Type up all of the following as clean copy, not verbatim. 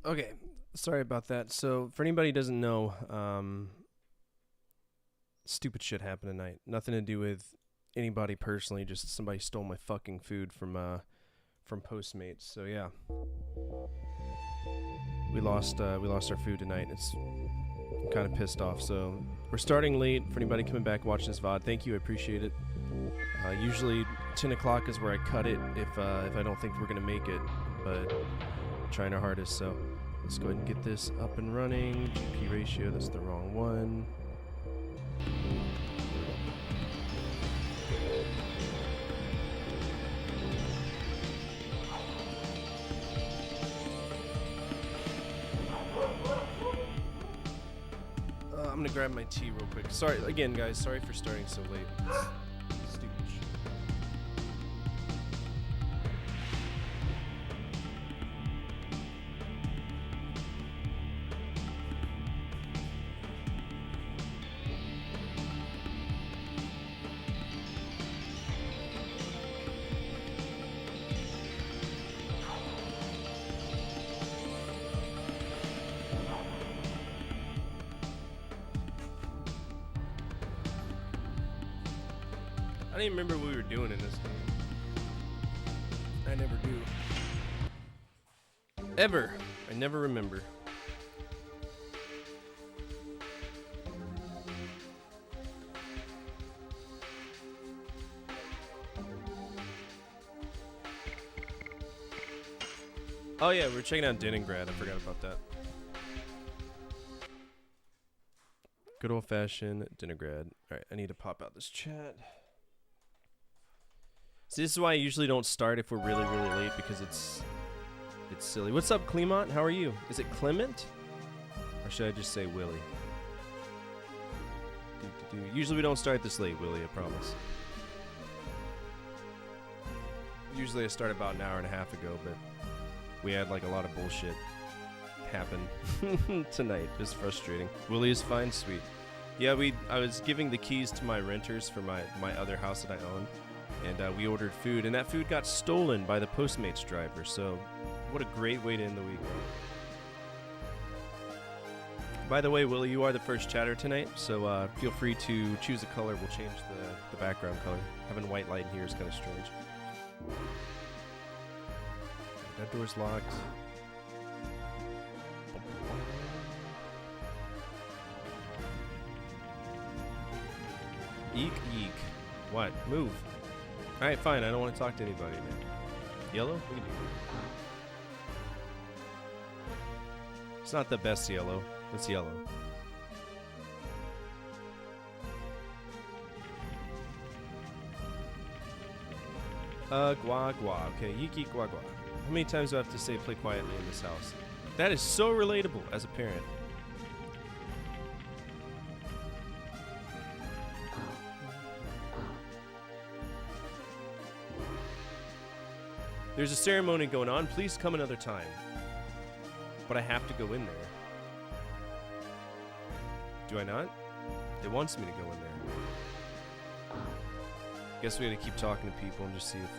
Okay, sorry about that. So, for anybody who doesn't know, stupid shit happened tonight. Nothing to do with anybody personally. Just somebody stole my fucking food from Postmates. So yeah, we lost our food tonight. I'm kind of pissed off. So we're starting late. For anybody coming back watching this VOD, thank you. I appreciate it. Usually 10 o'clock is where I cut it if I don't think we're gonna make it, but trying our hardest. So let's go ahead and get this up and running. GP ratio, that's the wrong one. I'm gonna grab my tea real quick. Sorry again, guys. Sorry for starting so late. It's stupid shit. I don't even remember what we were doing in this game. I never do. Ever. I never remember. Oh yeah, we're checking out Leningrad. I forgot about that. Good old-fashioned Leningrad. Alright, I need to pop out this chat. So this is why I usually don't start if we're really, really late, because it's silly. What's up, Clement? How are you? Is it Clement? Or should I just say Willie? Usually we don't start this late, Willie, I promise. Usually I start about an hour and a half ago, but we had like a lot of bullshit happen tonight. It's frustrating. Willie is fine, sweet. Yeah, I was giving the keys to my renters for my other house that I own. And we ordered food, and that food got stolen by the Postmates driver, so what a great way to end the week. By the way, Willie, you are the first chatter tonight, so feel free to choose a color. We'll change the background color. Having white light in here is kind of strange. That door's locked. Eek, eek. What? Move. Alright, fine. I don't want to talk to anybody, man. Yellow? We can do it. It's not the best yellow. It's yellow. Gua gua. Okay, yiki gua gua. How many times do I have to say play quietly in this house? That is so relatable as a parent. There's a ceremony going on. Please come another time. But I have to go in there. Do I not? It wants me to go in there. Guess we gotta keep talking to people and just see if,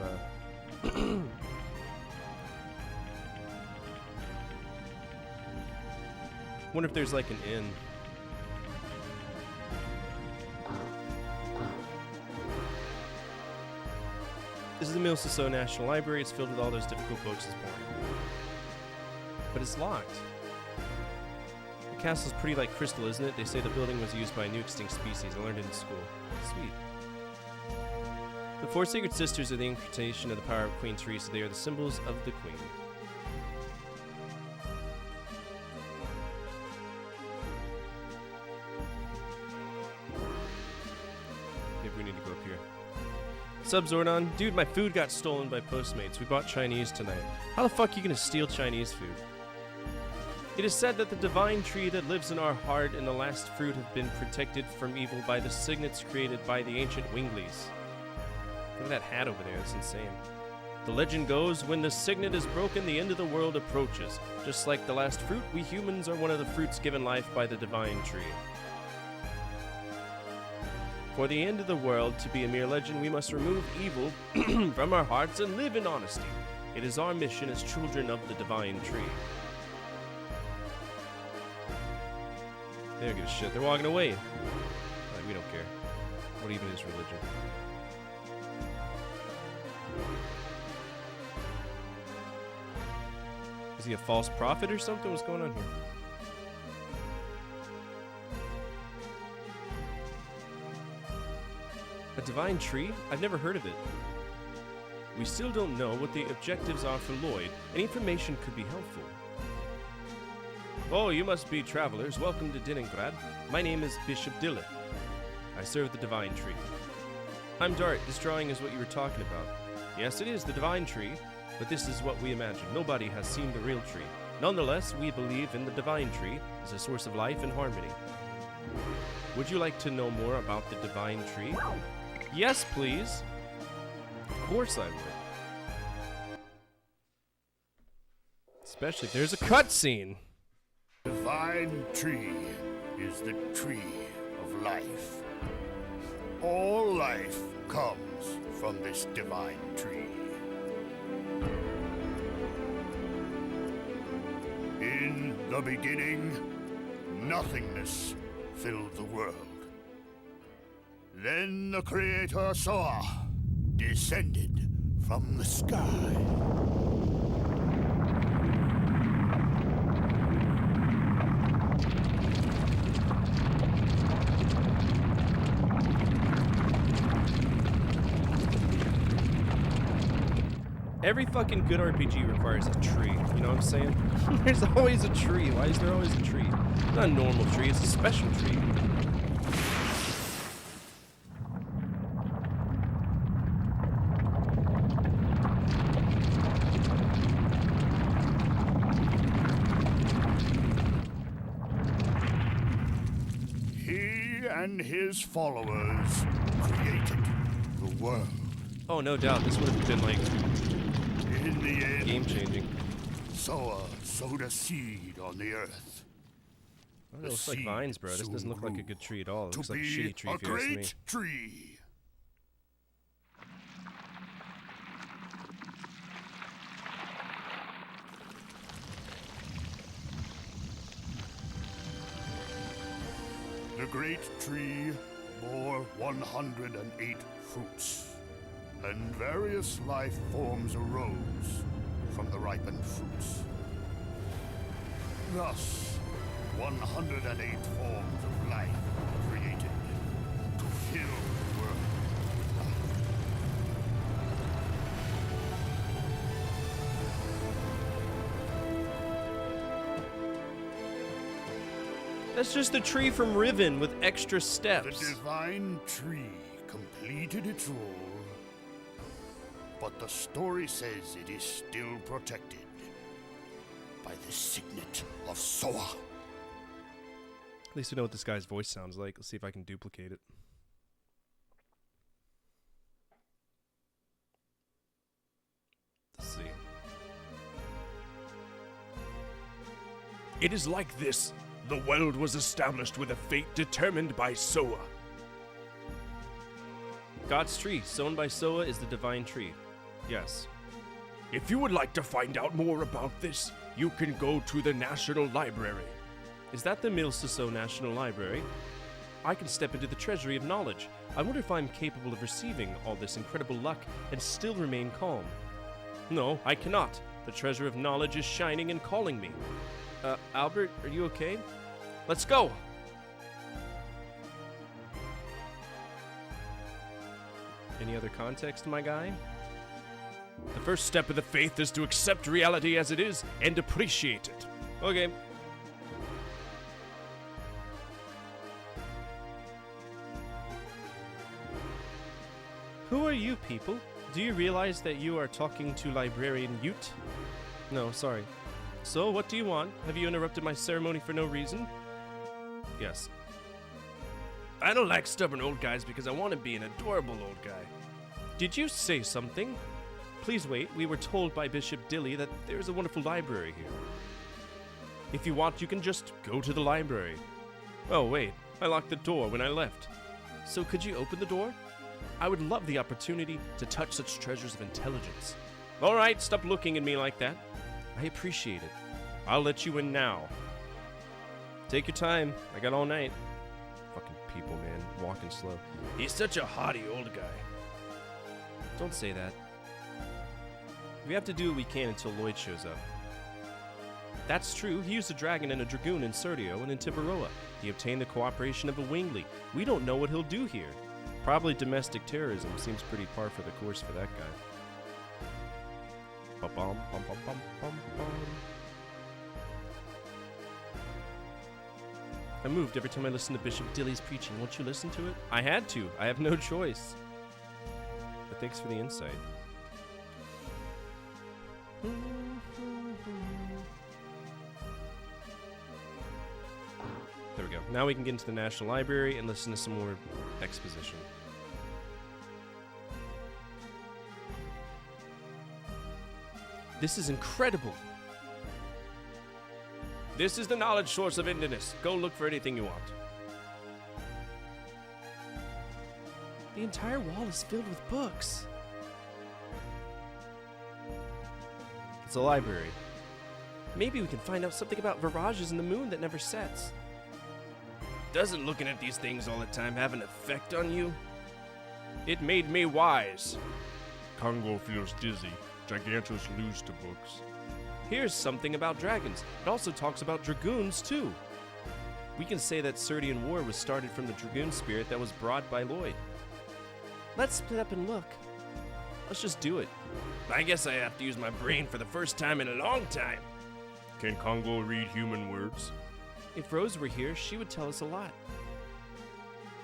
wonder if there's like an inn. This is the Milsiso National Library. It's filled with all those difficult books as boring. But it's locked. The castle's pretty like crystal, isn't it? They say the building was used by a new extinct species. I learned it in school. Sweet. The four sacred sisters are the incarnation of the power of Queen Teresa. They are the symbols of the Queen. Maybe we need to go up here. Sub Zordon, dude, my food got stolen by Postmates. We bought Chinese tonight. How the fuck are you gonna steal Chinese food? It is said that the divine tree that lives in our heart and the last fruit have been protected from evil by the signets created by the ancient Wingleys. Look at that hat over there, it's insane. The legend goes, when the signet is broken, the end of the world approaches. Just like the last fruit, we humans are one of the fruits given life by the divine tree. For the end of the world to be a mere legend, we must remove evil from our hearts and live in honesty. It is our mission as children of the divine tree. They don't give a shit. They're walking away. Like, we don't care. What even is religion? Is he a false prophet or something? What's going on here? A divine tree? I've never heard of it. We still don't know what the objectives are for Lloyd. Any information could be helpful. Oh, you must be travelers. Welcome to Diningrad. My name is Bishop Dille. I serve the divine tree. I'm Dart. This drawing is what you were talking about. Yes, it is the divine tree, but this is what we imagine. Nobody has seen the real tree. Nonetheless, we believe in the divine tree as a source of life and harmony. Would you like to know more about the divine tree? Yes, please. Of course I would. Especially if there's a cutscene. Divine tree is the tree of life. All life comes from this divine tree. In the beginning, nothingness filled the world. Then the creator Soa descended from the sky. Every fucking good RPG requires a tree, you know what I'm saying? There's always a tree. Why is there always a tree? It's not a normal tree, it's a special tree. He and his followers created the world. Oh, no doubt, this would have been like In the end, game-changing. Soa sowed a seed on the earth. Oh, it looks like vines, bro. This doesn't look like a good tree at all. It looks like a shitty tree, if you ask me. Great tree. The great tree bore 108 fruits, and various life forms arose from the ripened fruits. Thus, 108 forms of life were created to fill the world with life. That's just the tree from Riven with extra The steps. divine tree completed its role, but the story says it is still protected by the signet of Soa. At least we know what this guy's voice sounds like. Let's see if I can duplicate it. Let's see. It is like this. The world was established with a fate determined by Soa. God's tree, sown by Soa, is the divine tree. Yes. If you would like to find out more about this, you can go to the National Library. Is that the Milsiso National Library? I can step into the treasury of knowledge. I wonder if I'm capable of receiving all this incredible luck and still remain calm. No, I cannot. The treasure of knowledge is shining and calling me. Albert, are you okay? Let's go! Any other context, my guy? The first step of the faith is to accept reality as it is and appreciate it. Okay. Who are you people? Do you realize that you are talking to Librarian Ute? No, sorry. So, what do you want? Have you interrupted my ceremony for no reason? Yes. I don't like stubborn old guys because I want to be an adorable old guy. Did you say something? Please wait. We were told by Bishop Dilly that there is a wonderful library here. If you want, you can just go to the library. Oh, wait. I locked the door when I left. So could you open the door? I would love the opportunity to touch such treasures of intelligence. All right, stop looking at me like that. I appreciate it. I'll let you in now. Take your time. I got all night. Fucking people, man. Walking slow. He's such a haughty old guy. Don't say that. We have to do what we can until Lloyd shows up. That's true. He used a dragon and a dragoon in Serdio and in Tiberoa. He obtained the cooperation of a Wingly. We don't know what he'll do here. Probably domestic terrorism. Seems pretty par for the course for that guy. Ba-bum, bum, bum, bum, bum, bum. I moved every time I listened to Bishop Dilly's preaching. Won't you listen to it? I had to. I have no choice. But thanks for the insight. There we go. Now we can get into the National Library and listen to some more exposition. This is incredible. This is the knowledge source of Indinus. Go look for anything you want. The entire wall is filled with books. It's a library. Maybe we can find out something about virages in the moon that never sets. Doesn't looking at these things all the time have an effect on you? It made me wise. Congo feels dizzy. Gigantos lose to books. Here's something about dragons. It also talks about dragoons, too. We can say that Serdian War was started from the dragoon spirit that was brought by Lloyd. Let's split up and look. Let's just do it. I guess I have to use my brain for the first time in a long time. Can Congo read human words? If Rose were here, she would tell us a lot.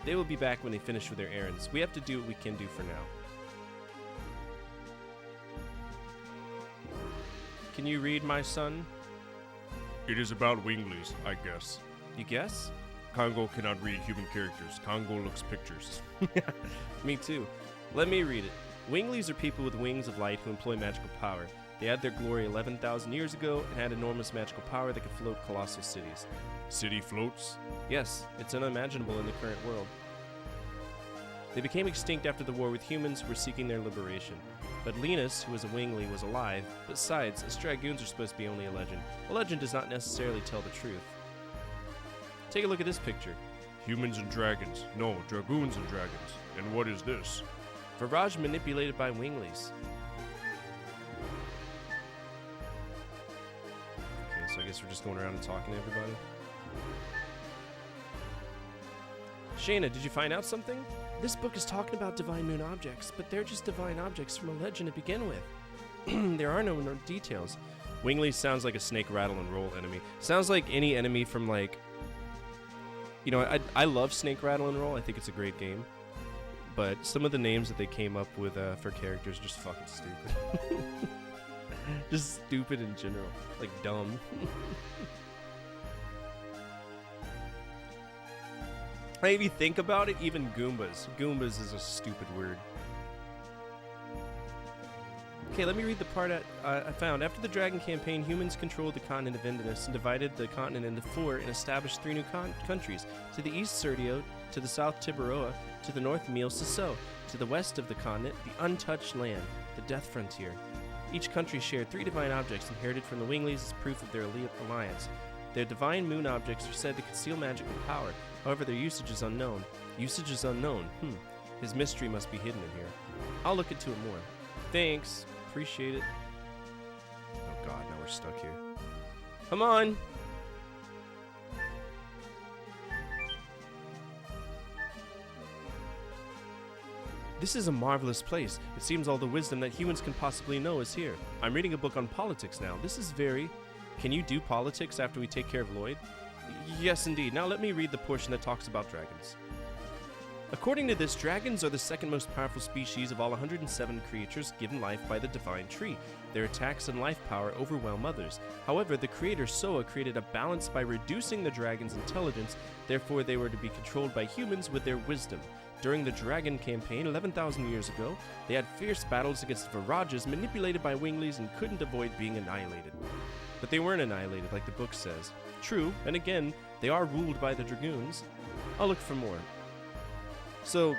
They will be back when they finish with their errands. We have to do what we can do for now. Can you read, my son? It is about Winglies, I guess. You guess? Congo cannot read human characters. Congo looks pictures. Me too. Let me read it. Winglies are people with wings of light who employ magical power. They had their glory 11,000 years ago and had enormous magical power that could float colossal cities. City floats? Yes, it's unimaginable in the current world. They became extinct after the war with humans who were seeking their liberation. But Linus, who was a Wingly, was alive. Besides, as dragoons are supposed to be only a legend. A legend does not necessarily tell the truth. Take a look at this picture. Humans and dragons. No, dragoons and dragons. And what is this? Virage manipulated by Winglies. Okay, so I guess we're just going around and talking to everybody. Shayna, did you find out something? This book is talking about divine moon objects, but they're just divine objects from a legend to begin with. There are no details. Wingley sounds like a snake rattle and roll enemy. Sounds like any enemy from like... You know, I love Snake Rattle and Roll. I think it's a great game. But some of the names that they came up with for characters are just fucking stupid. Just stupid in general. Like dumb. Maybe think about it, even Goombas. Goombas is a stupid word. Okay, let me read the part I found. After the Dragon Campaign, humans controlled the continent of Indinus and divided the continent into 4 and established 3 new countries. To the east, Serdio. To the south, Tiberoa. To the north, Mil Siso. To the west of the continent, the untouched land, the Death Frontier. Each country shared 3 divine objects inherited from the Winglies as proof of their alliance. Their divine moon objects are said to conceal magical power. However, their usage is unknown. Usage is unknown. His mystery must be hidden in here. I'll look into it more. Thanks. Appreciate it. Oh god, now we're stuck here. Come on! This is a marvelous place. It seems all the wisdom that humans can possibly know is here. I'm reading a book on politics now. This is very... Can you do politics after we take care of Lloyd? Yes, indeed. Now let me read the portion that talks about dragons. According to this, dragons are the second most powerful species of all 107 creatures given life by the divine tree. Their attacks and life power overwhelm others. However, the creator Soa created a balance by reducing the dragon's intelligence, therefore they were to be controlled by humans with their wisdom. During the Dragon Campaign 11,000 years ago, they had fierce battles against Virages manipulated by Winglies and couldn't avoid being annihilated. But they weren't annihilated like the book says. True, and again, they are ruled by the dragoons. I'll look for more. So,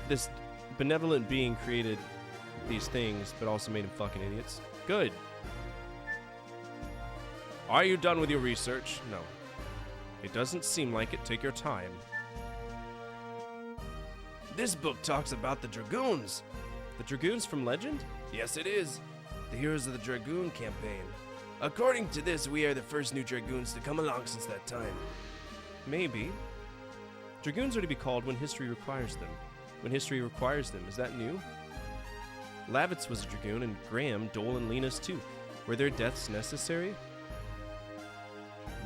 this benevolent being created these things, but also made them fucking idiots. Good. Are you done with your research? No. It doesn't seem like it. Take your time. This book talks about the Dragoons. The Dragoons from Legend? Yes, it is. The heroes of the Dragoon campaign. According to this, we are the first new Dragoons to come along since that time. Maybe. Dragoons are to be called when history requires them. When history requires them, is that new? Lavitz was a Dragoon, and Graham, Dole, and Linus too. Were their deaths necessary?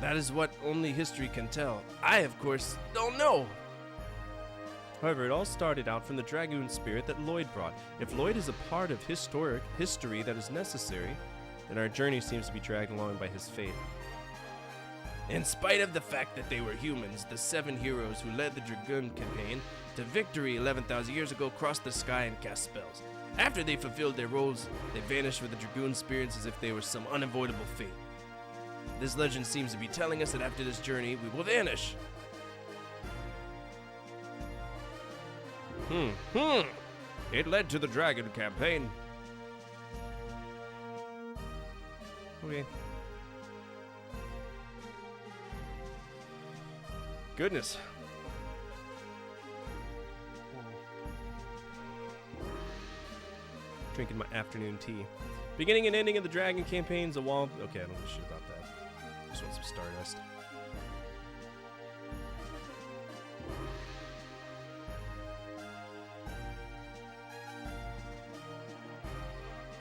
That is what only history can tell. I, of course, don't know. However, it all started out from the Dragoon spirit that Lloyd brought. If Lloyd is a part of historic history that is necessary, then our journey seems to be dragged along by his fate. In spite of the fact that they were humans, the 7 heroes who led the Dragoon campaign to victory 11,000 years ago crossed the sky and cast spells. After they fulfilled their roles, they vanished with the Dragoon spirits as if they were some unavoidable fate. This legend seems to be telling us that after this journey, we will vanish. It led to the Dragon campaign. Okay. Goodness. Drinking my afternoon tea. Beginning and ending of the Dragon campaigns, a wall. Okay, I don't know shit about that. Just want some Stardust.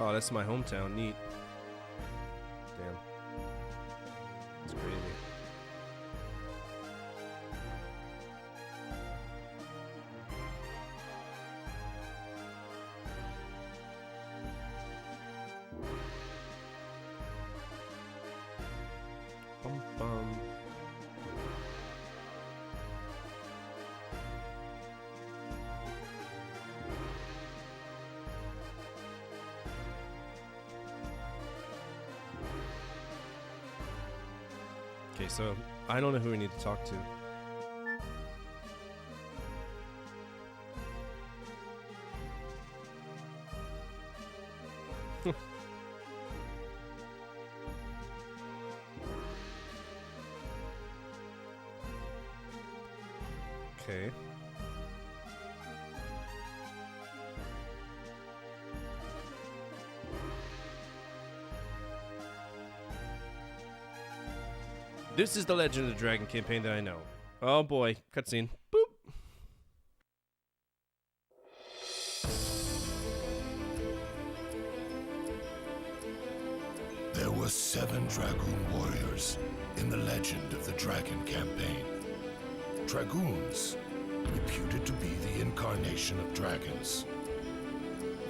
Oh, that's my hometown. Neat. Damn. That's crazy. Bum bum. Okay, so I don't know who we need to talk to. Okay. This is the Legend of the Dragon campaign that I know. Oh boy, cutscene. Boop. There were 7 Dragoon warriors in the Legend of the Dragon campaign. Dragoons, reputed to be the incarnation of dragons.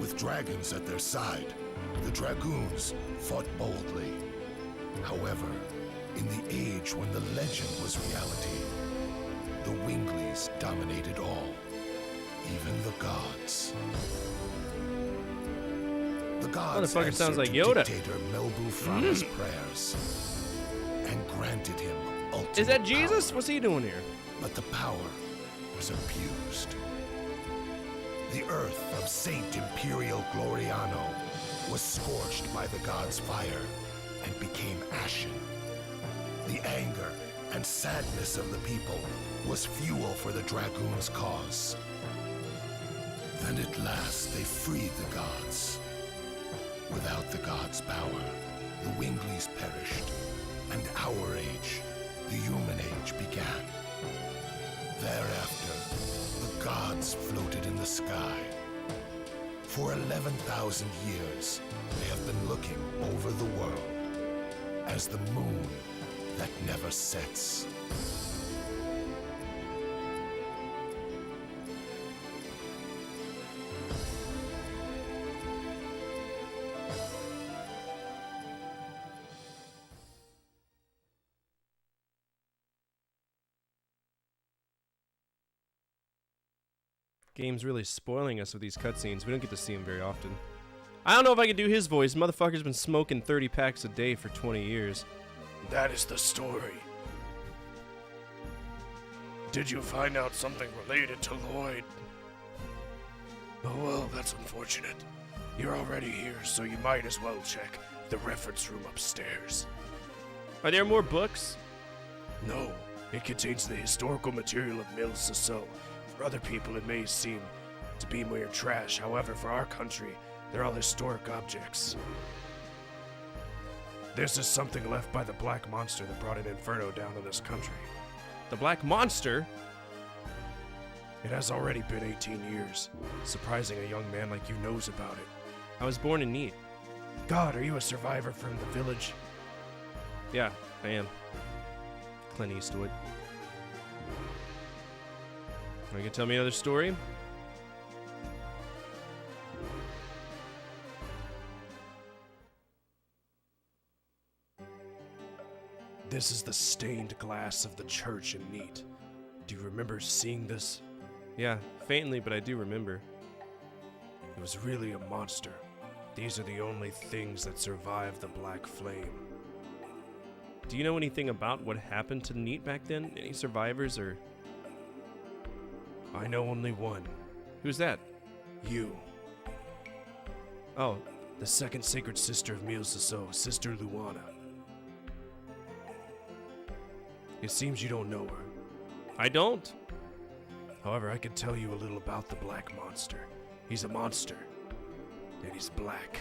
With dragons at their side, the Dragoons fought boldly. However, in the age when the legend was reality, the Winglies dominated all, even the gods. The gods Motherfucker sounds like answered to Yoda. Dictator Melbu Frama's prayers and granted him ultimate Is that Jesus? power. What's he doing here? But the power was abused. The earth of Saint Imperial Gloriano was scorched by the god's fire and became ashen. The anger and sadness of the people was fuel for the Dragoons' cause. Then at last they freed the gods. Without the gods' power, the Winglies perished, and our age, the human age, began. Thereafter, the gods floated in the sky. For 11,000 years, they have been looking over the world as the moon that never sets. Game's really spoiling us with these cutscenes. We don't get to see him very often. I don't know if I can do his voice. Motherfucker's been smoking 30 packs a day for 20 years. That is the story. Did you find out something related to Lloyd? Oh well, that's unfortunate. You're already here, so you might as well check the reference room upstairs. Are there more books? No, It contains the historical material of Mil Sasso. For other people, it may seem to be mere trash. However, for our country, they're all historic objects. This is something left by the Black Monster that brought an inferno down on this country. The Black Monster? It has already been 18 years. Surprising a young man like you knows about it. I was born in Neat. God, are you a survivor from the village? Yeah, I am. Clint Eastwood. Are you gonna tell me another story? This is the stained glass of the church in Neat. Do you remember seeing this? Yeah, faintly, but I do remember. It was really a monster. These are the only things that survived the Black Flame. Do you know anything about what happened to Neat back then? Any survivors or... I know only one. Who's that? You. Oh, The second sacred sister of Mil Sasso, Sister Luana. It seems you don't know her. I don't. However, I can tell you a little about the Black Monster. He's a monster, and he's black.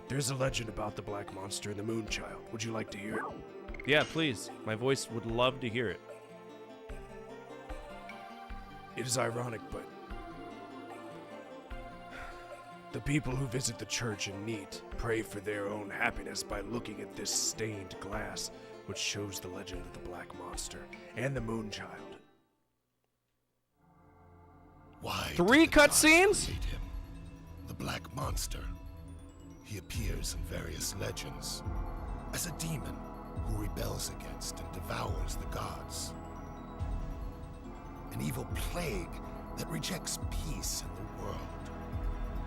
There's a legend about the Black Monster and the Moonchild. Would you like to hear it? Yeah, please. My voice would love to hear it. It is ironic, but the people who visit the church in Neat pray for their own happiness by looking at this stained glass, which shows the legend of the Black Monster and the Moonchild. Why 3 did the gods cutscenes? create him? The Black Monster. He appears in various legends as a demon who rebels against and devours the gods. An evil plague that rejects peace in the world.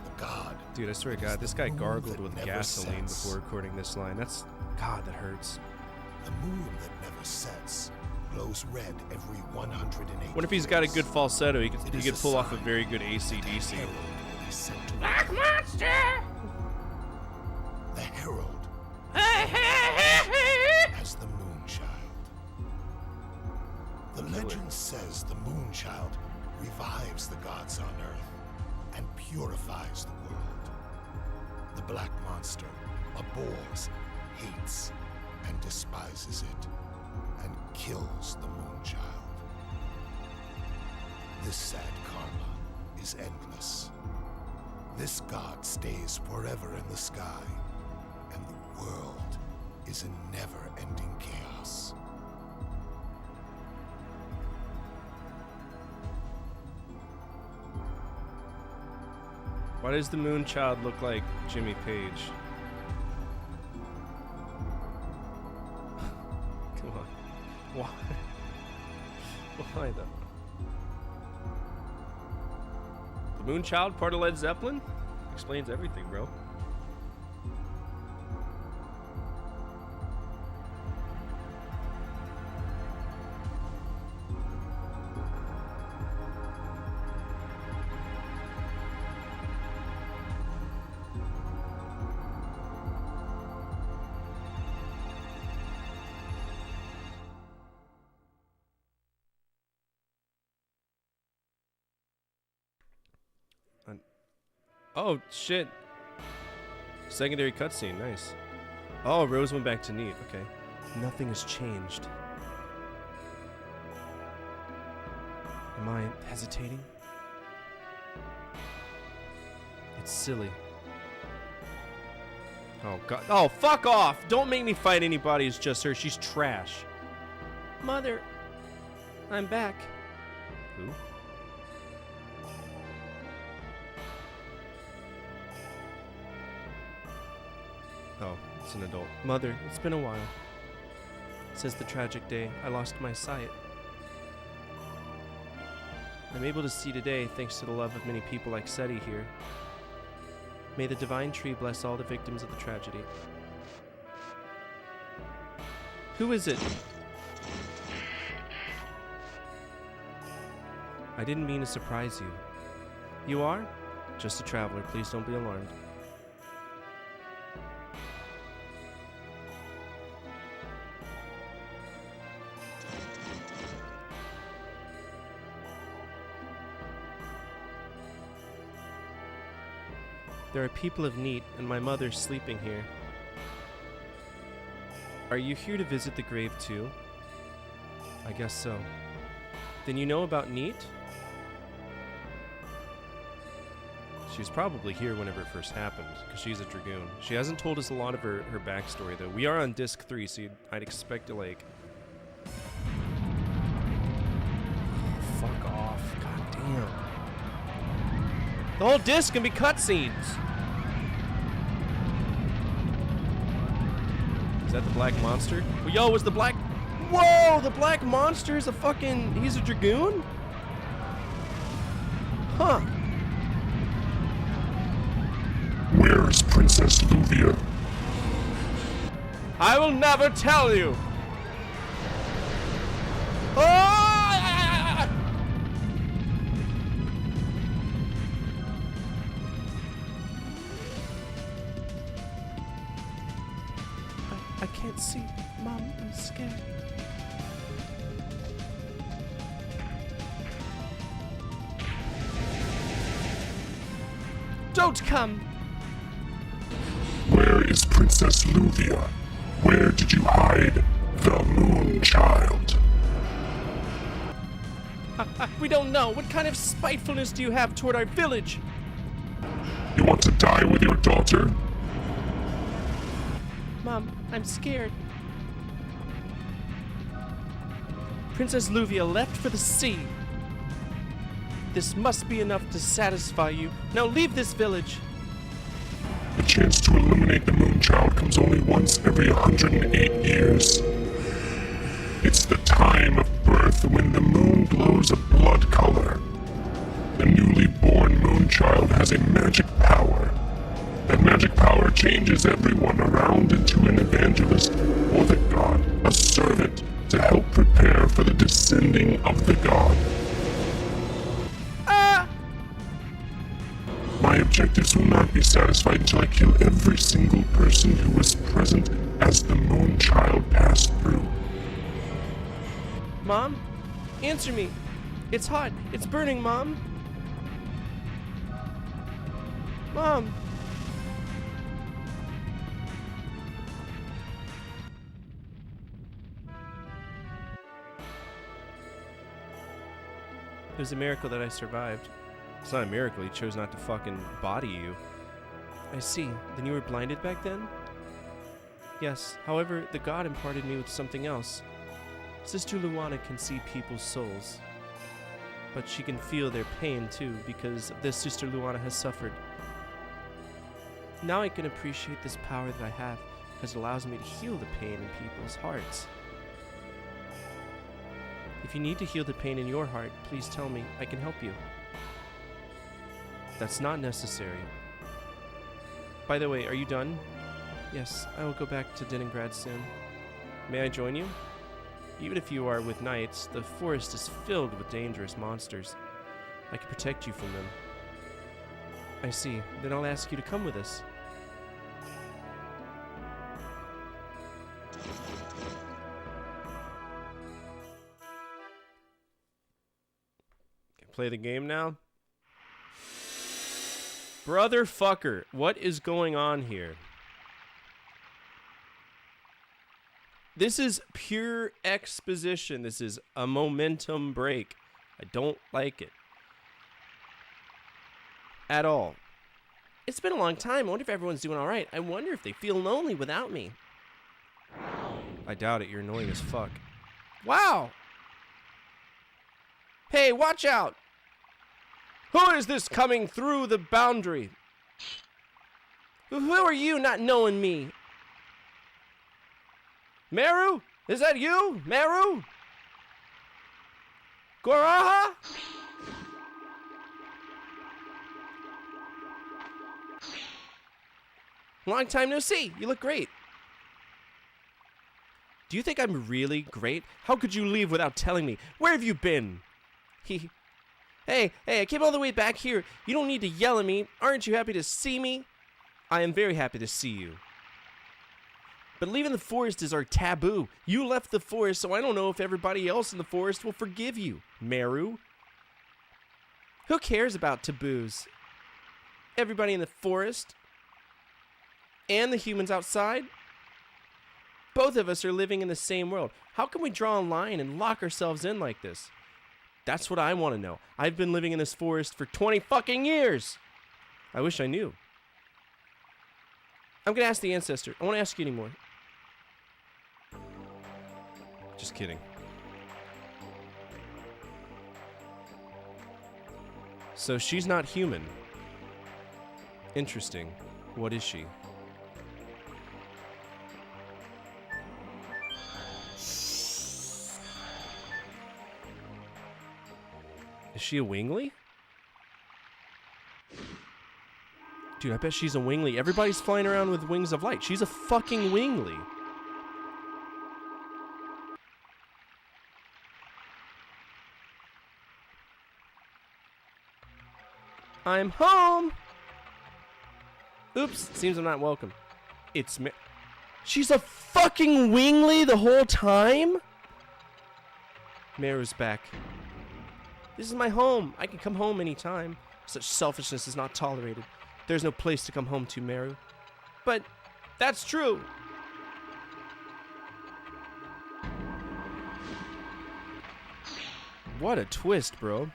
The god. Dude, I swear to that is God, this the guy moon gargled that with never gasoline sets. before recording this line. That's... God, that hurts. The moon that never sets glows red every 108 What if he's got a years. good falsetto? He It could is pull off a sign very good that AC/DC. herald is sent to Black Monster! the herald as the Moonchild. The legend says the Moonchild revives the gods on Earth and purifies the world. The Black Monster abhors, hates, and despises it, and kills the Moonchild. This sad karma is endless. This god stays forever in the sky, and the world is in never-ending chaos. Why does the Moonchild look like Jimmy Page? Come on. Why? Why though? The Moonchild, part of Led Zeppelin? Explains everything, bro. Oh, shit. Secondary cutscene, nice. Oh, Rose went back to Neat, okay. Nothing has changed. Am I hesitating? It's silly. Oh, God. Oh, fuck off! Don't make me fight anybody who's just her. She's trash. Mother, I'm back. Who? Oh, it's an adult. Mother, it's been a while. Since the tragic day I lost my sight. I'm able to see today thanks to the love of many people like Seti here. May the divine tree bless all the victims of the tragedy. Who is it? I didn't mean to surprise you. You are? Just a traveler. Please don't be alarmed. There are people of Neat and my mother sleeping here. Are you here to visit the grave too? I guess so. Then you know about Neat? She was probably here whenever it first happened, because she's a Dragoon. She hasn't told us a lot of her backstory, though. We are on disc 3, so I'd expect to, like... Fuck off. God damn. The whole disc can be cutscenes! Is that the black monster? Well, yo, was the black... Whoa! The black monster is a fucking... He's a Dragoon? Huh. Where is Princess Luvia? I will never tell you! Ah! I can't see. Mom, I'm scared. Don't come! Where is Princess Luvia? Where did you hide the Moon Child? We don't know. What kind of spitefulness do you have toward our village? You want to die with your daughter? Mom, I'm scared. Princess Luvia left for the sea. This must be enough to satisfy you. Now leave this village. The chance to eliminate the Moon Child comes only once every 108 years. It's the time of birth when the moon glows a blood color. The newly born Moon Child has a magic power. That magic power changes everyone around into an evangelist or the god, a servant, to help prepare for the descending of the god. My objectives will not be satisfied until I kill every single person who was present as the Moon Child passed through. Mom? Answer me. It's hot. It's burning, Mom. Mom. It was a miracle that I survived. It's not a miracle, he chose not to fucking body you. I see. Then you were blinded back then? Yes. However, the god imparted me with something else. Sister Luana can see people's souls. But she can feel their pain too, because this Sister Luana has suffered. Now I can appreciate this power that I have, because it allows me to heal the pain in people's hearts. If you need to heal the pain in your heart, please tell me. I can help you. That's not necessary. By the way, are you done? Yes, I will go back to Leningrad soon. May I join you? Even if you are with knights, the forest is filled with dangerous monsters. I can protect you from them. I see. Then I'll ask you to come with us. Can play the game now? Brother fucker, what is going on here? This is pure exposition. This is a momentum break. I don't like it. At all. It's been a long time. I wonder if everyone's doing alright. I wonder if they feel lonely without me. I doubt it. You're annoying as fuck. Wow! Hey, watch out! Who is this coming through the boundary? Who are you not knowing me? Meru? Is that you? Meru? Goraha? Long time no see. You look great. Do you think I'm really great? How could you leave without telling me? Where have you been? Hey, I came all the way back here. You don't need to yell at me. Aren't you happy to see me? I am very happy to see you. But leaving the forest is our taboo. You left the forest, so I don't know if everybody else in the forest will forgive you, Meru. Who cares about taboos? everybody in the forest and the humans outside, both of us are living in the same world. How can we draw a line and lock ourselves in like this? That's what I want to know. I've been living in this forest for 20 fucking years. I wish I knew. I'm going to ask the ancestor. I won't ask you anymore. Just kidding. So she's not human. Interesting. What is she? Is she a wingly? Dude, I bet she's a wingly. Everybody's flying around with wings of light. She's a fucking wingly. I'm home. Oops, seems I'm not welcome. It's me. She's a fucking wingly the whole time? Meru's back. This is my home. I can come home anytime. Such selfishness is not tolerated. There's no place to come home to, Meru. But that's true. What a twist, bro.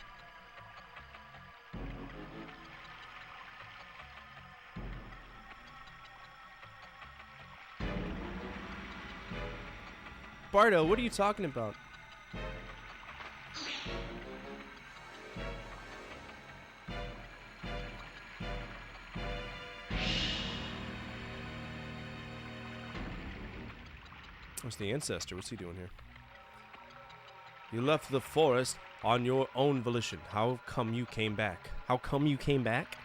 Bardo, what are you talking about? What's the ancestor? What's he doing here? You left the forest on your own volition. How come you came back? How come you came back?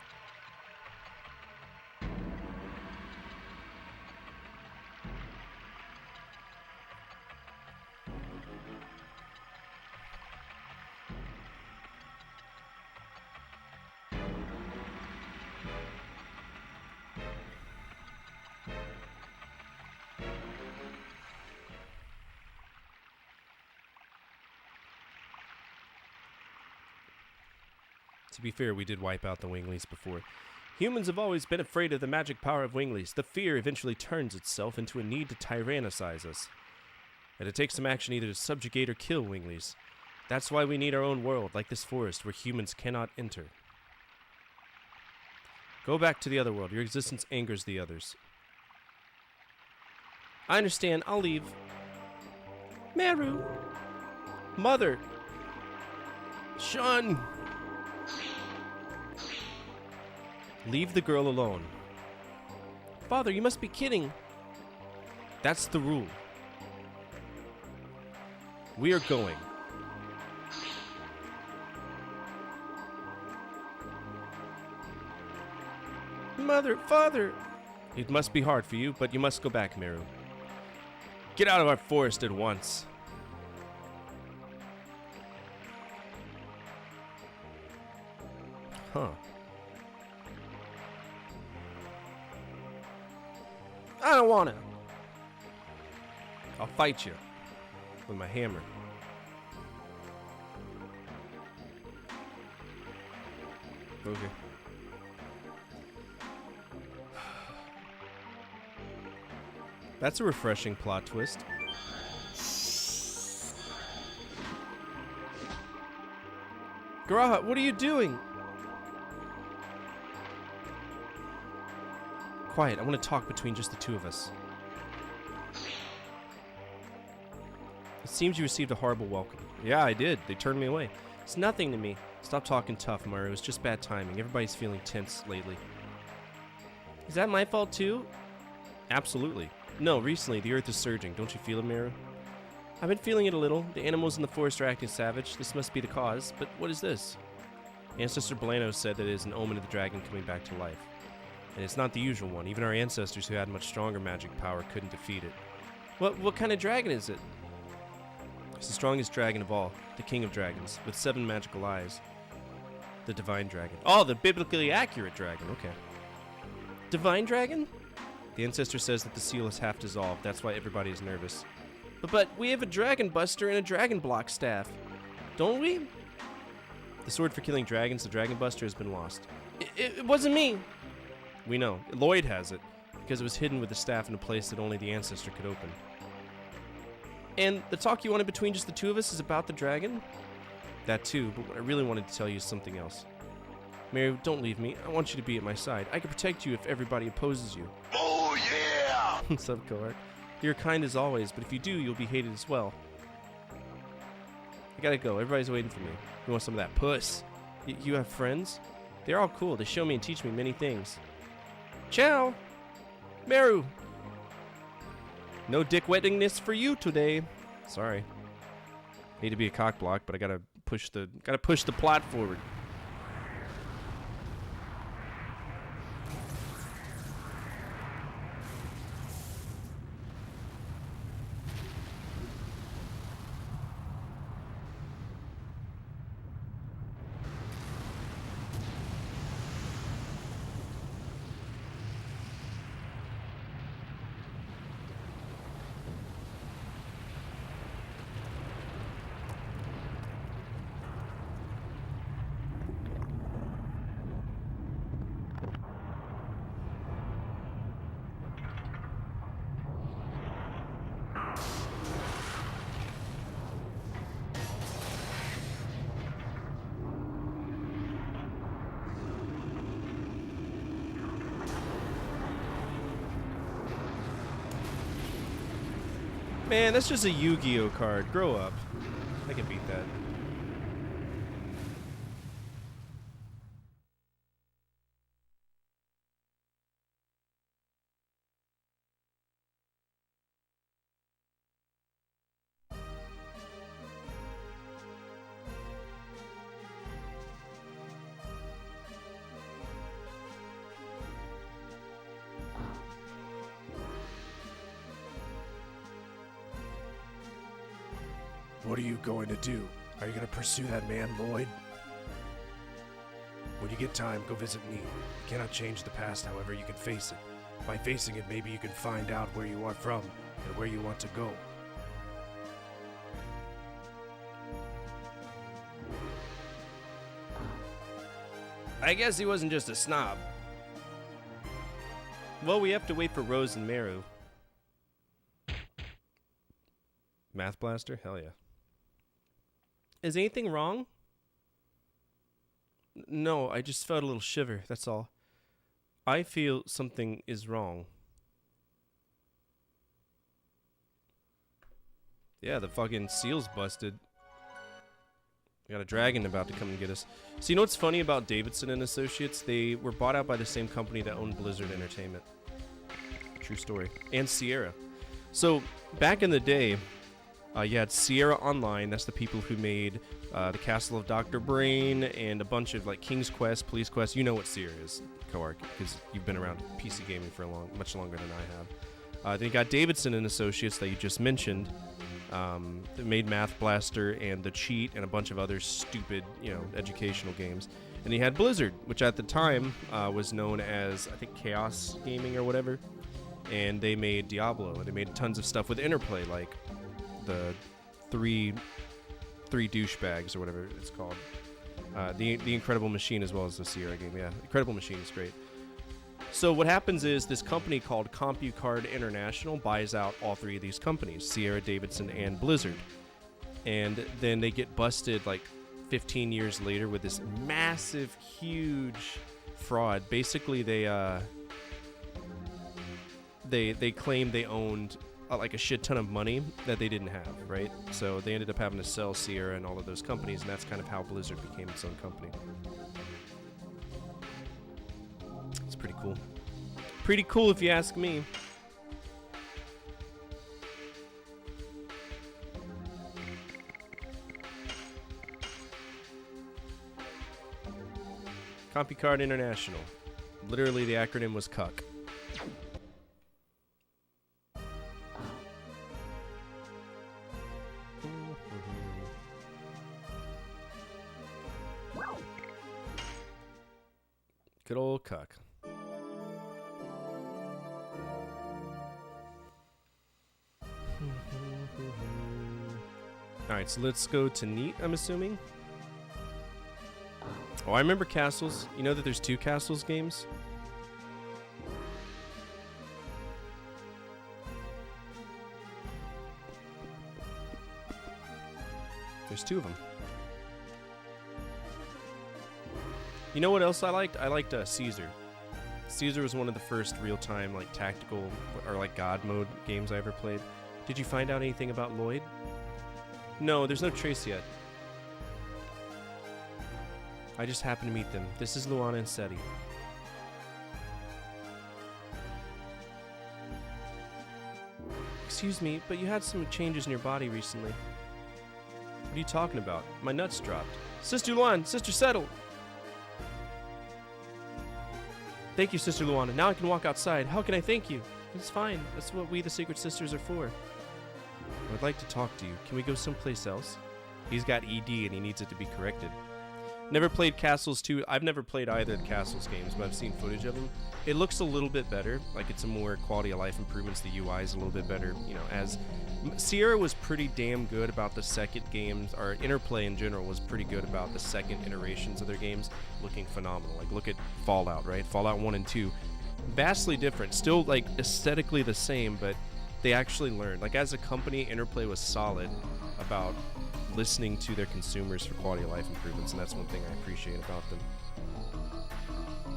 To be fair, we did wipe out the winglies before. Humans have always been afraid of the magic power of winglies. The fear eventually turns itself into a need to tyrannicize us. And it takes some action either to subjugate or kill winglies. That's why we need our own world, like this forest, where humans cannot enter. Go back to the other world. Your existence angers the others. I understand. I'll leave. Meru. Mother. Shun. Leave the girl alone. Father, you must be kidding. That's the rule. We are going. Mother, father. It must be hard for you, but you must go back, Meru. Get out of our forest at once. Huh. I don't wanna. I'll fight you with my hammer. Okay. That's a refreshing plot twist. Garaha, what are you doing? Quiet, I want to talk between just the two of us. It seems you received a horrible welcome. Yeah, I did. They turned me away. It's nothing to me. Stop talking tough, Mario. It was just bad timing. Everybody's feeling tense lately. Is that my fault too? Absolutely. No, recently the earth is surging. Don't you feel it, Mario? I've been feeling it a little. The animals in the forest are acting savage. This must be the cause. But what is this? Ancestor Blano said that it is an omen of the dragon coming back to life. And it's not the usual one. Even our ancestors who had much stronger magic power couldn't defeat it. What kind of dragon is it? It's the strongest dragon of all, the king of dragons, with 7 magical eyes. The divine dragon. Oh, the biblically accurate dragon. Okay. Divine dragon? The ancestor says that the seal is half dissolved. That's why everybody is nervous. But we have a dragon buster and a dragon block staff. Don't we? The sword for killing dragons, the Dragon Buster, has been lost. It wasn't me! We know. Lloyd has it, because it was hidden with the staff in a place that only the ancestor could open. And the talk you wanted between just the two of us is about the dragon? That too, but what I really wanted to tell you is something else. Mary, don't leave me. I want you to be at my side. I can protect you if everybody opposes you. Oh, yeah! What's up, Koark? You're kind as always, but if you do, you'll be hated as well. I gotta go. Everybody's waiting for me. You want some of that puss? You have friends? They're all cool. They show me and teach me many things. Ciao! Meru! No dick wettingness for you today. Sorry. Hate to be a cock block, but I gotta push the plot forward. Man, that's just a Yu-Gi-Oh card. Grow up. I can beat that. What are you going to do? Are you going to pursue that man, Lloyd? When you get time, go visit me. You cannot change the past, however, you can face it. By facing it, maybe you can find out where you are from and where you want to go. I guess he wasn't just a snob. Well, we have to wait for Rose and Meru. Math Blaster? Hell yeah. Is anything wrong? No, I just felt a little shiver, that's all. I feel something is wrong. Yeah, the fucking seal's busted. We got a dragon about to come and get us. So you know what's funny about Davidson and Associates? They were bought out by the same company that owned Blizzard Entertainment. True story. And Sierra. So back in the day, you had Sierra Online. That's the people who made the Castle of Dr. Brain and a bunch of like King's Quest, Police Quest. You know what Sierra is, Koark, because you've been around PC gaming for much longer than I have. Then you got Davidson and Associates that you just mentioned. That made Math Blaster and The Cheat and a bunch of other stupid, educational games. And you had Blizzard, which at the time was known as, I think, Chaos Gaming or whatever. And they made Diablo, and they made tons of stuff with Interplay, like the three douchebags or whatever it's called. The Incredible Machine as well as the Sierra game. Yeah, Incredible Machine is great. So what happens is this company called CompuCard International buys out all three of these companies, Sierra, Davidson, and Blizzard. And then they get busted like 15 years later with this massive, huge fraud. Basically, they claimed they owned like a shit ton of money that they didn't have, right? So they ended up having to sell Sierra and all of those companies, and that's kind of how Blizzard became its own company. It's pretty cool. Pretty cool if you ask me. CompuCard International. Literally, the acronym was CUCK. Good old cuck. Alright, so let's go to Neat, I'm assuming. Oh, I remember Castles. You know that there's 2 Castles games? There's 2 of them. You know what else I liked? I liked Caesar. Caesar was one of the first real-time, like, tactical or, like, God mode games I ever played. Did you find out anything about Lloyd? No, there's no trace yet. I just happened to meet them. This is Luana and Seti. Excuse me, but you had some changes in your body recently. What are you talking about? My nuts dropped. Sister Luan! Sister Settle! Thank you, Sister Luana. Now I can walk outside. How can I thank you? It's fine. That's what we, the Sacred Sisters, are for. I'd like to talk to you. Can we go someplace else? He's got ED and he needs it to be corrected. Never played Castles 2. I've never played either of the Castles games, but I've seen footage of them. It looks a little bit better. Like, it's a more quality of life improvements. The UI is a little bit better. You know, as Sierra was pretty damn good about the second games, or Interplay in general was pretty good about the second iterations of their games looking phenomenal. Like, look at Fallout, right? Fallout 1 and 2. Vastly different. Still, like, aesthetically the same, but they actually learned. Like, as a company, Interplay was solid about listening to their consumers for quality of life improvements, and that's one thing I appreciate about them.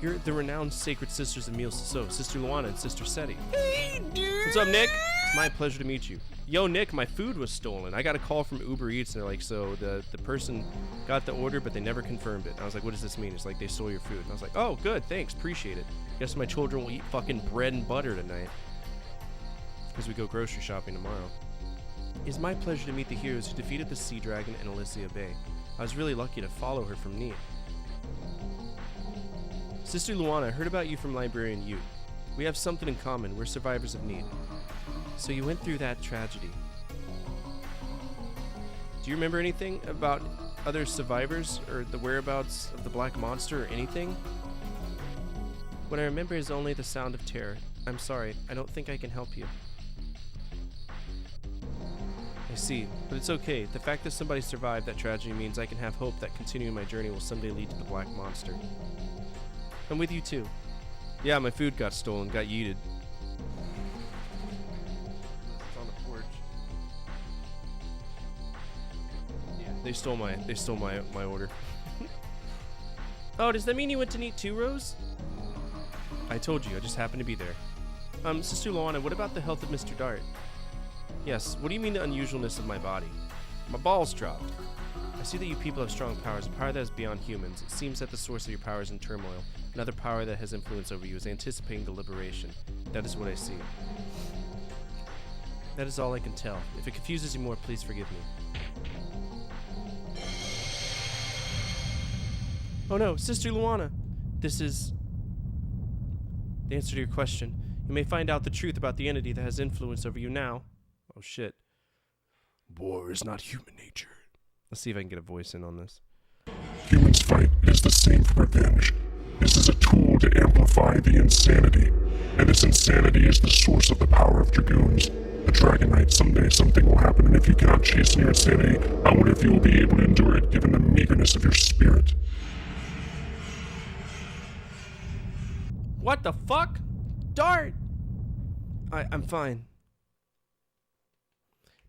You're the renowned Sacred Sisters of Emile Sissot, Sister Luana and Sister Seti. Hey, dude! What's up, Nick? It's my pleasure to meet you. Yo, Nick, my food was stolen. I got a call from Uber Eats, and they're like, so the person got the order, but they never confirmed it. And I was like, what does this mean? It's like, they stole your food. And I was like, oh, good, thanks, appreciate it. Guess my children will eat fucking bread and butter tonight. Because we go grocery shopping tomorrow. It's my pleasure to meet the heroes who defeated the Sea Dragon in Elysia Bay. I was really lucky to follow her from Neat. Sister Luana, I heard about you from Librarian Ute. We have something in common. We're survivors of Neat. So you went through that tragedy. Do you remember anything about other survivors or the whereabouts of the Black Monster or anything? What I remember is only the sound of terror. I'm sorry, I don't think I can help you. I see, but it's okay. The fact that somebody survived that tragedy means I can have hope that continuing my journey will someday lead to the Black Monster. I'm with you too. Yeah, my food got stolen, got yeeted. It's on the porch. Yeah, they stole my order. Oh, does that mean you went to Neat too, Rose? I told you, I just happened to be there. Sister Luana, what about the health of Mr. Dart? Yes, what do you mean the unusualness of my body? My balls dropped. I see that you people have strong powers, a power that is beyond humans. It seems that the source of your power is in turmoil. Another power that has influence over you is anticipating the liberation. That is what I see. That is all I can tell. If it confuses you more, please forgive me. Oh no, Sister Luana! This is the answer to your question. You may find out the truth about the entity that has influence over you now. Oh shit. War is not human nature. Let's see if I can get a voice in on this. Humans fight is the same for revenge. This is a tool to amplify the insanity, and this insanity is the source of the power of Dragoons. The Dragon Knight, someday something will happen, and if you cannot chase your insanity, I wonder if you will be able to endure it given the meagerness of your spirit. What the fuck? Dart! I'm fine.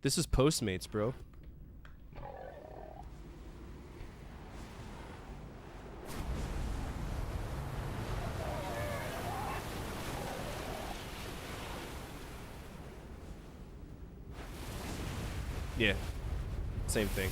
This is Postmates, bro. Yeah. Same thing.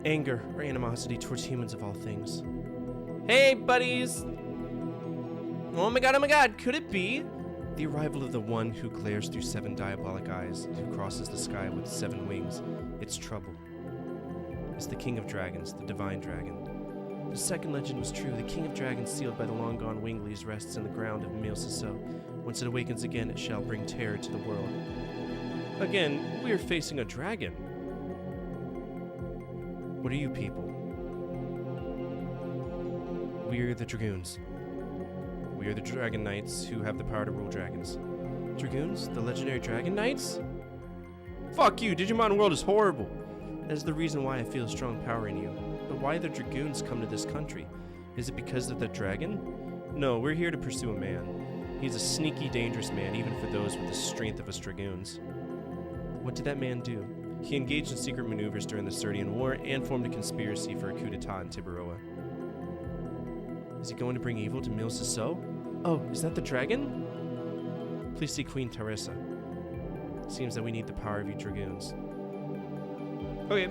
Anger or animosity towards humans of all things. Hey, buddies! Oh my god, could it be? The arrival of the one who glares through 7 diabolic eyes, who crosses the sky with 7 wings. It's trouble. It's the king of dragons, the divine dragon. The second legend was true. The king of dragons, sealed by the long-gone winglies, rests in the ground of Milsiso. Once it awakens again, it shall bring terror to the world. Again, we are facing a dragon. What are you people? We're the Dragoons. We are the Dragon Knights who have the power to rule dragons. Dragoons? The legendary Dragon Knights? Fuck you, Digimon World is horrible. That is the reason why I feel a strong power in you. But why the Dragoons come to this country? Is it because of the dragon? No, we're here to pursue a man. He's a sneaky, dangerous man, even for those with the strength of us Dragoons. What did that man do? He engaged in secret maneuvers during the Serdian War and formed a conspiracy for a coup d'etat in Tiburoa. Is he going to bring evil to Milsiso? Oh, is that the dragon? Please see Queen Teresa. Seems that we need the power of you Dragoons. Okay.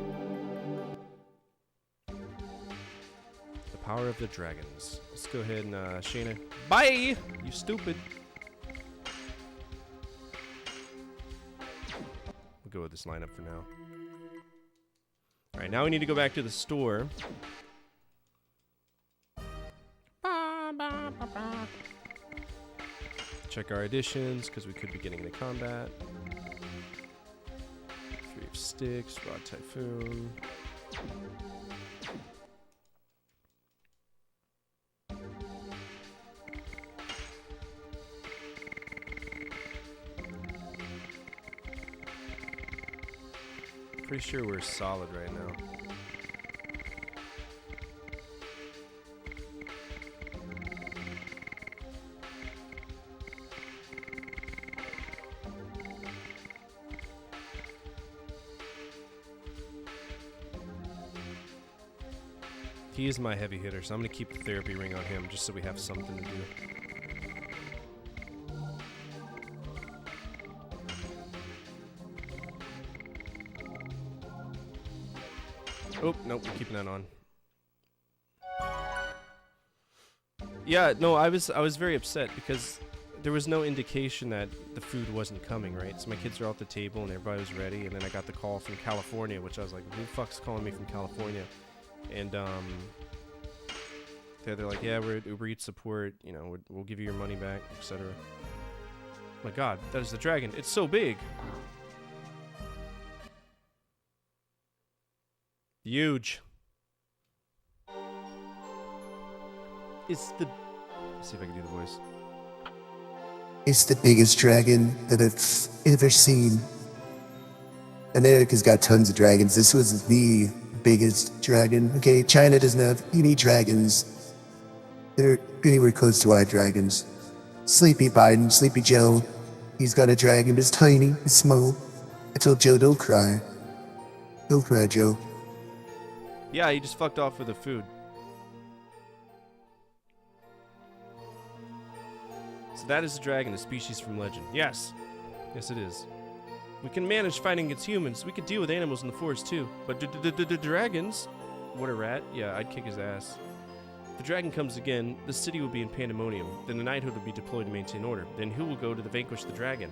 The power of the dragons. Let's go ahead and, Shayna. Bye! You stupid. We'll go with this lineup for now. Alright, now we need to go back to the store. Check our additions, because we could be getting into combat. 3 of Sticks, Rod Typhoon. Pretty sure we're solid right now. He is my heavy hitter, so I'm going to keep the therapy ring on him just so we have something to do. Oh, nope, we're keeping that on. Yeah, no, I was very upset because there was no indication that the food wasn't coming, right? So my kids are out at the table and everybody was ready, and then I got the call from California, which I was like, who the fuck's calling me from California? And they're like, yeah, we're Uber Eats support, you know, we'll give you your money back, etc. My god, that is the dragon. It's so big. Huge. It's the... Let's see if I can do the voice. It's the biggest dragon that I've ever seen. America's got tons of dragons. This was the biggest dragon. Okay, China doesn't have any dragons. They're anywhere close to our dragons. Sleepy Biden, Sleepy Joe, he's got a dragon. It's tiny, it's small. I told Joe, don't cry. Don't cry, Joe. Yeah, he just fucked off with the food. So that is the dragon, a species from legend. Yes. Yes, it is. We can manage fighting against humans. We could deal with animals in the forest, too. But the dragons... What a rat. Yeah, I'd kick his ass. If the dragon comes again, the city will be in pandemonium. Then the knighthood will be deployed to maintain order. Then who will go to vanquish the dragon?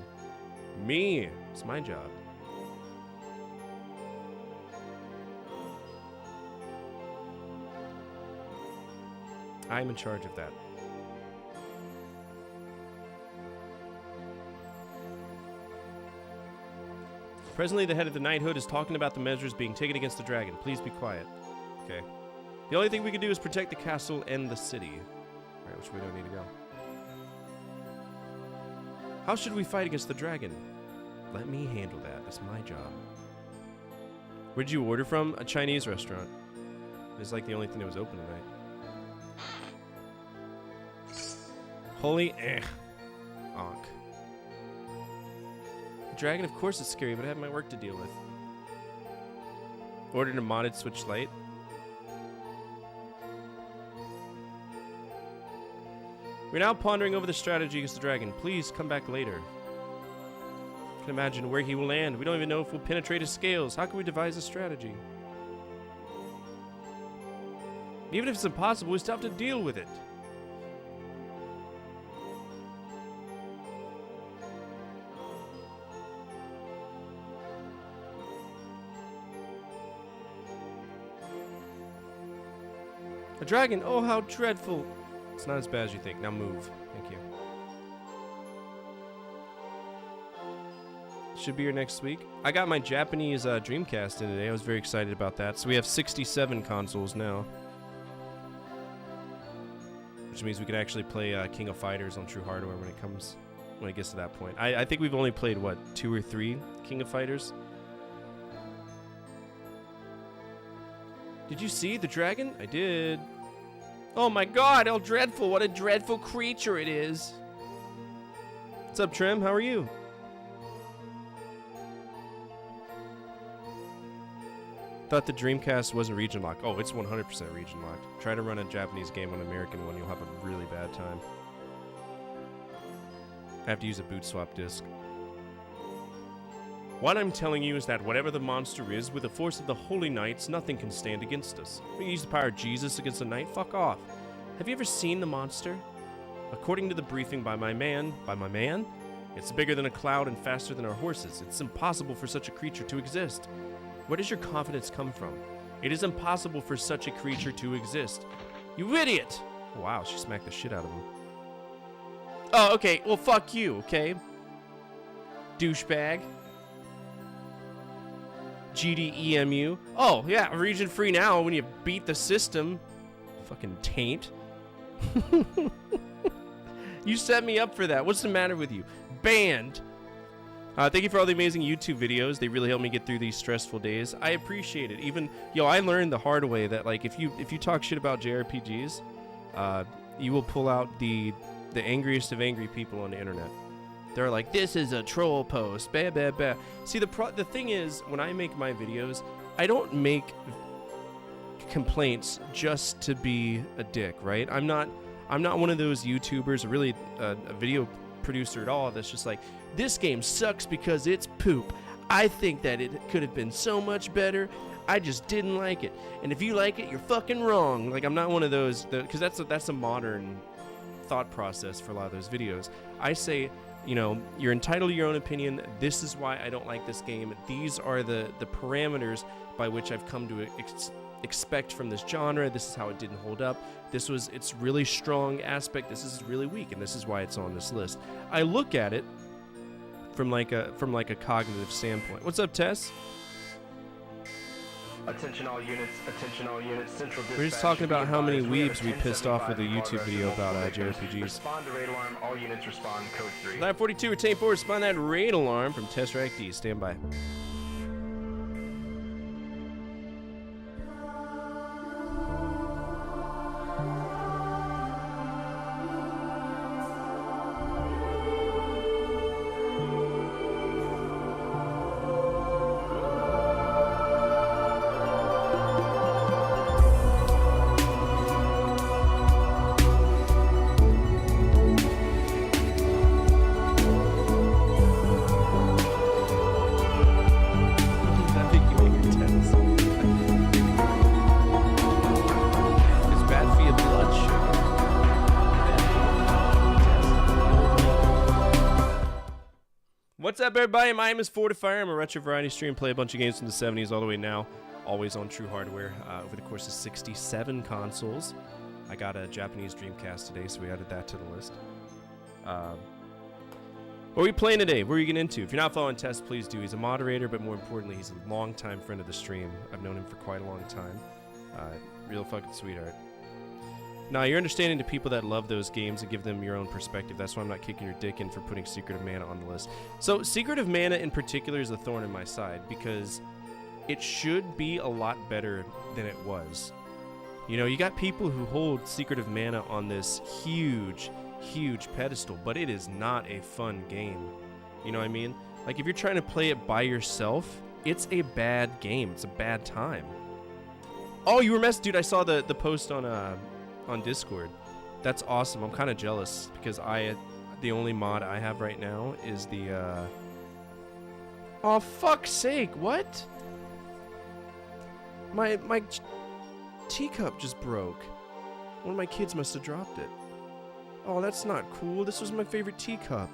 Me. It's my job. I'm in charge of that. Presently, the head of the knighthood is talking about the measures being taken against the dragon. Please be quiet. Okay. The only thing we can do is protect the castle and the city. Alright, which we don't need to go. How should we fight against the dragon? Let me handle that. That's my job. Where'd you order from? A Chinese restaurant. It's like the only thing that was open tonight. Holy Onk. The dragon, of course, is scary, but I have my work to deal with. Ordered a modded Switch Lite. We're now pondering over the strategy against the dragon. Please come back later. can imagine where he will land. We don't even know if we'll penetrate his scales. How can we devise a strategy? Even if it's impossible, we still have to deal with it. A dragon? Oh, how dreadful. It's not as bad as you think. Now move. Thank you. Should be here next week. I got my Japanese Dreamcast in today. I was very excited about that. So we have 67 consoles now. Which means we could actually play King of Fighters on True Hardware when it gets to that point. I think we've only played, what, 2 or 3 King of Fighters? Did you see the dragon? I did. Oh my god, how dreadful. What a dreadful creature it is. What's up, Trim? How are you? Thought the Dreamcast wasn't region locked. Oh, it's 100% region locked. Try to run a Japanese game on an American one, you'll have a really bad time. I have to use a boot swap disc. What I'm telling you is that whatever the monster is, with the force of the Holy Knights, nothing can stand against us. We use the power of Jesus against the knight? Fuck off. Have you ever seen the monster? According to the briefing by my man, it's bigger than a cloud and faster than our horses. It's impossible for such a creature to exist. Where does your confidence come from? It is impossible for such a creature to exist. You idiot! Wow, she smacked the shit out of him. Oh, okay. Well, fuck you, okay? Douchebag. GDEMU. Oh, yeah, region free now when you beat the system. Fucking taint. You set me up for that. What's the matter with you? Banned. Thank you for all the amazing YouTube videos. They really help me get through these stressful days. I appreciate it. Even, I learned the hard way that, like, if you talk shit about JRPGs, you will pull out the angriest of angry people on the internet. They're like, this is a troll post, bah, bah, bah. See, the thing is, when I make my videos, I don't make complaints just to be a dick, right? I'm not one of those YouTubers, or really a video producer at all, that's just like, this game sucks because it's poop. I think that it could have been so much better. I just didn't like it. And if you like it, you're fucking wrong. Like, I'm not one of those, because that's a modern thought process for a lot of those videos. I say, you're entitled to your own opinion. This is why I don't like this game. These are the parameters by which I've come to expect from this genre. This is how it didn't hold up. It's really strong aspect. This is really weak, and this is why it's on this list. I look at it from like a cognitive standpoint. What's up, Tess? Attention all units, central dispatch. We're just talking about how many weebs we pissed off with a YouTube video about JRPGs. Respond to raid alarm, all units respond, code 3. 942, retain 4, respond that raid alarm from Tesseract D. Stand by. What's up, everybody? My name is Fortifier. I'm a retro variety stream, play a bunch of games from the 70s all the way now, always on True Hardware, over the course of 67 consoles. I got a Japanese Dreamcast today, so we added that to the list. What are we playing today? What are you getting into? If you're not following Tess, please do. He's a moderator, but more importantly, he's a longtime friend of the stream. I've known him for quite a long time. Real fucking sweetheart. Now, you're understanding to people that love those games and give them your own perspective. That's why I'm not kicking your dick in for putting Secret of Mana on the list. So, Secret of Mana in particular is a thorn in my side because it should be a lot better than it was. You got people who hold Secret of Mana on this huge, huge pedestal, but it is not a fun game. You know what I mean? Like, if you're trying to play it by yourself, it's a bad game. It's a bad time. Oh, you were messed, dude. I saw the post on Discord. That's awesome. I'm kind of jealous because the only mod I have right now is the Oh, fuck's sake, what? My teacup just broke. One of my kids must have dropped it. Oh, that's not cool. This was my favorite teacup.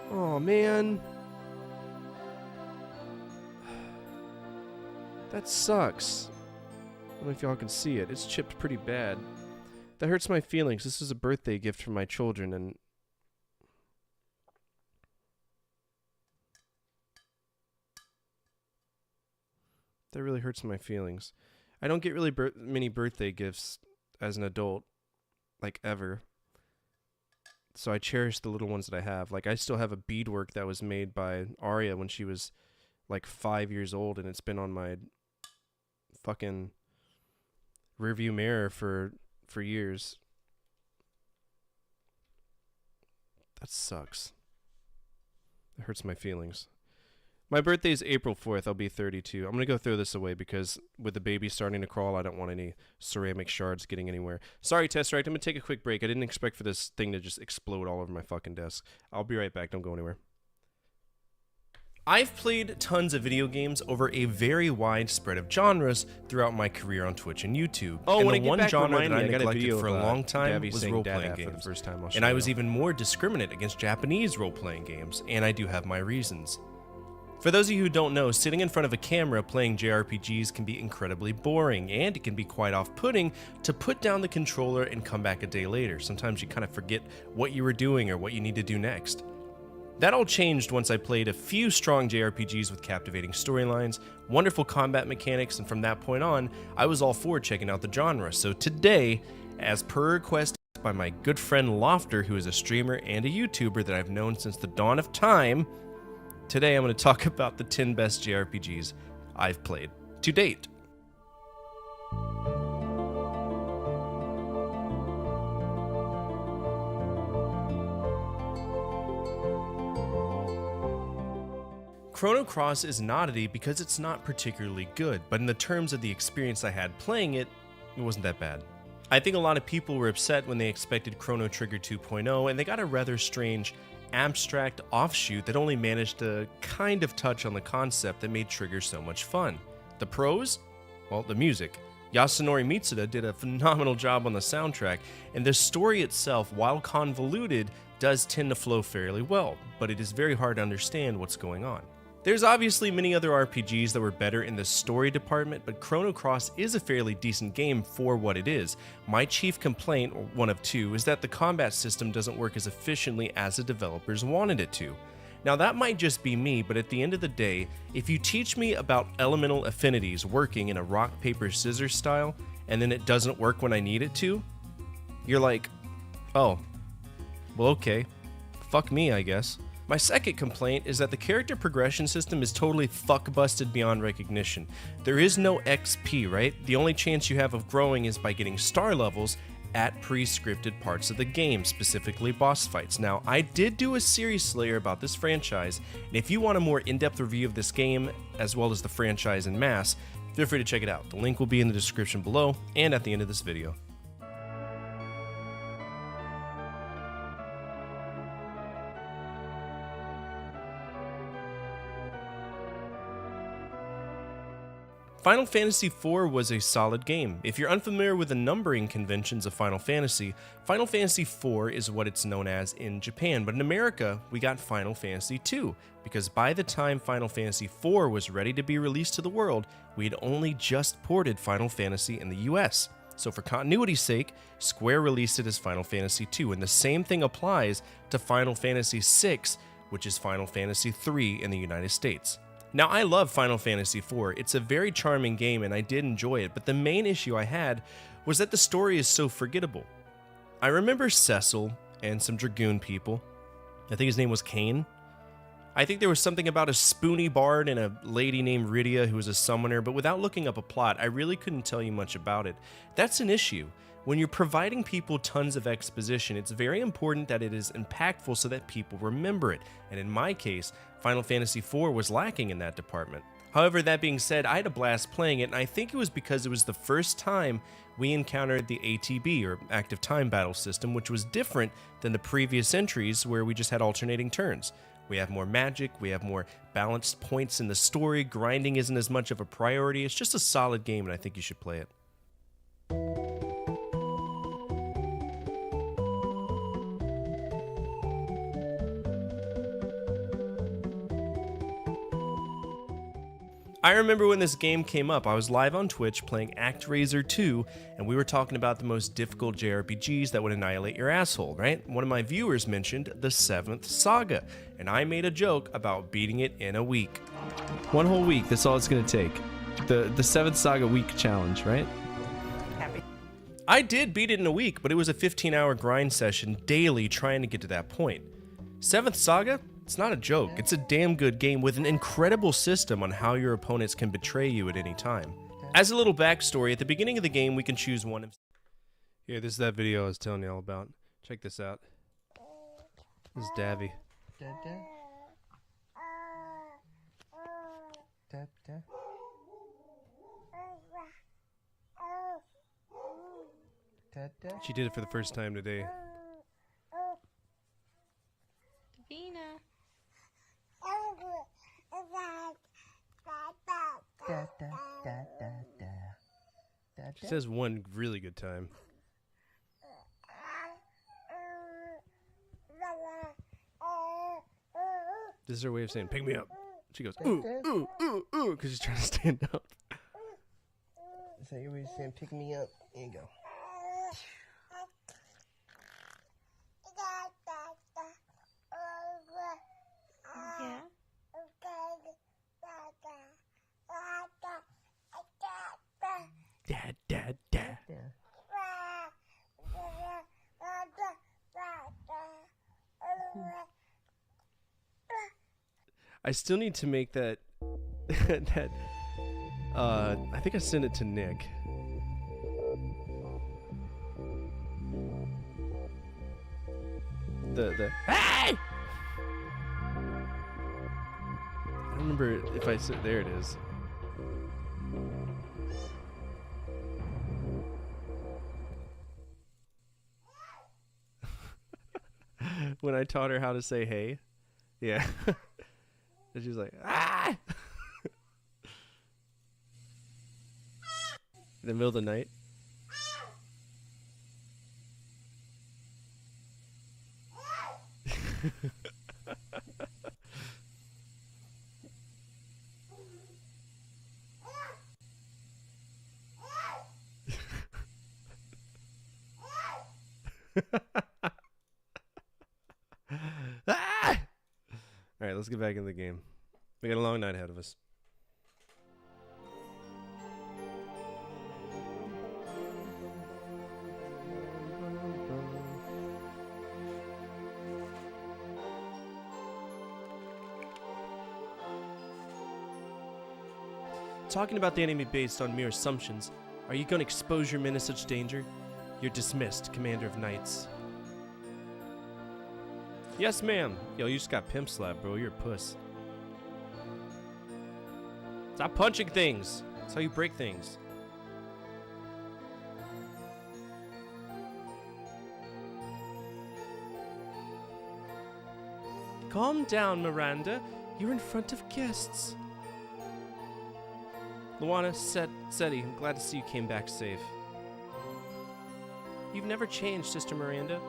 Oh, man. That sucks. I don't know if y'all can see it. It's chipped pretty bad. That hurts my feelings. This is a birthday gift for my children, and that really hurts my feelings. I don't get really many birthday gifts as an adult, like ever. So I cherish the little ones that I have. Like, I still have a beadwork that was made by Arya when she was like 5 years old, and it's been on my fucking rearview mirror for years. That sucks. It hurts my feelings. My birthday is April 4th. I'll be 32. I'm going to go throw this away because with the baby starting to crawl, I don't want any ceramic shards getting anywhere. Sorry, Tesseract. I'm going to take a quick break. I didn't expect for this thing to just explode all over my fucking desk. I'll be right back. Don't go anywhere. I've played tons of video games over a very wide spread of genres throughout my career on Twitch and YouTube. Oh, and the one genre that I neglected for a long time was role-playing games. And I was even more discriminate against Japanese role-playing games, and I do have my reasons. For those of you who don't know, sitting in front of a camera playing JRPGs can be incredibly boring, and it can be quite off-putting to put down the controller and come back a day later. Sometimes you kind of forget what you were doing or what you need to do next. That all changed once I played a few strong JRPGs with captivating storylines, wonderful combat mechanics, and from that point on, I was all for checking out the genre. So today, as per request by my good friend Lofter, who is a streamer and a YouTuber that I've known since the dawn of time, today I'm going to talk about the 10 best JRPGs I've played to date. Chrono Cross is an oddity because it's not particularly good, but in the terms of the experience I had playing it, it wasn't that bad. I think a lot of people were upset when they expected Chrono Trigger 2.0, and they got a rather strange, abstract offshoot that only managed to kind of touch on the concept that made Trigger so much fun. The pros? Well, the music. Yasunori Mitsuda did a phenomenal job on the soundtrack, and the story itself, while convoluted, does tend to flow fairly well, but it is very hard to understand what's going on. There's obviously many other RPGs that were better in the story department, but Chrono Cross is a fairly decent game for what it is. My chief complaint, or one of two, is that the combat system doesn't work as efficiently as the developers wanted it to. Now that might just be me, but at the end of the day, if you teach me about elemental affinities working in a rock, paper, scissors style, and then it doesn't work when I need it to, you're like, oh, well okay, fuck me I guess. My second complaint is that the character progression system is totally fuck-busted beyond recognition. There is no XP, right? The only chance you have of growing is by getting star levels at pre-scripted parts of the game, specifically boss fights. Now, I did do a series Slayer about this franchise, and if you want a more in-depth review of this game, as well as the franchise en masse, feel free to check it out. The link will be in the description below and at the end of this video. Final Fantasy IV was a solid game. If you're unfamiliar with the numbering conventions of Final Fantasy IV is what it's known as in Japan, but in America, we got Final Fantasy II, because by the time Final Fantasy IV was ready to be released to the world, we had only just ported Final Fantasy in the US. So for continuity's sake, Square released it as Final Fantasy II, and the same thing applies to Final Fantasy VI, which is Final Fantasy III in the United States. Now, I love Final Fantasy IV. It's a very charming game, and I did enjoy it, but the main issue I had was that the story is so forgettable. I remember Cecil and some Dragoon people. I think his name was Cain. I think there was something about a spoony bard and a lady named Rydia who was a summoner, but without looking up a plot, I really couldn't tell you much about it. That's an issue. When you're providing people tons of exposition, it's very important that it is impactful so that people remember it, and in my case, Final Fantasy IV was lacking in that department. However, that being said, I had a blast playing it, and I think it was because it was the first time we encountered the ATB, or Active Time Battle system, which was different than the previous entries where we just had alternating turns. We have more magic, we have more balanced points in the story, grinding isn't as much of a priority. It's just a solid game, and I think you should play it. I remember when this game came up, I was live on Twitch playing ActRaiser 2, and we were talking about the most difficult JRPGs that would annihilate your asshole, right? One of my viewers mentioned the 7th Saga, and I made a joke about beating it in a week. 1 whole week, that's all it's gonna take. The 7th Saga week challenge, right? I did beat it in a week, but it was a 15-hour grind session daily trying to get to that point. 7th Saga? It's not a joke. It's a damn good game with an incredible system on how your opponents can betray you at any time. As a little backstory, at the beginning of the game, we can choose one of... Here, this is that video I was telling you all about. Check this out. This is Davy. She did it for the first time today. She says one really good time. This is her way of saying, pick me up. She goes, ooh, ooh, ooh, ooh, because she's trying to stand up. Is that your way of saying, pick me up? There you go. Dad, dad, dad. I still need to make that I think I sent it to Nick. The hey! I don't remember if I said there it is. When I taught her how to say hey. Yeah. And she was like, ah! In the middle of the night. Ah! All right, let's get back in the game. We got a long night ahead of us. Talking about the enemy based on mere assumptions, are you going to expose your men to such danger? You're dismissed, Commander of Knights. Yes, ma'am. Yo, you just got pimp slapped, bro. You're a puss. Stop punching things. That's how you break things. Calm down, Miranda. You're in front of guests. Luana, Seti, I'm glad to see you came back safe. You've never changed, Sister Miranda.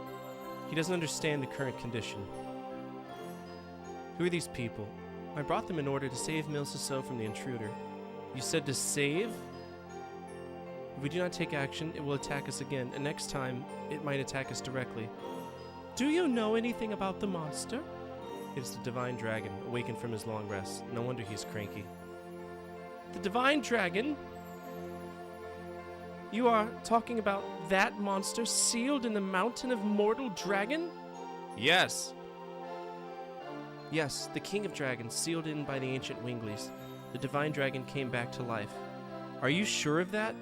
He doesn't understand the current condition. Who are these people? I brought them in order to save Milsiso from the intruder. You said to save? If we do not take action, it will attack us again, and next time, it might attack us directly. Do you know anything about the monster? It is the Divine Dragon, awakened from his long rest. No wonder he's cranky. The Divine Dragon? You are talking about that monster sealed in the mountain of mortal dragon? Yes. Yes, the king of dragons, sealed in by the ancient Winglies. The Divine Dragon came back to life. Are you sure of that?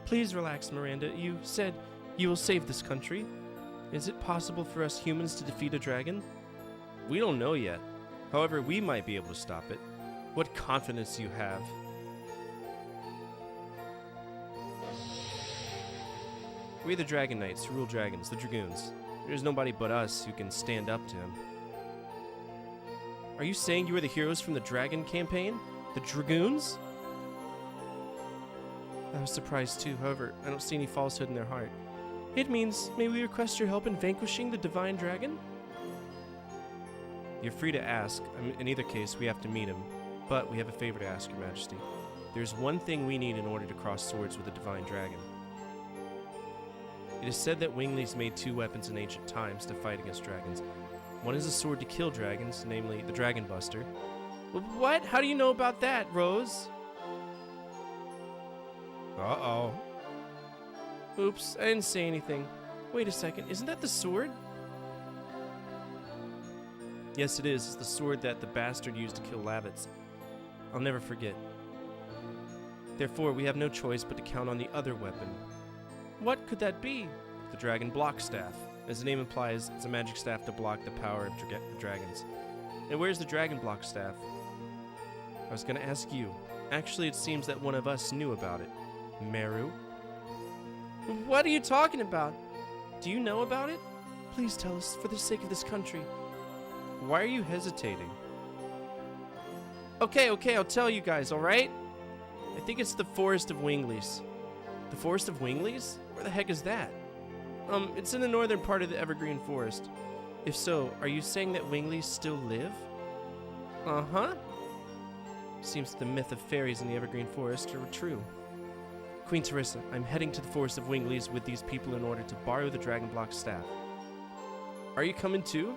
Please relax, Miranda. You said you will save this country. Is it possible for us humans to defeat a dragon? We don't know yet. However, we might be able to stop it. What confidence you have. We're the Dragon Knights who rule dragons, the Dragoons. There's nobody but us who can stand up to him. Are you saying you are the heroes from the Dragon campaign? The Dragoons? I was surprised too, however, I don't see any falsehood in their heart. It means, may we request your help in vanquishing the Divine Dragon? You're free to ask. In either case, we have to meet him. But we have a favor to ask, Your Majesty. There's one thing we need in order to cross swords with the Divine Dragon. It is said that Winglies made 2 weapons in ancient times to fight against dragons. One is a sword to kill dragons, namely the Dragon Buster. What? How do you know about that, Rose? Uh-oh. Oops, I didn't say anything. Wait a second, isn't that the sword? Yes, it is. It's the sword that the bastard used to kill Labbits. I'll never forget. Therefore, we have no choice but to count on the other weapon. What could that be? The Dragon Block Staff. As the name implies, it's a magic staff to block the power of dragons. And where's the Dragon Block Staff? I was going to ask you. Actually, it seems that one of us knew about it. Meru? What are you talking about? Do you know about it? Please tell us, for the sake of this country. Why are you hesitating? Okay, I'll tell you guys, alright? I think it's the Forest of Winglies. The Forest of Winglies? Where the heck is that? It's in the northern part of the Evergreen Forest. If so, are you saying that Winglies still live? Uh-huh. Seems the myth of fairies in the Evergreen Forest are true. Queen Teresa, I'm heading to the Forest of Winglies with these people in order to borrow the Dragon Block Staff. Are you coming too?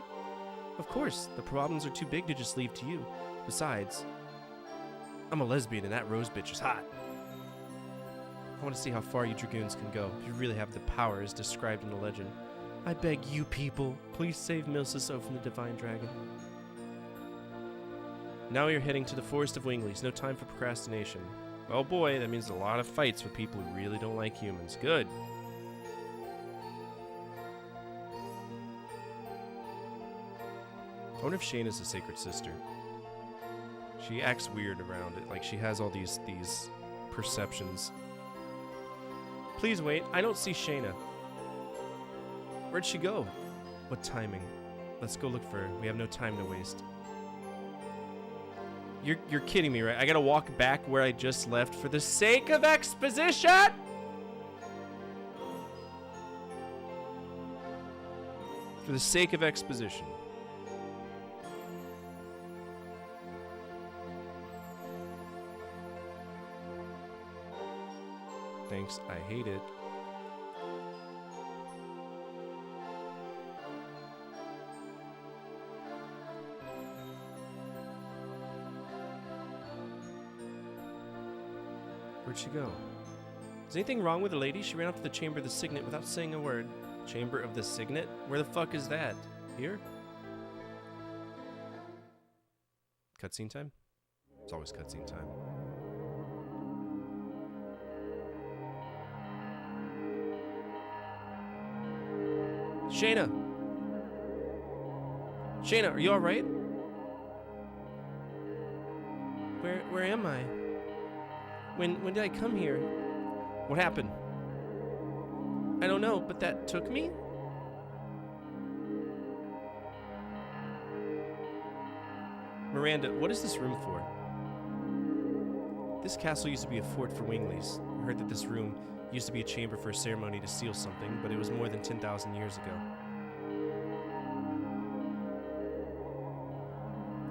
Of course, the problems are too big to just leave to you. Besides, I'm a lesbian and that Rose bitch is hot. I want to see how far you Dragoons can go, if you really have the power as described in the legend. I beg you people, please save Milsiso from the Divine Dragon. Now you're heading to the Forest of Winglies, no time for procrastination. Oh boy, that means a lot of fights with people who really don't like humans. Good. I wonder if Shayna's a sacred sister. She acts weird around it, like she has all these perceptions. Please wait, I don't see Shayna. Where'd she go? What timing? Let's go look for her. We have no time to waste. You're kidding me, right? I gotta walk back where I just left for the sake of exposition? For the sake of exposition. Thanks, I hate it. Where'd she go? Is anything wrong with the lady? She ran off to the Chamber of the Signet without saying a word. Chamber of the Signet? Where the fuck is that? Here? Cutscene time? It's always cutscene time. Shayna! Shayna, are you alright? Where am I? When did I come here? What happened? I don't know, but that took me? Miranda, what is this room for? This castle used to be a fort for Winglies. I heard that this room used to be a chamber for a ceremony to seal something, but it was more than 10,000 years ago.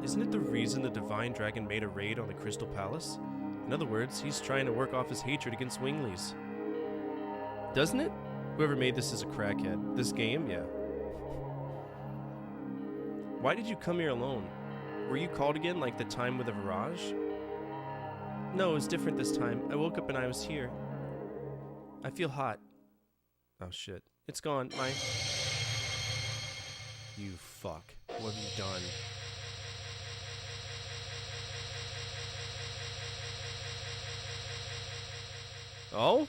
Isn't it the reason the Divine Dragon made a raid on the Crystal Palace? In other words, he's trying to work off his hatred against Winglies. Doesn't it? Whoever made this is a crackhead. This game? Yeah. Why did you come here alone? Were you called again like the time with the Virage? No, it was different this time. I woke up and I was here. I feel hot. Oh shit. It's gone. You fuck. What have you done? Oh?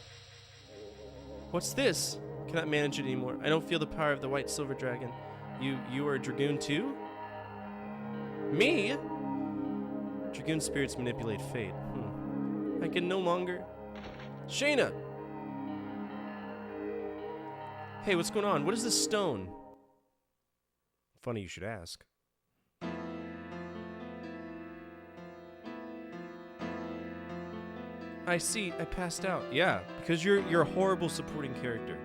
What's this? Cannot manage it anymore. I don't feel the power of the white silver dragon. You are a dragoon too? Me? Dragoon spirits manipulate fate. I can no longer... Shayna! Hey, what's going on? What is this stone? Funny you should ask. I see. I passed out. Yeah, because you're a horrible supporting character.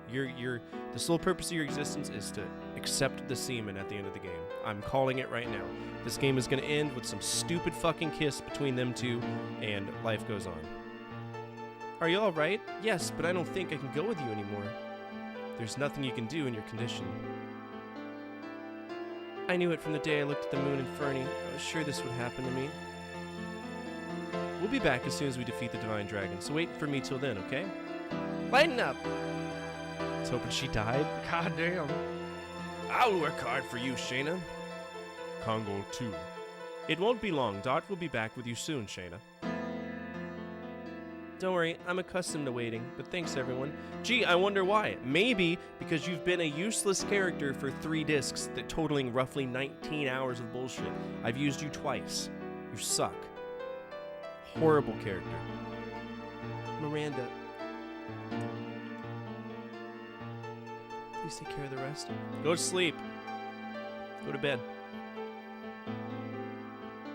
You're the sole purpose of your existence is to accept the semen at the end of the game. I'm calling it right now. This game is going to end with some stupid fucking kiss between them two, and life goes on. Are you all right? Yes, but I don't think I can go with you anymore. There's nothing you can do in your condition. I knew it from the day I looked at the moon and Fernie. I was sure this would happen to me. We'll be back as soon as we defeat the Divine Dragon, so wait for me till then, okay? Lighten up! I was hoping she died. God damn. I'll work hard for you, Shayna. Congo 2. It won't be long. Dart will be back with you soon, Shayna. Don't worry, I'm accustomed to waiting, but thanks everyone. Gee, I wonder why. Maybe because you've been a useless character for 3 discs that totaling roughly 19 hours of bullshit. I've used you twice. You suck. Horrible character. Miranda. Please take care of the rest. Go to sleep. Go to bed.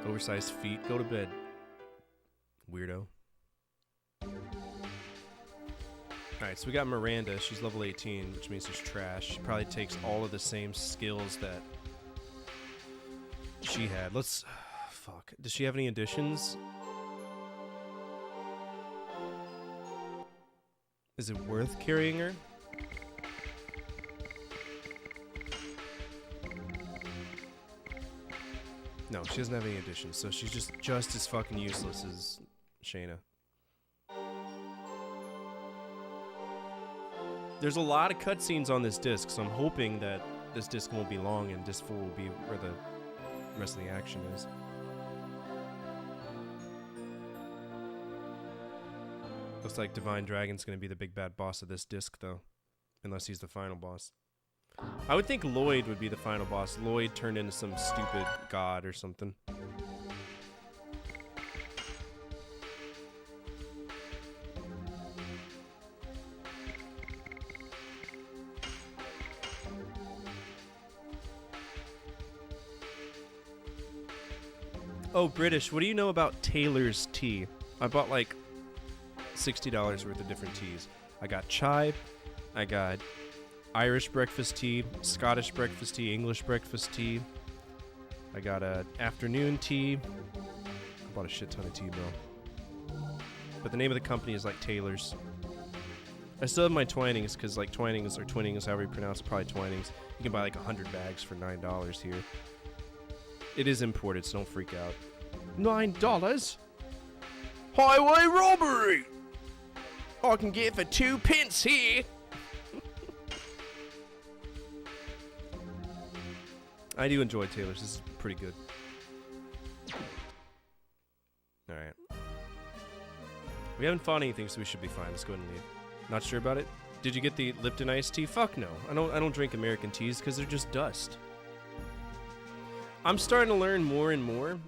Oversized feet. Go to bed. Weirdo. Alright, so we got Miranda. She's level 18, which means she's trash. She probably takes all of the same skills that she had. Let's... Fuck. Does she have any additions? Is it worth carrying her? No, she doesn't have any additions, so she's just as fucking useless as Shayna. There's a lot of cutscenes on this disc, so I'm hoping that this disc won't be long and disc 4 will be where the rest of the action is. Looks like Divine Dragon's gonna be the big bad boss of this disc, though. Unless he's the final boss. I would think Lloyd would be the final boss. Lloyd turned into some stupid god or something. Oh, British, what do you know about Taylor's tea? I bought like $60 worth of different teas. I got chai, I got Irish breakfast tea, Scottish breakfast tea, English breakfast tea. I got a afternoon tea. I bought a shit ton of tea, bro. But the name of the company is like Taylor's. I still have my Twinings, because like Twinings or Twinnings, however you pronounce it, probably Twinings. You can buy like 100 bags for $9 here. It is imported, so don't freak out. $9? Highway robbery! I can get for 2 pence here. I do enjoy Taylor's. This is pretty good. Alright. We haven't fought anything, so we should be fine. Let's go ahead and leave. Not sure about it? Did you get the Lipton iced tea? Fuck no. I don't drink American teas because they're just dust. I'm starting to learn more and more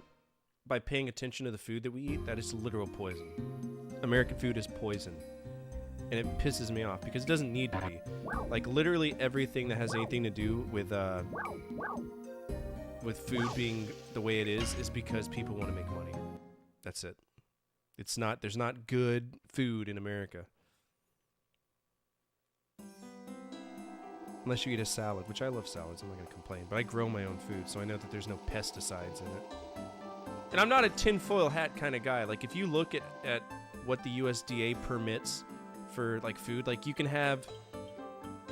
by paying attention to the food that we eat that it's literal poison. American food is poison. And it pisses me off because it doesn't need to be. Like literally everything that has anything to do with food being the way it is because people want to make money. That's it. It's not, there's not good food in America. Unless you eat a salad, which I love salads, I'm not going to complain. But I grow my own food, so I know that there's no pesticides in it. And I'm not a tinfoil hat kind of guy. Like, if you look at what the USDA permits for, like, food, like, you can have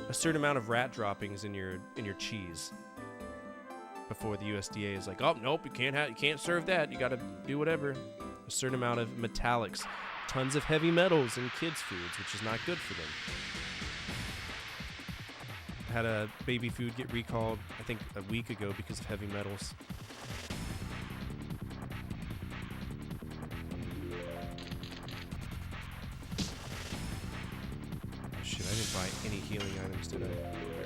a certain amount of rat droppings in your cheese before the USDA is like, oh, nope, you can't serve that. You got to do whatever. A certain amount of metallics. Tons of heavy metals in kids' foods, which is not good for them. Had a baby food get recalled, I think, a week ago because of heavy metals. Shit, I didn't buy any healing items, did I?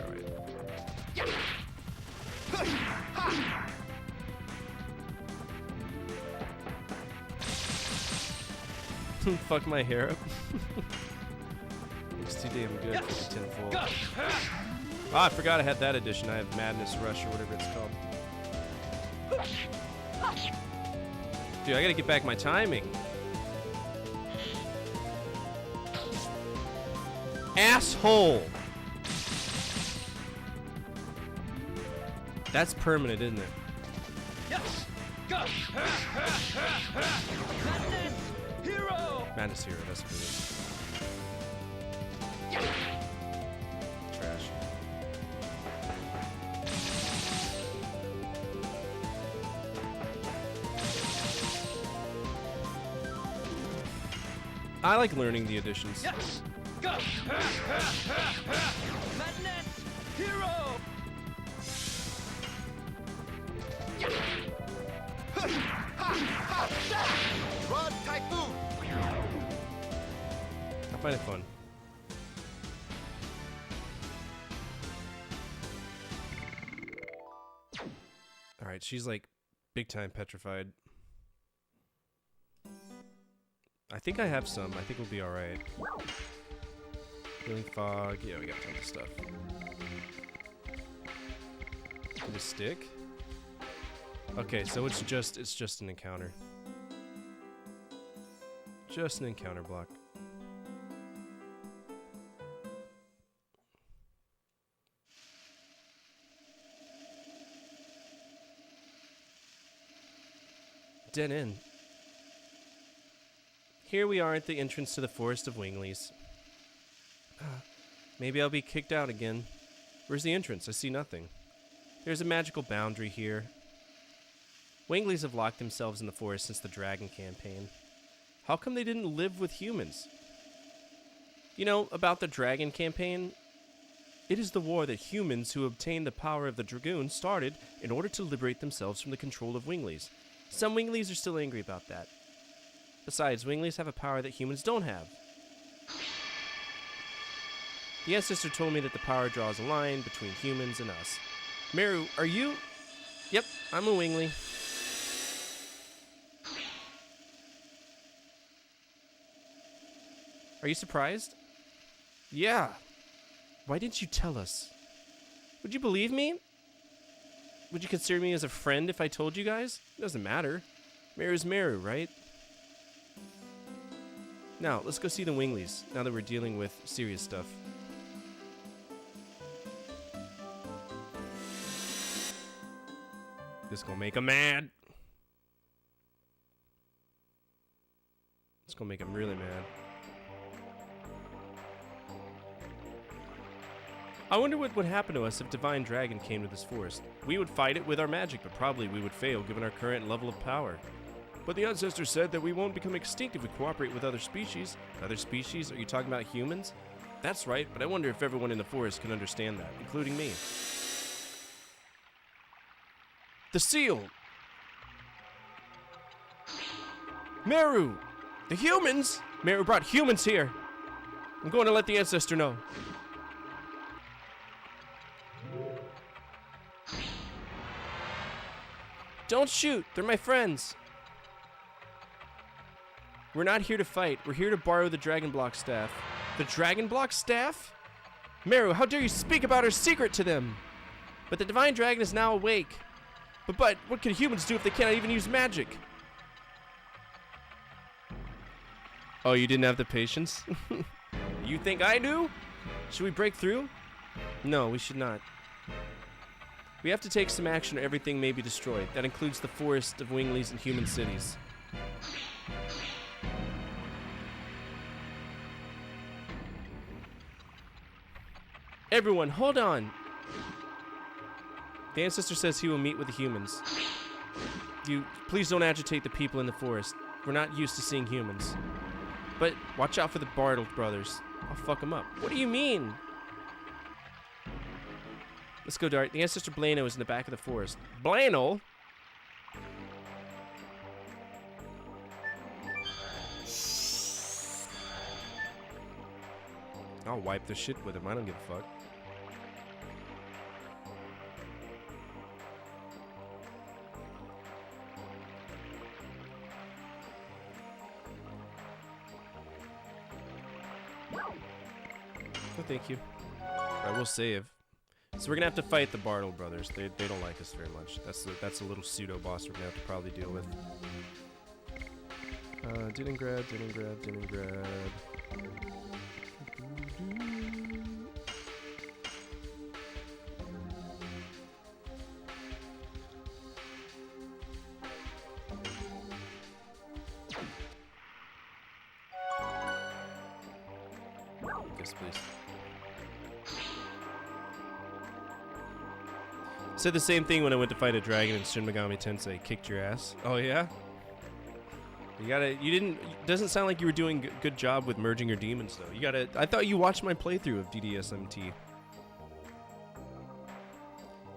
Alright. Fuck my hair up. Looks too damn good for the tinfoil. Ah, I forgot I had that edition. I have Madness Rush or whatever it's called. Dude, I gotta get back my timing. Asshole! That's permanent, isn't it? Yes! Go! Madness Hero! Madness Hero, that's what it is. Trash. I like learning the additions. Yes! Go! Madness Hero! Run, Typhoon! I find it fun. Alright, she's like big time petrified. I think I have some. I think we'll be alright. Healing fog. Yeah, we got tons of stuff. Get a stick? Okay, so it's just an encounter. Just an encounter block. Dead end. Here we are at the entrance to the Forest of Winglies. Maybe I'll be kicked out again. Where's the entrance? I see nothing. There's a magical boundary here. Winglies have locked themselves in the forest since the Dragon campaign. How come they didn't live with humans? You know, about the Dragon campaign, it is the war that humans who obtained the power of the Dragoon started in order to liberate themselves from the control of Winglies. Some Winglies are still angry about that. Besides, Winglies have a power that humans don't have. The ancestor told me that the power draws a line between humans and us. Meru, are you? Yep, I'm a Wingly. Are you surprised? Yeah. Why didn't you tell us? Would you believe me? Would you consider me as a friend if I told you guys? It doesn't matter. Meru's Meru, right? Now, let's go see the Winglies, now that we're dealing with serious stuff. This gonna make 'em mad. It's gonna make 'em really mad. I wonder what would happen to us if Divine Dragon came to this forest. We would fight it with our magic, but probably we would fail given our current level of power. But the ancestor said that we won't become extinct if we cooperate with other species. Other species? Are you talking about humans? That's right, but I wonder if everyone in the forest can understand that, including me. The seal! Meru! The humans? Meru brought humans here! I'm going to let the ancestor know. Don't shoot! They're my friends! We're not here to fight. We're here to borrow the Dragon Block Staff. The Dragon Block Staff? Meru, how dare you speak about our secret to them? But the Divine Dragon is now awake. But what can humans do if they cannot even use magic? Oh, you didn't have the patience? You think I do? Should we break through? No, we should not. We have to take some action or everything may be destroyed. That includes the forest of Winglies and human cities. Everyone, hold on. The ancestor says he will meet with the humans. Please don't agitate the people in the forest. We're not used to seeing humans. But watch out for the Bartle brothers. I'll fuck them up. What do you mean? Let's go, Dart. The ancestor Blano is in the back of the forest. Blano? I'll wipe the shit with him. I don't give a fuck. Oh, thank you. I will save. So we're gonna have to fight the Bartle brothers. They don't like us very much. That's a little pseudo boss we're gonna have to probably deal with. Didn't grab. Yes, please. Said the same thing when I went to fight a dragon in Shin Megami Tensei. Kicked your ass. Oh yeah? You didn't, doesn't sound like you were doing a good job with merging your demons though. I thought you watched my playthrough of DDSMT.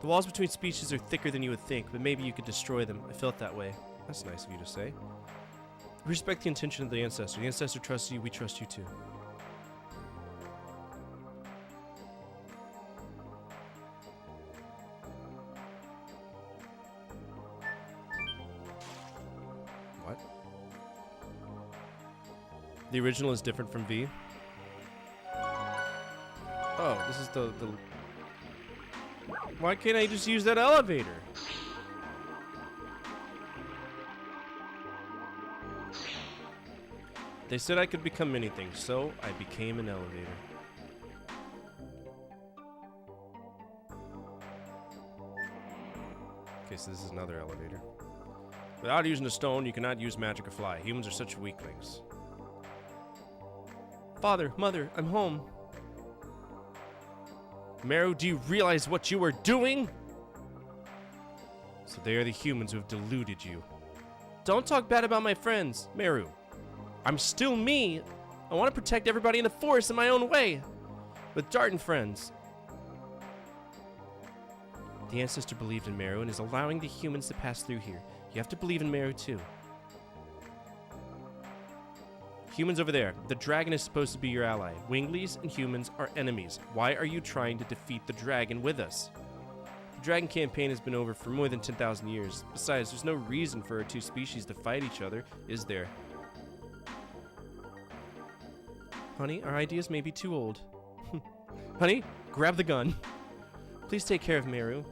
The walls between species are thicker than you would think, but maybe you could destroy them. I felt that way. That's nice of you to say. Respect the intention of the ancestor. The ancestor trusts you, we trust you too. What? The original is different from V? Oh, this is the... Why can't I just use that elevator? They said I could become many things, so I became an elevator. Okay, so this is another elevator. Without using a stone, you cannot use magic or fly. Humans are such weaklings. Father, Mother, I'm home. Meru, do you realize what you are doing? So they are the humans who have deluded you. Don't talk bad about my friends, Meru. I'm still me. I want to protect everybody in the forest in my own way. With Dart and friends. The ancestor believed in Meru and is allowing the humans to pass through here. You have to believe in Meru too. Humans over there. The dragon is supposed to be your ally. Winglies and humans are enemies. Why are you trying to defeat the dragon with us? The dragon campaign has been over for more than 10,000 years. Besides, there's no reason for our two species to fight each other, is there? Honey, our ideas may be too old. Honey, grab the gun. Please take care of Meru.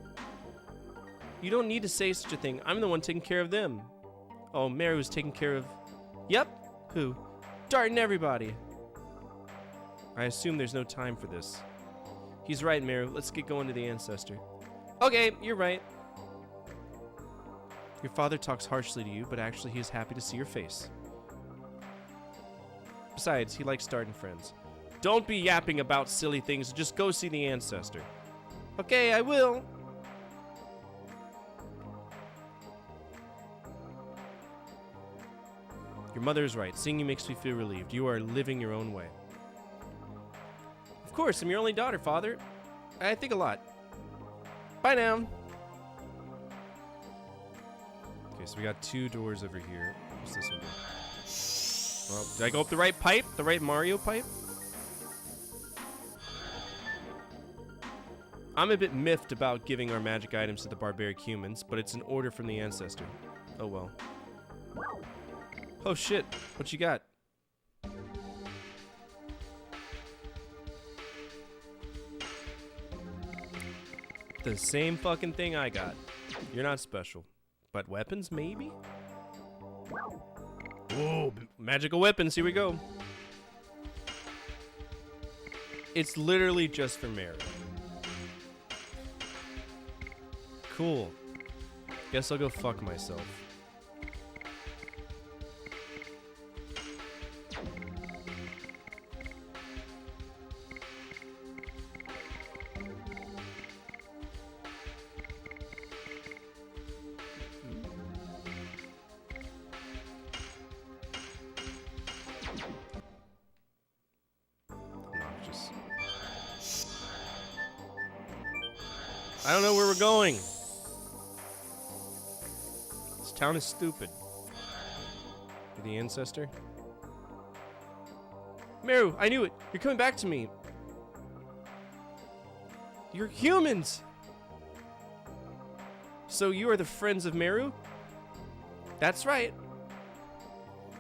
You don't need to say such a thing. I'm the one taking care of them. Oh, Meru's taking care of... Yep. Who? Dart and everybody. I assume there's no time for this. He's right, Meru. Let's get going to the ancestor. Okay, you're right. Your father talks harshly to you, but actually he is happy to see your face. Besides, he likes Dart and friends. Don't be yapping about silly things. Just go see the ancestor. Okay, I will. Your mother is right. Seeing you makes me feel relieved. You are living your own way. Of course, I'm your only daughter, Father. I think a lot. Bye now. Okay, so we got two doors over here. What's this one do? Well, did I go up the right pipe? The right Mario pipe? I'm a bit miffed about giving our magic items to the barbaric humans, but it's an order from the ancestor. Oh well. Oh shit, what you got? The same fucking thing I got. You're not special. But weapons, maybe? Whoa, magical weapons, here we go. It's literally just for Meru. Cool. Guess I'll go fuck myself. I don't know where we're going. This town is stupid. You're the ancestor? Meru, I knew it. You're coming back to me. You're humans. So you are the friends of Meru? That's right.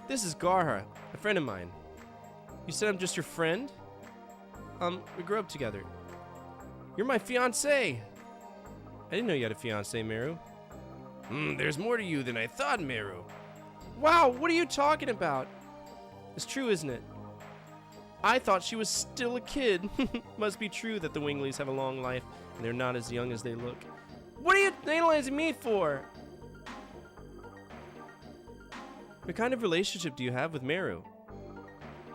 This is Garha, a friend of mine. You said I'm just your friend? We grew up together. You're my fiancé. I didn't know you had a fiancé, Meru. There's more to you than I thought, Meru. Wow, what are you talking about? It's true, isn't it? I thought she was still a kid. Must be true that the Winglies have a long life and they're not as young as they look. What are you analyzing me for? What kind of relationship do you have with Meru?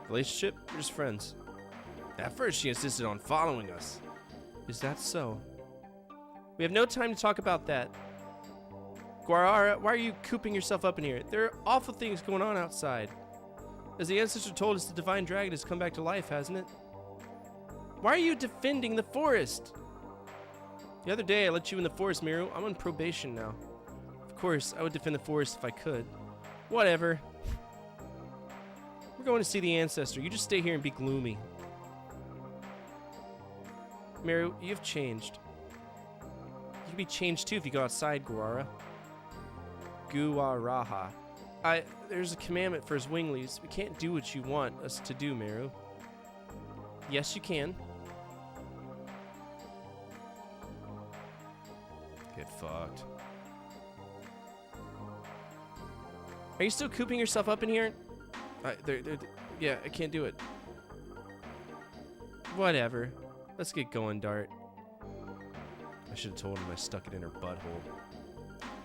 Relationship? We're just friends. At first, she insisted on following us. Is that so? We have no time to talk about that. Guarara, why are you cooping yourself up in here? There are awful things going on outside. As the ancestor told us, the divine dragon has come back to life, hasn't it? Why are you defending the forest? The other day I let you in the forest, Meru. I'm on probation now. Of course, I would defend the forest if I could. Whatever. We're going to see the ancestor. You just stay here and be gloomy. Meru, you've changed. You can be changed too if you go outside, Guarara. Guaraha. There's a commandment for his Winglies. We can't do what you want us to do, Meru. Yes, you can. Get fucked. Are you still cooping yourself up in here? Yeah, I can't do it. Whatever. Let's get going, Dart. I should have told him I stuck it in her butthole.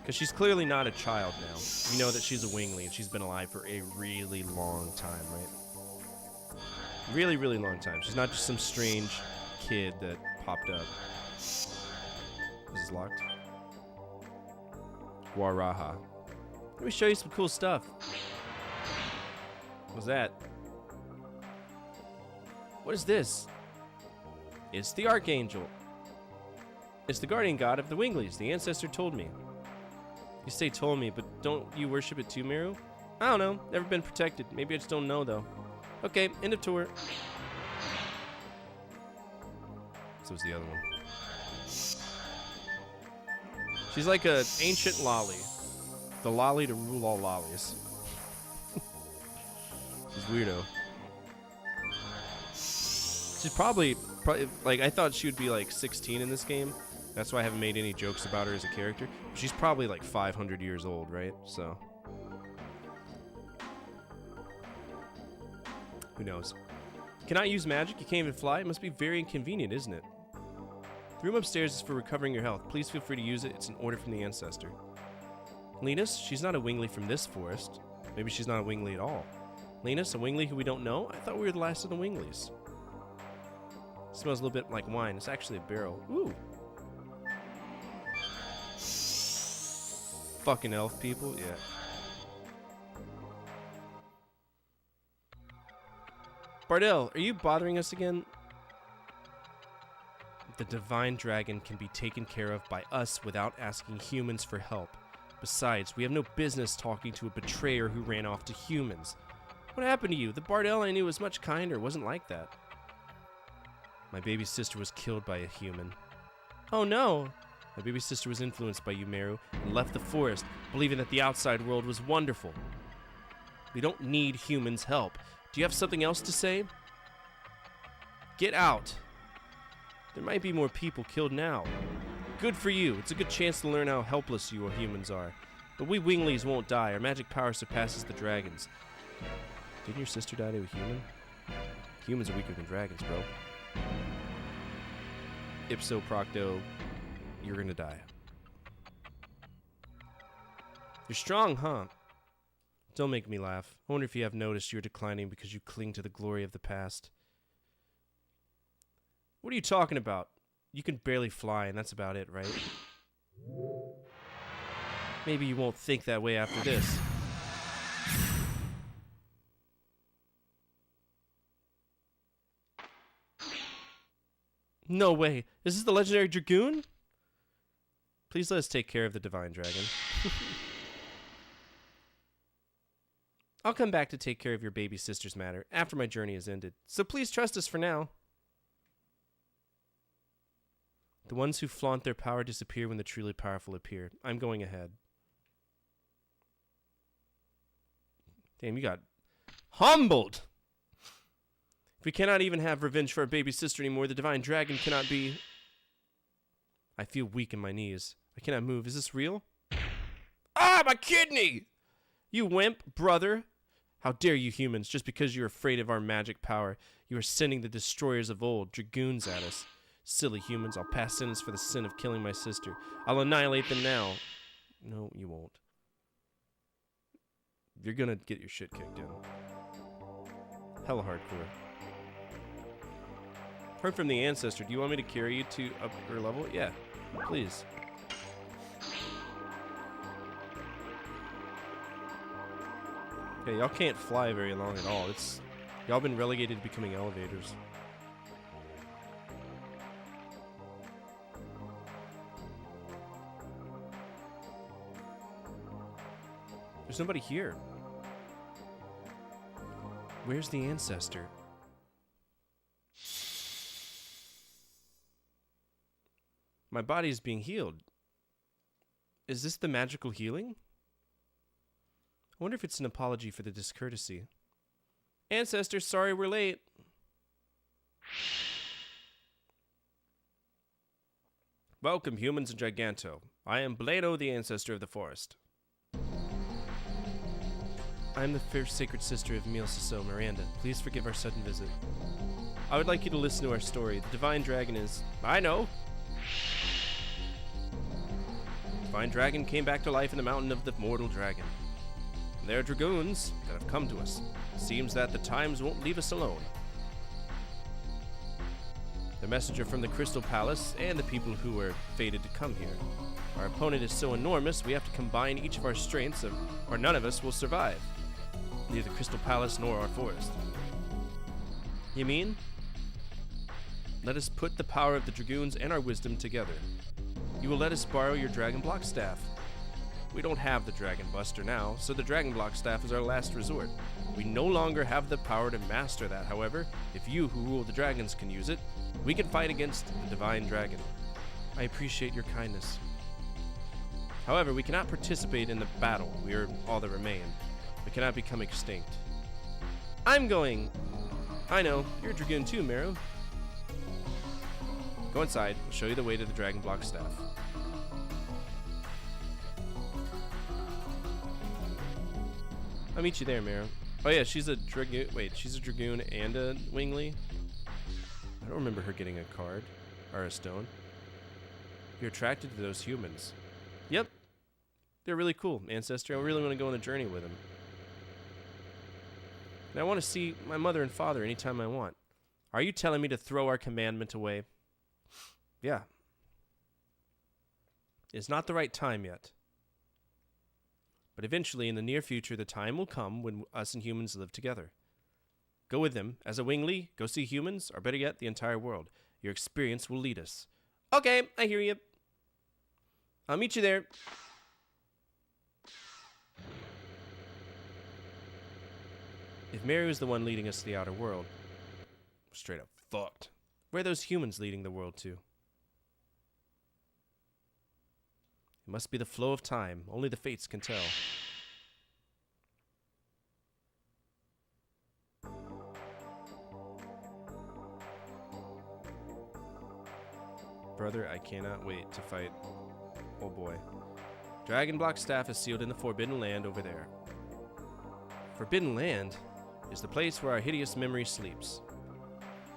Because she's clearly not a child now. We know that she's a Wingly and she's been alive for a really long time, right? Really, really long time. She's not just some strange kid that popped up. This is locked. Guaraha. Let me show you some cool stuff. What's that? What is this? It's the Archangel. It's the guardian god of the Winglies. The ancestor told me. You say told me, but don't you worship it too, Meru? I don't know. Never been protected. Maybe I just don't know, though. Okay, end of tour. So was the other one. She's like an ancient lolly. The lolly to rule all lollies. She's weirdo. She's probably, like, I thought she would be like 16 in this game. That's why I haven't made any jokes about her as a character. She's probably like 500 years old, right? So, who knows? Cannot use magic? You can't even fly? It must be very inconvenient, isn't it? The room upstairs is for recovering your health. Please feel free to use it. It's an order from the ancestor. Linus? She's not a Wingly from this forest. Maybe she's not a Wingly at all. Linus, a Wingly who we don't know? I thought we were the last of the Winglies. It smells a little bit like wine. It's actually a barrel. Ooh. Fucking elf people, yeah. Bardell, are you bothering us again? The divine dragon can be taken care of by us without asking humans for help. Besides, we have no business talking to a betrayer who ran off to humans. What happened to you? The Bardell I knew was much kinder, wasn't like that. My baby sister was killed by a human. Oh no! My baby sister was influenced by you, Meru, and left the forest, believing that the outside world was wonderful. We don't need humans' help. Do you have something else to say? Get out. There might be more people killed now. Good for you. It's a good chance to learn how helpless you humans are. But we Winglies won't die. Our magic power surpasses the dragons. Didn't your sister die to a human? Humans are weaker than dragons, bro. Ipso procto, you're gonna die. You're strong, huh? Don't make me laugh. I wonder if you have noticed you're declining because you cling to the glory of the past. What are you talking about? You can barely fly, and that's about it, right? Maybe you won't think that way after this. No way. Is this the legendary Dragoon? Please let us take care of the divine dragon. I'll come back to take care of your baby sister's matter after my journey is ended. So please trust us for now. The ones who flaunt their power disappear when the truly powerful appear. I'm going ahead. Damn, you got humbled. If we cannot even have revenge for our baby sister anymore, the divine dragon cannot be... I feel weak in my knees. I cannot move. Is this real? Ah, my kidney! You wimp, brother! How dare you humans, just because you're afraid of our magic power, you are sending the destroyers of old, dragoons, at us. Silly humans, I'll pass sentence for the sin of killing my sister. I'll annihilate them now. No, you won't. You're gonna get your shit kicked in. Hella hardcore. Heard from the ancestor. Do you want me to carry you to upper level? Yeah, please. Okay, y'all can't fly very long at all. Y'all been relegated to becoming elevators. There's nobody here. Where's the ancestor? My body is being healed. Is this the magical healing? I wonder if it's an apology for the discourtesy. Ancestor, sorry we're late. Welcome, humans and Giganto. I am Blado, the ancestor of the forest. I am the fair sacred sister of Emil Ciso, Miranda. Please forgive our sudden visit. I would like you to listen to our story. The divine dragon is... I know! The divine dragon came back to life in the mountain of the mortal dragon. And there are dragoons that have come to us. Seems that the times won't leave us alone. The messenger from the Crystal Palace and the people who were fated to come here. Our opponent is so enormous, we have to combine each of our strengths, or none of us will survive. Neither Crystal Palace nor our forest. You mean? Let us put the power of the dragoons and our wisdom together. You will let us borrow your Dragon Block staff. We don't have the Dragon Buster now, so the Dragon Block staff is our last resort. We no longer have the power to master that, however. If you, who rule the dragons, can use it, we can fight against the Divine Dragon. I appreciate your kindness. However, we cannot participate in the battle. We are all that remain. We cannot become extinct. I'm going! I know, you're a dragoon too, Meru. Go inside, I'll show you the way to the Dragon Block staff. I'll meet you there, Meru. Oh yeah, she's a dragoon. Wait, she's a dragoon and a wingly? I don't remember her getting a card. Or a stone. You're attracted to those humans. Yep. They're really cool, Ancestor. I really want to go on a journey with them. And I want to see my mother and father anytime I want. Are you telling me to throw our commandment away? Yeah. It's not the right time yet. But eventually, in the near future, the time will come when us and humans live together. Go with them. As a wingly, go see humans, or better yet, the entire world. Your experience will lead us. Okay, I hear you. I'll meet you there. If Mary was the one leading us to the outer world, we're straight up fucked. Where are those humans leading the world to? It must be the flow of time. Only the fates can tell. Brother, I cannot wait to fight. Oh boy. Dragon Block staff is sealed in the Forbidden Land over there. Forbidden Land is the place where our hideous memory sleeps.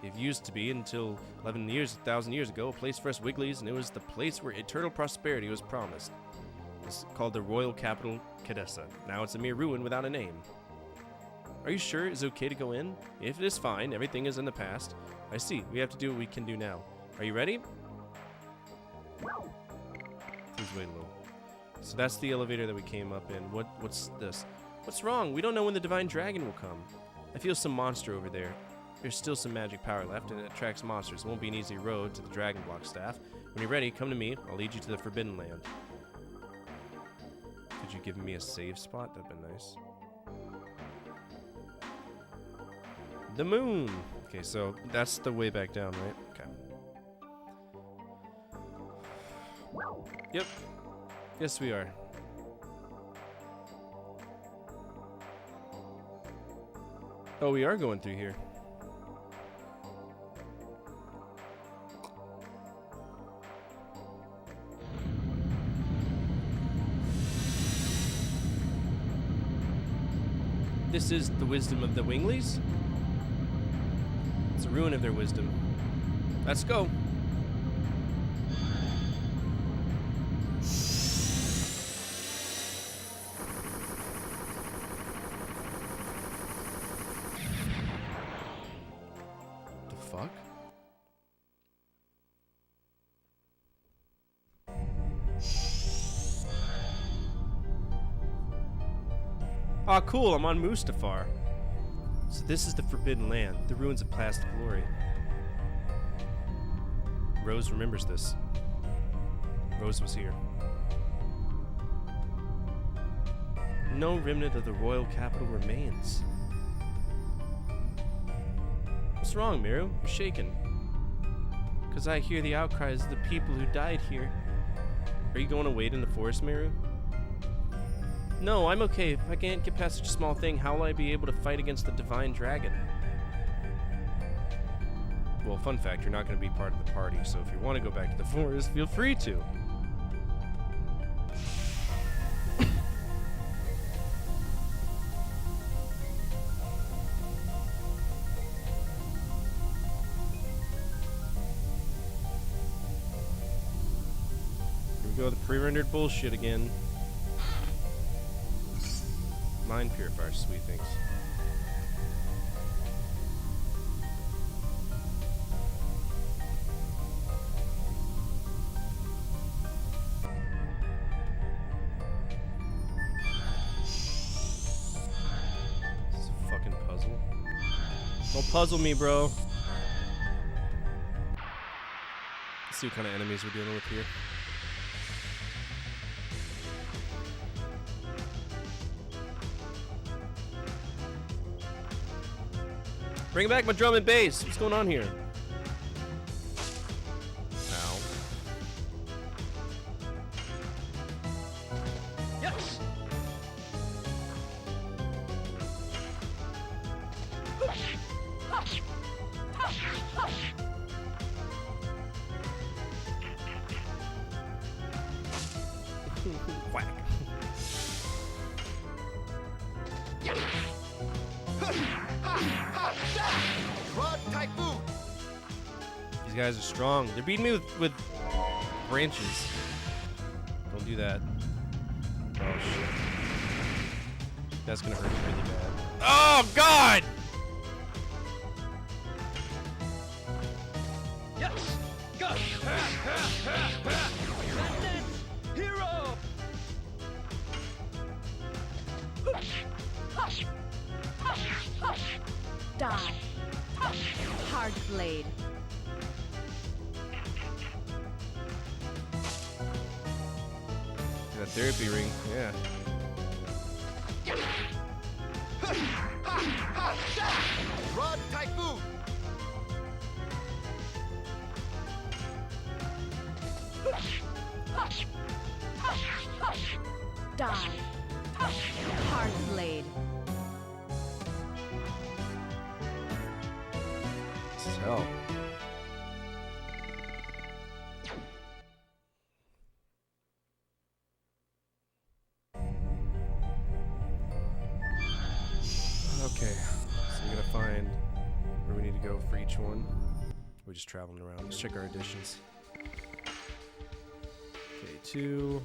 It used to be, until 1,000 years ago, a place for us Wigglies, and it was the place where eternal prosperity was promised. It's called the Royal Capital, Cadessa. Now it's a mere ruin without a name. Are you sure it's okay to go in? If it is, fine. Everything is in the past. I see. We have to do what we can do now. Are you ready? Please wait a little. So that's the elevator that we came up in. What's this? What's wrong? We don't know when the Divine Dragon will come. I feel some monster over there. There's still some magic power left, and it attracts monsters. It won't be an easy road to the Dragon Block staff. When you're ready, come to me. I'll lead you to the Forbidden Land. Could you give me a save spot? That'd be nice. The moon! Okay, so that's the way back down, right? Okay. Yep. Yes, we are. Oh, we are going through here. This is the wisdom of the Winglies? It's a ruin of their wisdom. Let's go. The fuck? Ah, cool, I'm on Mustafar. So this is the Forbidden Land, the ruins of past glory. Rose remembers this. Rose was here. No remnant of the royal capital remains. What's wrong, Miru? You're shaking. Because I hear the outcries of the people who died here. Are you going to wait in the forest, Miru? No, I'm okay. If I can't get past such a small thing, how will I be able to fight against the divine dragon? Well, fun fact, you're not going to be part of the party, so if you want to go back to the forest, feel free to. Here we go, the pre-rendered bullshit again. Mind purifier, sweet things. This is a fucking puzzle. Don't puzzle me, bro. Let's see what kind of enemies we're dealing with here. Bring back my drum and bass. What's going on here? Ow. Yes. Whack. These guys are strong. They're beating me with branches. Don't do that. Oh shit. That's gonna hurt me really bad. Oh god! Yes. Go. Let's hero. Die. Hard blade. That therapy ring, yeah. Rod Typhoon! Die. Hard blade. This is hell. Okay, so we're gonna find where we need to go for each one. We're just traveling around. Let's check our additions. Okay, 2,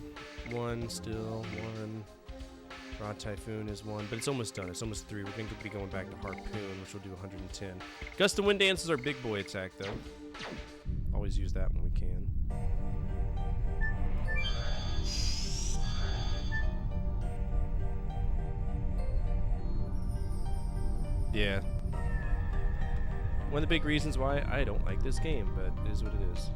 1, still 1. Rod Typhoon is 1, but it's almost done. It's almost 3. We're going to be going back to Harpoon, which will do 110. Gust of Wind Dance is our big boy attack, though. Always use that when we can. Yeah. One of the big reasons why I don't like this game, but it is what it is.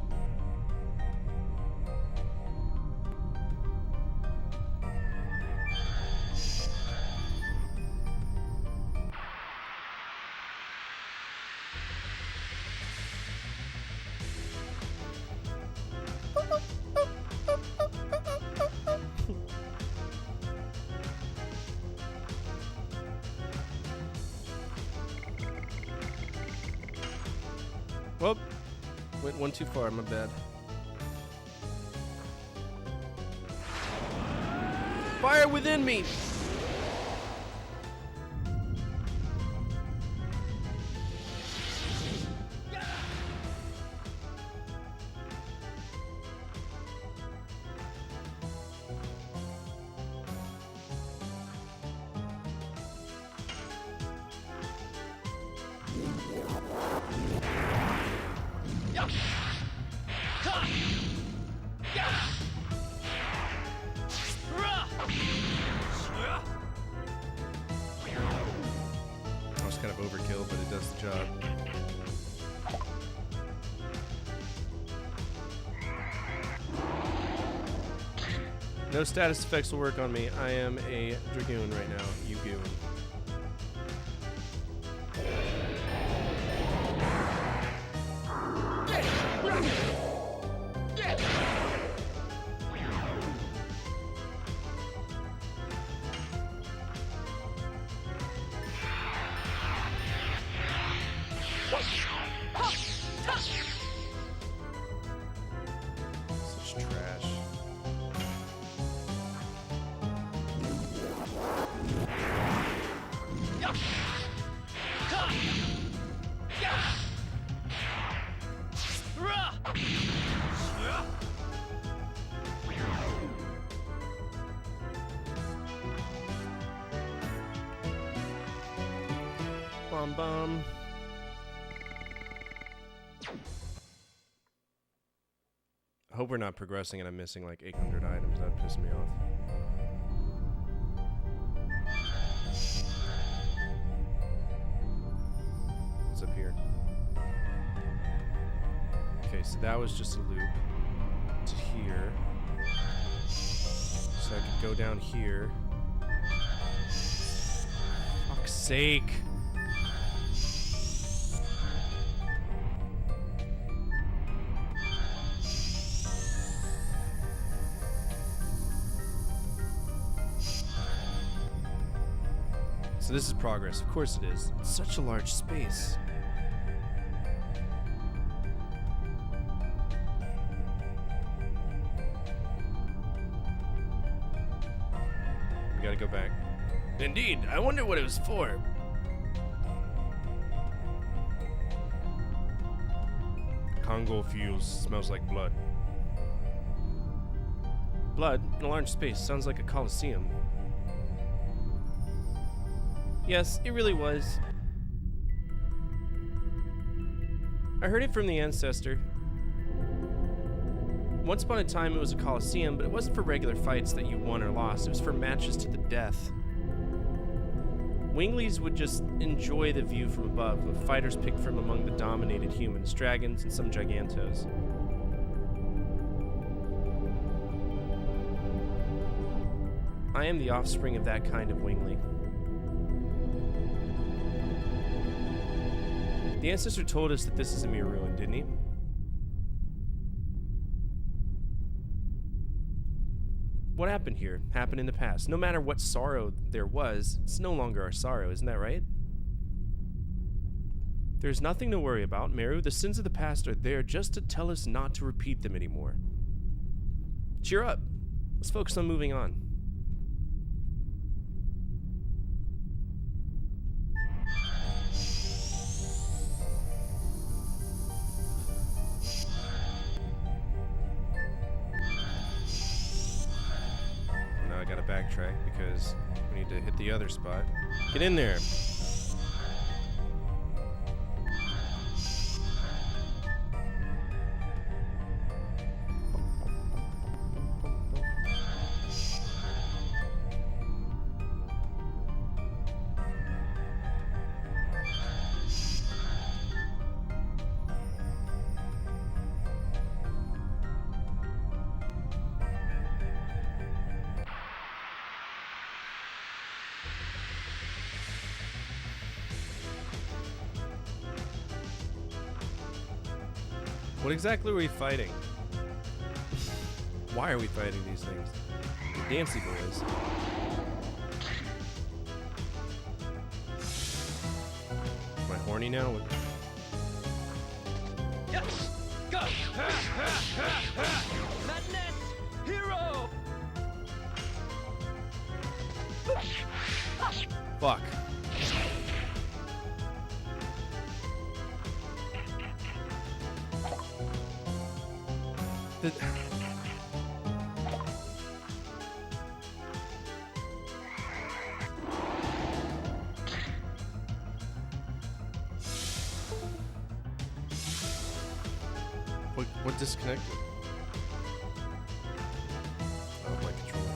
Well, went one too far, my bad. Fire within me! overkill, but it does the job. No status effects will work on me. I am a Dragoon right now. You goon. Such trash. Bum bum. I hope we're not progressing and I'm missing like 800 items. That'd piss me off. What's up here? Okay, so that was just a loop to here. So I could go down here. Fuck's sake. So this is progress. Of course it is. It's such a large space. We gotta go back. Indeed, I wonder what it was for. Congo fuels. Smells like blood. Blood in a large space. Sounds like a coliseum. Yes, it really was. I heard it from the ancestor. Once upon a time it was a coliseum, but it wasn't for regular fights that you won or lost. It was for matches to the death. Winglies would just enjoy the view from above, with fighters picked from among the dominated humans, dragons, and some gigantos. I am the offspring of that kind of wingly. The ancestor told us that this is a mere ruin, didn't he? What happened here happened in the past. No matter what sorrow there was, it's no longer our sorrow, isn't that right? There's nothing to worry about, Meru. The sins of the past are there just to tell us not to repeat them anymore. Cheer up. Let's focus on moving on. I gotta backtrack because we need to hit the other spot. Get in there. What exactly are we fighting? Why are we fighting these things? The Dancy boys. Am I horny now? Yes! Go! Madness! Hero! Fuck. What disconnected? Oh, my controller.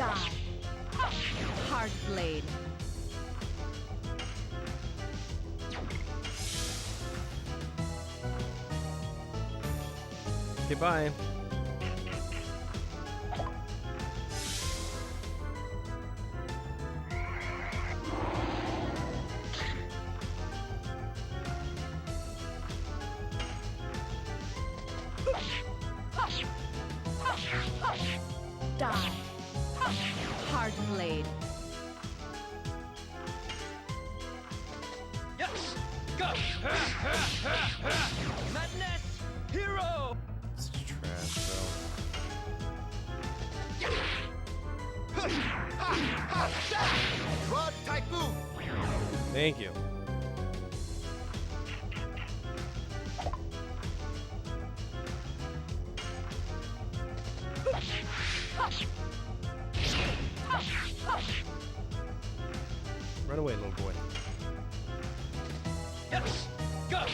Die. Hard blade. Okay, bye. Die. Hard blade. Yes! Go! Madness! Hero! It's trash, Rod Typhoon! bro. Thank you. Run away, little boy. Yes! Go!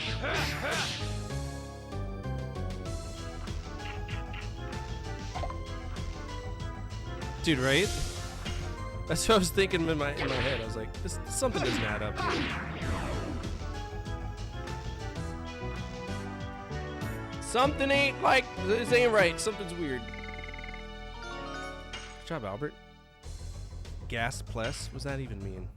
Dude, right? That's what I was thinking in my head. I was like, this something doesn't add up here. Something ain't like this ain't right. Something's weird. Good job, Albert. Gas plus? What does that even mean?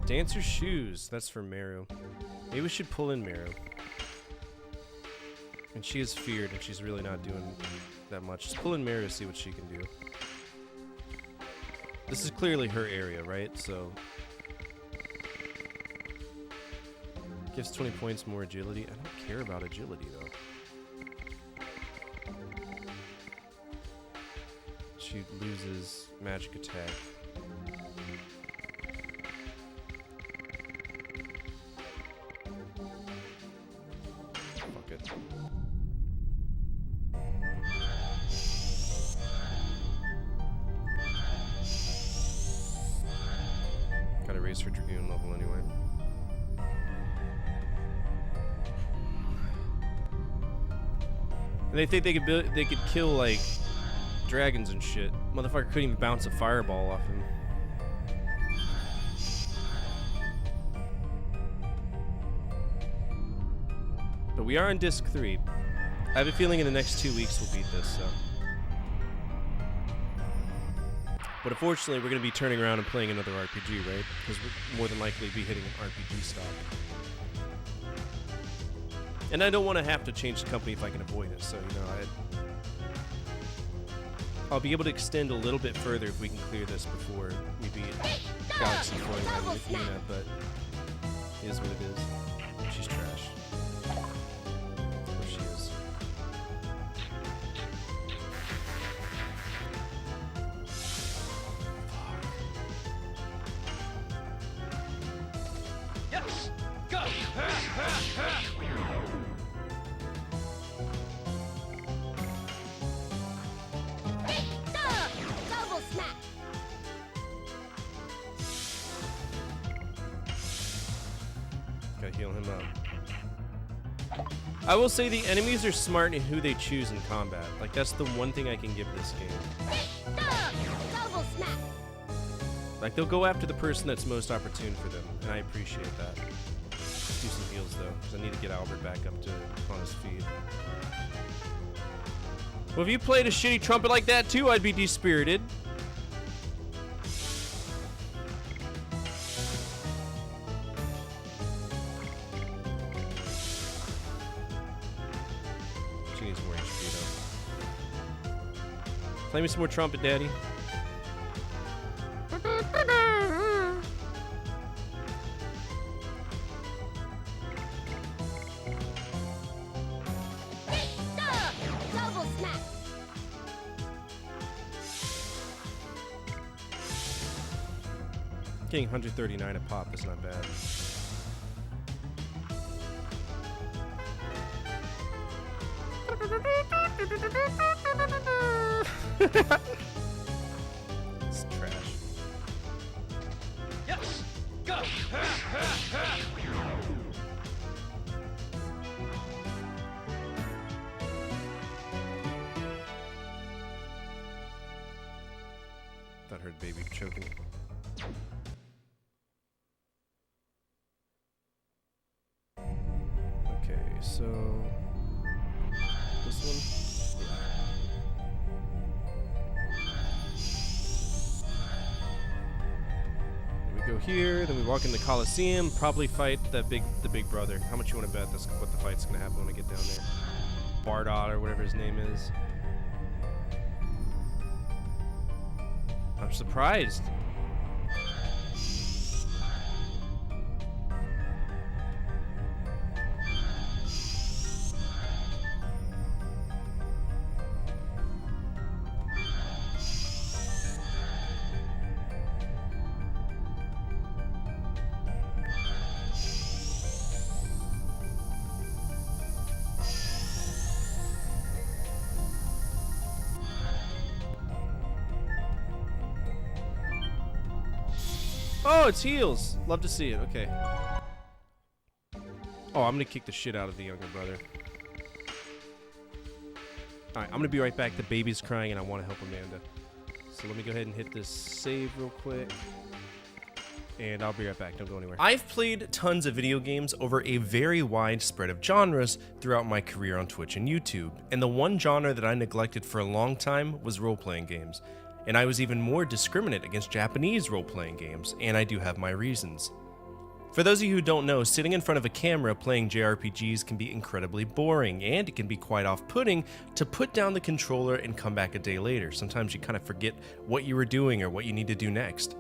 Dancer shoes. That's for Meru. Maybe we should pull in Meru. And she is feared, and she's really not doing that much. Just pull in Meru to see what she can do. This is clearly her area, right? So gives 20 points more agility. I don't care about agility though. She loses magic attack. Fuck it. Gotta raise her Dragoon level anyway. And they think they could kill like dragons and shit. Motherfucker couldn't even bounce a fireball off him. But we are on disc 3. I have a feeling in the next 2 weeks we'll beat this, so. But unfortunately, we're going to be turning around and playing another RPG, right? Because we'll more than likely be hitting an RPG stop. And I don't want to have to change the company if I can avoid it, so, you know, I'll be able to extend a little bit further if we can clear this before we beat Galaxy Flying around with Yuna, but it is what it is. She's trash. Where she is. Yes! Go! Double snap. Gotta heal him up. I will say the enemies are smart in who they choose in combat. Like, that's the one thing I can give this game. Double snap. Like, they'll go after the person that's most opportune for them, and I appreciate that. Let's do some heals, though, because I need to get Albert back up to on his feet. Well, if you played a shitty trumpet like that, too, I'd be dispirited. She needs more HP, though. Play me some more trumpet, Daddy. Double snap. Getting 139 a pop is not bad. heard baby choking. Okay, so this one. Then we go here, then we walk in the Coliseum, probably fight the big brother. How much you want to bet that's what the fight's gonna happen when I get down there? Bardot or whatever his name is. I'm surprised. Oh, it's heels. Love to see it. Okay. Oh, I'm gonna kick the shit out of the younger brother. Alright, I'm gonna be right back. The baby's crying and I want to help Amanda. So let me go ahead and hit this save real quick. And I'll be right back. Don't go anywhere. I've played tons of video games over a very wide spread of genres throughout my career on Twitch and YouTube. And the one genre that I neglected for a long time was role-playing games. And I was even more discriminate against Japanese role-playing games, and I do have my reasons. For those of you who don't know, sitting in front of a camera playing JRPGs can be incredibly boring, and it can be quite off-putting to put down the controller and come back a day later. Sometimes you kind of forget what you were doing or what you need to do next.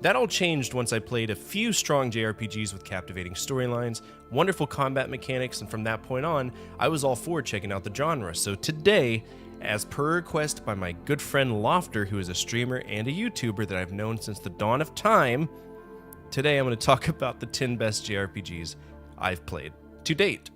That all changed once I played a few strong JRPGs with captivating storylines, wonderful combat mechanics, and from that point on, I was all for checking out the genre. So today, as per request by my good friend Lofter, who is a streamer and a YouTuber that I've known since the dawn of time, today I'm going to talk about the 10 best JRPGs I've played to date.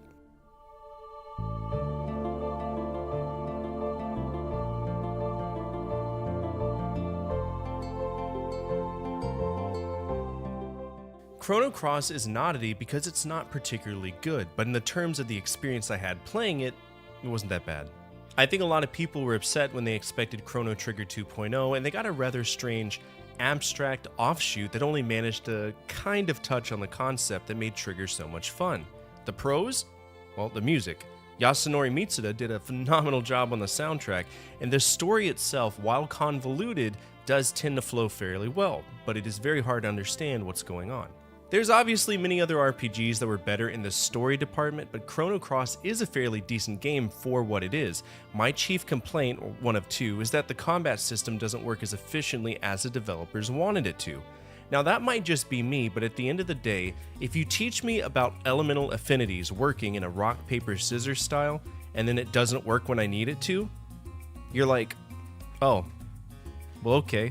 Chrono Cross is an oddity because it's not particularly good, but in the terms of the experience I had playing it, it wasn't that bad. I think a lot of people were upset when they expected Chrono Trigger 2.0, and they got a rather strange, abstract offshoot that only managed to kind of touch on the concept that made Trigger so much fun. The pros? Well, the music. Yasunori Mitsuda did a phenomenal job on the soundtrack, and the story itself, while convoluted, does tend to flow fairly well, but it is very hard to understand what's going on. There's obviously many other RPGs that were better in the story department, but Chrono Cross is a fairly decent game for what it is. My chief complaint, or one of two, is that the combat system doesn't work as efficiently as the developers wanted it to. Now that might just be me, but at the end of the day, if you teach me about elemental affinities working in a rock, paper, scissors style, and then it doesn't work when I need it to, you're like, oh, well okay,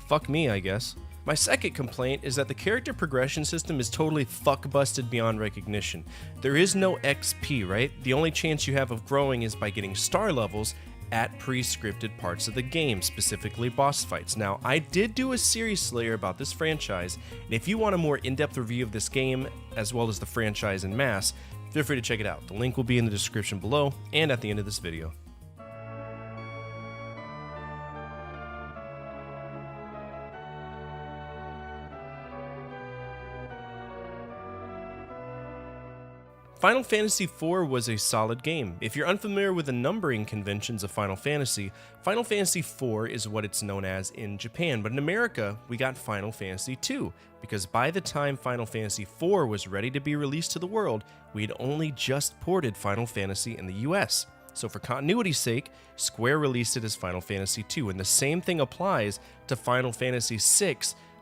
fuck me I guess. My second complaint is that the character progression system is totally fuck-busted beyond recognition. There is no XP, right? The only chance you have of growing is by getting star levels at pre-scripted parts of the game, specifically boss fights. Now, I did do a series Slayer about this franchise, and if you want a more in-depth review of this game, as well as the franchise en masse, feel free to check it out. The link will be in the description below and at the end of this video. Final Fantasy IV was a solid game. If you're unfamiliar with the numbering conventions of Final Fantasy IV is what it's known as in Japan, but in America, we got Final Fantasy II, because by the time Final Fantasy IV was ready to be released to the world, we had only just ported Final Fantasy in the US. So for continuity's sake, Square released it as Final Fantasy II, and the same thing applies to Final Fantasy VI,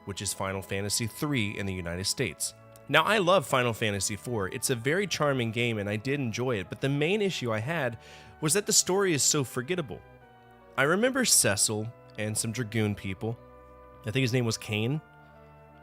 which is Final Fantasy III in the United States. Now, I love Final Fantasy IV. It's a very charming game and I did enjoy it, but the main issue I had was that the story is so forgettable. I remember Cecil and some Dragoon people. I think his name was Cain.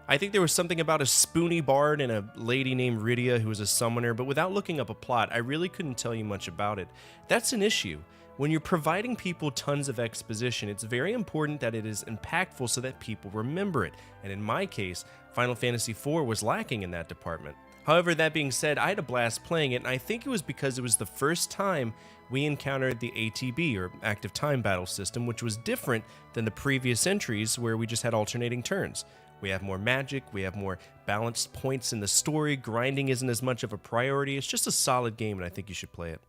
I think there was something about a spoony bard and a lady named Rydia who was a summoner, but without looking up a plot, I really couldn't tell you much about it. That's an issue. When you're providing people tons of exposition, it's very important that it is impactful so that people remember it. And in my case, Final Fantasy IV was lacking in that department. However, that being said, I had a blast playing it, and I think it was because it was the first time we encountered the ATB, or Active Time Battle System, which was different than the previous entries where we just had alternating turns. We have more magic, we have more balanced points in the story, grinding isn't as much of a priority, it's just a solid game and I think you should play it.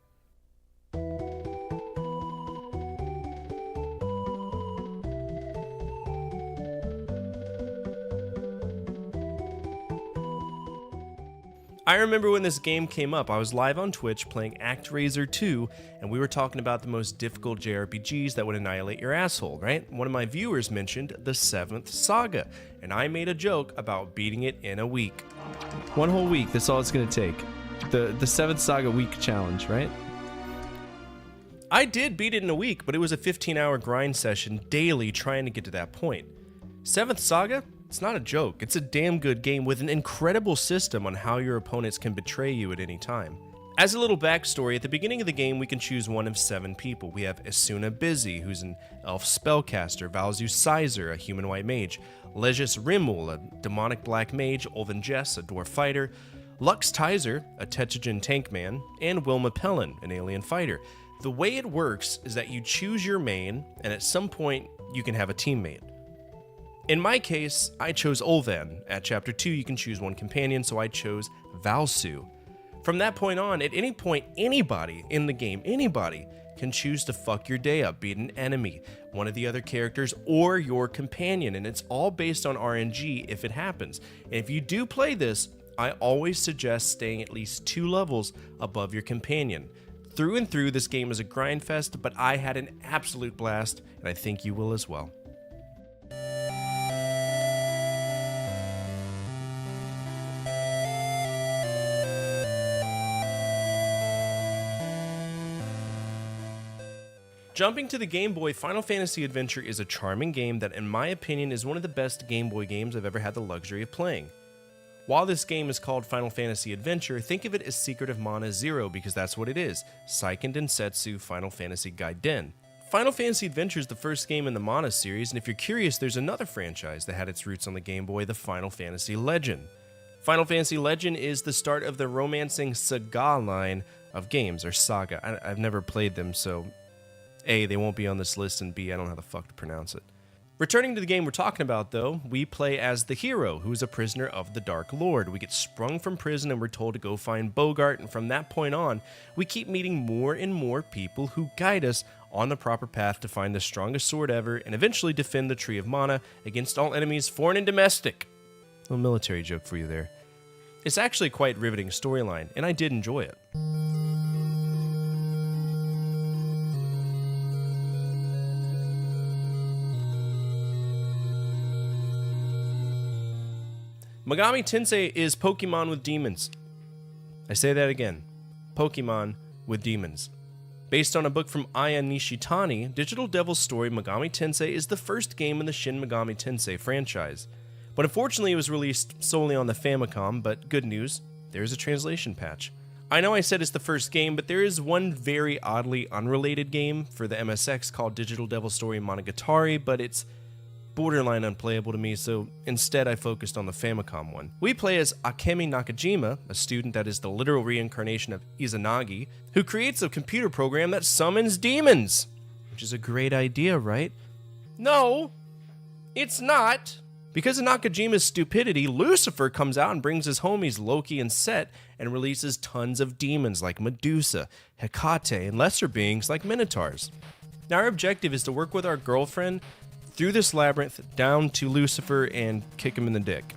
I remember when this game came up, I was live on Twitch playing ActRaiser 2, and we were talking about the most difficult JRPGs that would annihilate your asshole, right? One of my viewers mentioned the 7th Saga, and I made a joke about beating it in a week. One whole week, that's all it's gonna take. The 7th Saga week challenge, right? I did beat it in a week, but it was a 15-hour grind session daily trying to get to that point. 7th Saga? It's not a joke. It's a damn good game with an incredible system on how your opponents can betray you at any time. As a little backstory, at the beginning of the game we can choose one of 7 people. We have Asuna Busy, who's an elf spellcaster, Valzu Sizer, a human white mage, Legius Rimul, a demonic black mage, Ulven Jess, a dwarf fighter, Lux Tizer, a Tetragen tank man, and Wilma Pellin, an alien fighter. The way it works is that you choose your main, and at some point you can have a teammate. In my case, I chose Ulven. At Chapter 2, you can choose one companion, so I chose Valsu. From that point on, at any point, anybody in the game, anybody, can choose to fuck your day up, be it an enemy, one of the other characters, or your companion, and it's all based on RNG if it happens. And if you do play this, I always suggest staying at least 2 levels above your companion. Through and through, this game is a grind fest, but I had an absolute blast, and I think you will as well. Jumping to the Game Boy, Final Fantasy Adventure is a charming game that, in my opinion, is one of the best Game Boy games I've ever had the luxury of playing. While this game is called Final Fantasy Adventure, think of it as Secret of Mana Zero because that's what it is, Seiken Densetsu Final Fantasy Gaiden. Final Fantasy Adventure is the first game in the Mana series, and if you're curious, there's another franchise that had its roots on the Game Boy, the Final Fantasy Legend. Final Fantasy Legend is the start of the romancing saga line of games, or saga. I've never played them, so A, they won't be on this list, and B, I don't know how the fuck to pronounce it. Returning to the game we're talking about, though, we play as the hero, who is a prisoner of the Dark Lord. We get sprung from prison and we're told to go find Bogart, and from that point on, we keep meeting more and more people who guide us on the proper path to find the strongest sword ever and eventually defend the Tree of Mana against all enemies, foreign and domestic. A little military joke for you there. It's actually a quite riveting storyline, and I did enjoy it. Megami Tensei is Pokemon with demons. I say that again. Pokemon with demons. Based on a book from Aya Nishitani, Digital Devil's story Megami Tensei is the first game in the Shin Megami Tensei franchise. But unfortunately it was released solely on the Famicom, but good news, there's a translation patch. I know I said it's the first game, but there is one very oddly unrelated game for the MSX called Digital Devil Story Monogatari, but it's borderline unplayable to me, so instead I focused on the Famicom one. We play as Akemi Nakajima, a student that is the literal reincarnation of Izanagi, who creates a computer program that summons demons. Which is a great idea, right? No, it's not. Because of Nakajima's stupidity, Lucifer comes out and brings his homies Loki and Set and releases tons of demons like Medusa, Hecate, and lesser beings like Minotaurs. Now our objective is to work with our girlfriend through this labyrinth down to Lucifer and kick him in the dick.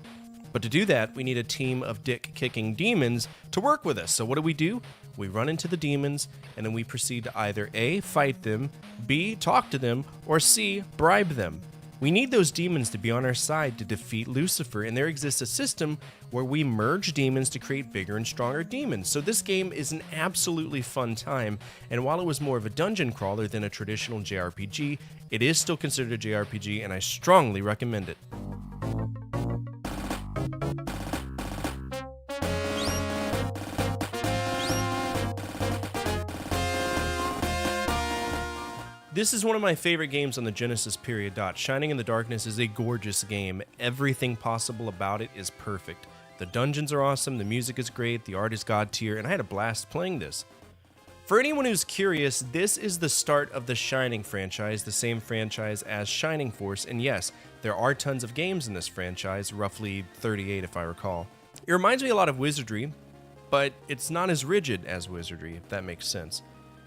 But to do that, we need a team of dick-kicking demons to work with us. So what do? We run into the demons, and then we proceed to either A, fight them, B, talk to them, or C, bribe them. We need those demons to be on our side to defeat Lucifer, and there exists a system where we merge demons to create bigger and stronger demons. So this game is an absolutely fun time, and while it was more of a dungeon crawler than a traditional JRPG, it is still considered a JRPG, and I strongly recommend it. This is one of my favorite games on the Genesis period. Shining in the Darkness is a gorgeous game. Everything possible about it is perfect. The dungeons are awesome, the music is great, the art is god tier, and I had a blast playing this. For anyone who's curious, this is the start of the Shining franchise, the same franchise as Shining Force, and yes, there are tons of games in this franchise, roughly 38 if I recall. It reminds me a lot of Wizardry, but it's not as rigid as Wizardry, if that makes sense.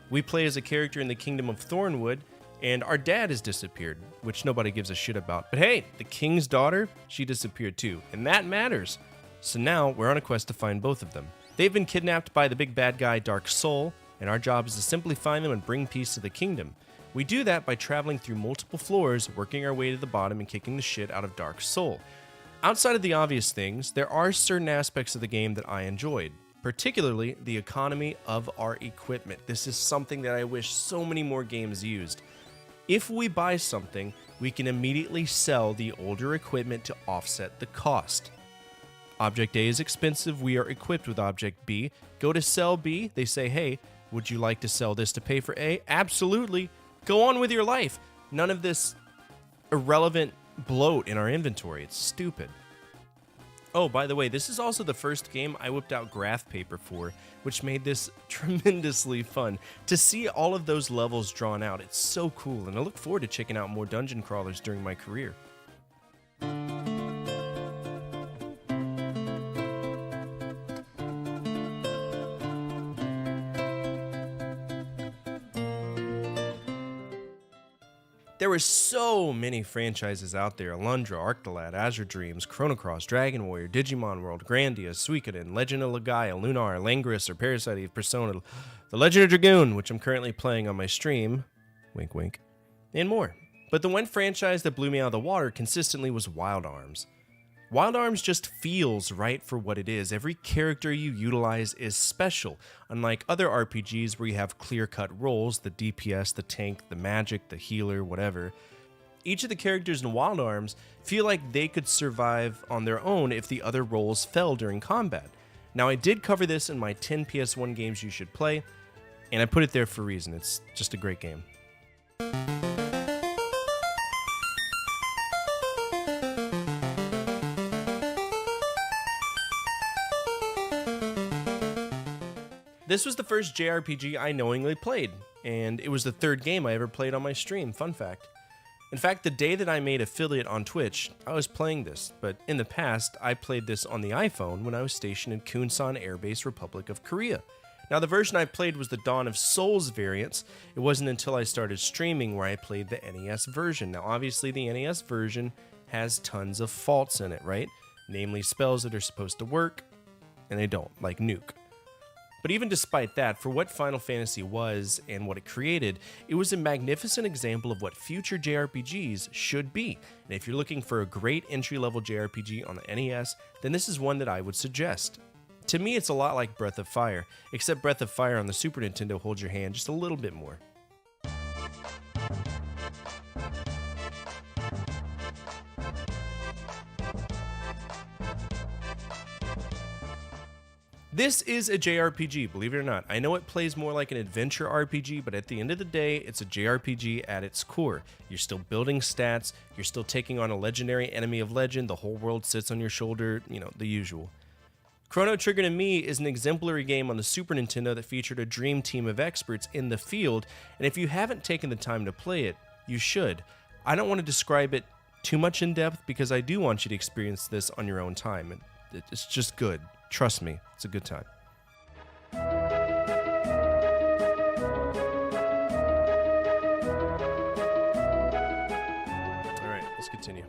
We play as a character in the Kingdom of Thornwood, and our dad has disappeared, which nobody gives a shit about. But hey, the king's daughter, she disappeared too, and that matters. So now we're on a quest to find both of them. They've been kidnapped by the big bad guy Dark Soul, and our job is to simply find them and bring peace to the kingdom. We do that by traveling through multiple floors, working our way to the bottom and kicking the shit out of Dark Soul. Outside of the obvious things, there are certain aspects of the game that I enjoyed, particularly the economy of our equipment. This is something that I wish so many more games used. If we buy something, we can immediately sell the older equipment to offset the cost. Object A is expensive, we are equipped with Object B. Go to sell B, they say, hey, would you like to sell this to pay for A? Absolutely. Go on with your life. None of this irrelevant bloat in our inventory. It's stupid. Oh, by the way, this is also the first game I whipped out graph paper for, which made this tremendously fun. To see all of those levels drawn out, it's so cool, and I look forward to checking out more dungeon crawlers during my career. There were so many franchises out there: Alundra, Arctolad, Azure Dreams, Chrono Cross, Dragon Warrior, Digimon World, Grandia, Suikoden, Legend of Legaia, Lunar, Langris, or Parasite Eve, Persona, The Legend of Dragoon, which I'm currently playing on my stream, wink wink, and more. But the one franchise that blew me out of the water consistently was Wild Arms. Wild Arms just feels right for what it is. Every character you utilize is special, unlike other RPGs where you have clear-cut roles, the DPS, the tank, the magic, the healer, whatever. Each of the characters in Wild Arms feel like they could survive on their own if the other roles fell during combat. Now, I did cover this in my 10 PS1 games you should play, and I put it there for a reason. It's just a great game. This was the first JRPG I knowingly played, and it was the third game I ever played on my stream, fun fact. In fact, the day that I made affiliate on Twitch, I was playing this, but in the past, I played this on the iPhone when I was stationed in Kunsan Air Base, Republic of Korea. Now, the version I played was the Dawn of Souls variants. It wasn't until I started streaming where I played the NES version. Now, obviously, the NES version has tons of faults in it, right? Namely, spells that are supposed to work, and they don't, like Nuke. But even despite that, for what Final Fantasy was and what it created, it was a magnificent example of what future JRPGs should be. And if you're looking for a great entry-level JRPG on the NES, then this is one that I would suggest. To me, it's a lot like Breath of Fire, except Breath of Fire on the Super Nintendo holds your hand just a little bit more. This is a JRPG, believe it or not. I know it plays more like an adventure RPG, but at the end of the day, it's a JRPG at its core. You're still building stats, you're still taking on a legendary enemy of legend, the whole world sits on your shoulder, the usual. Chrono Trigger to me is an exemplary game on the Super Nintendo that featured a dream team of experts in the field, and if you haven't taken the time to play it, you should. I don't want to describe it too much in depth because I do want you to experience this on your own time. It's just good. Trust me, it's a good time. Alright, let's continue.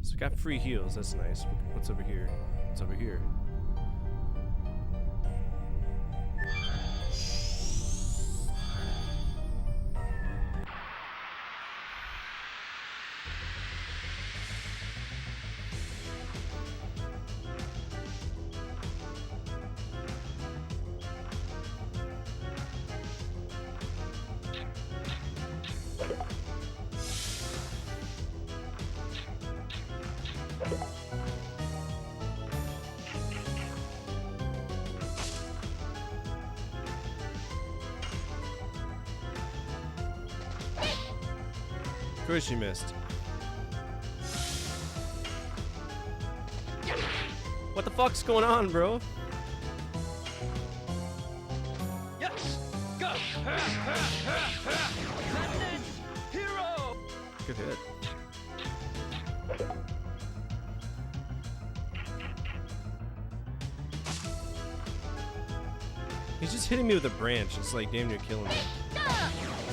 So we got free heals, that's nice. What's over here? What's over here? course you missed. What the fuck's going on, bro? Yes! Go! Madness! Hero! Good hit. He's just hitting me with a branch. It's like damn near killing me.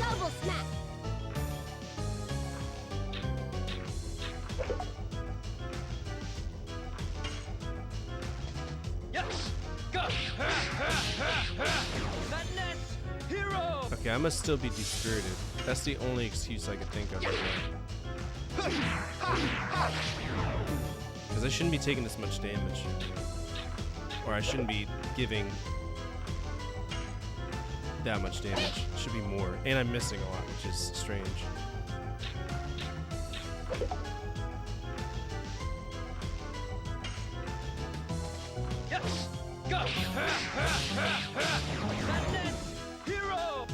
Double smack. Yes! Go! Madness! Hero! Okay, I must still be dispirited. That's the only excuse I could think of right now. Because I shouldn't be taking this much damage. Or I shouldn't be giving that much damage. It should be more. And I'm missing a lot, which is strange. Yes! Go! Madness! Hero!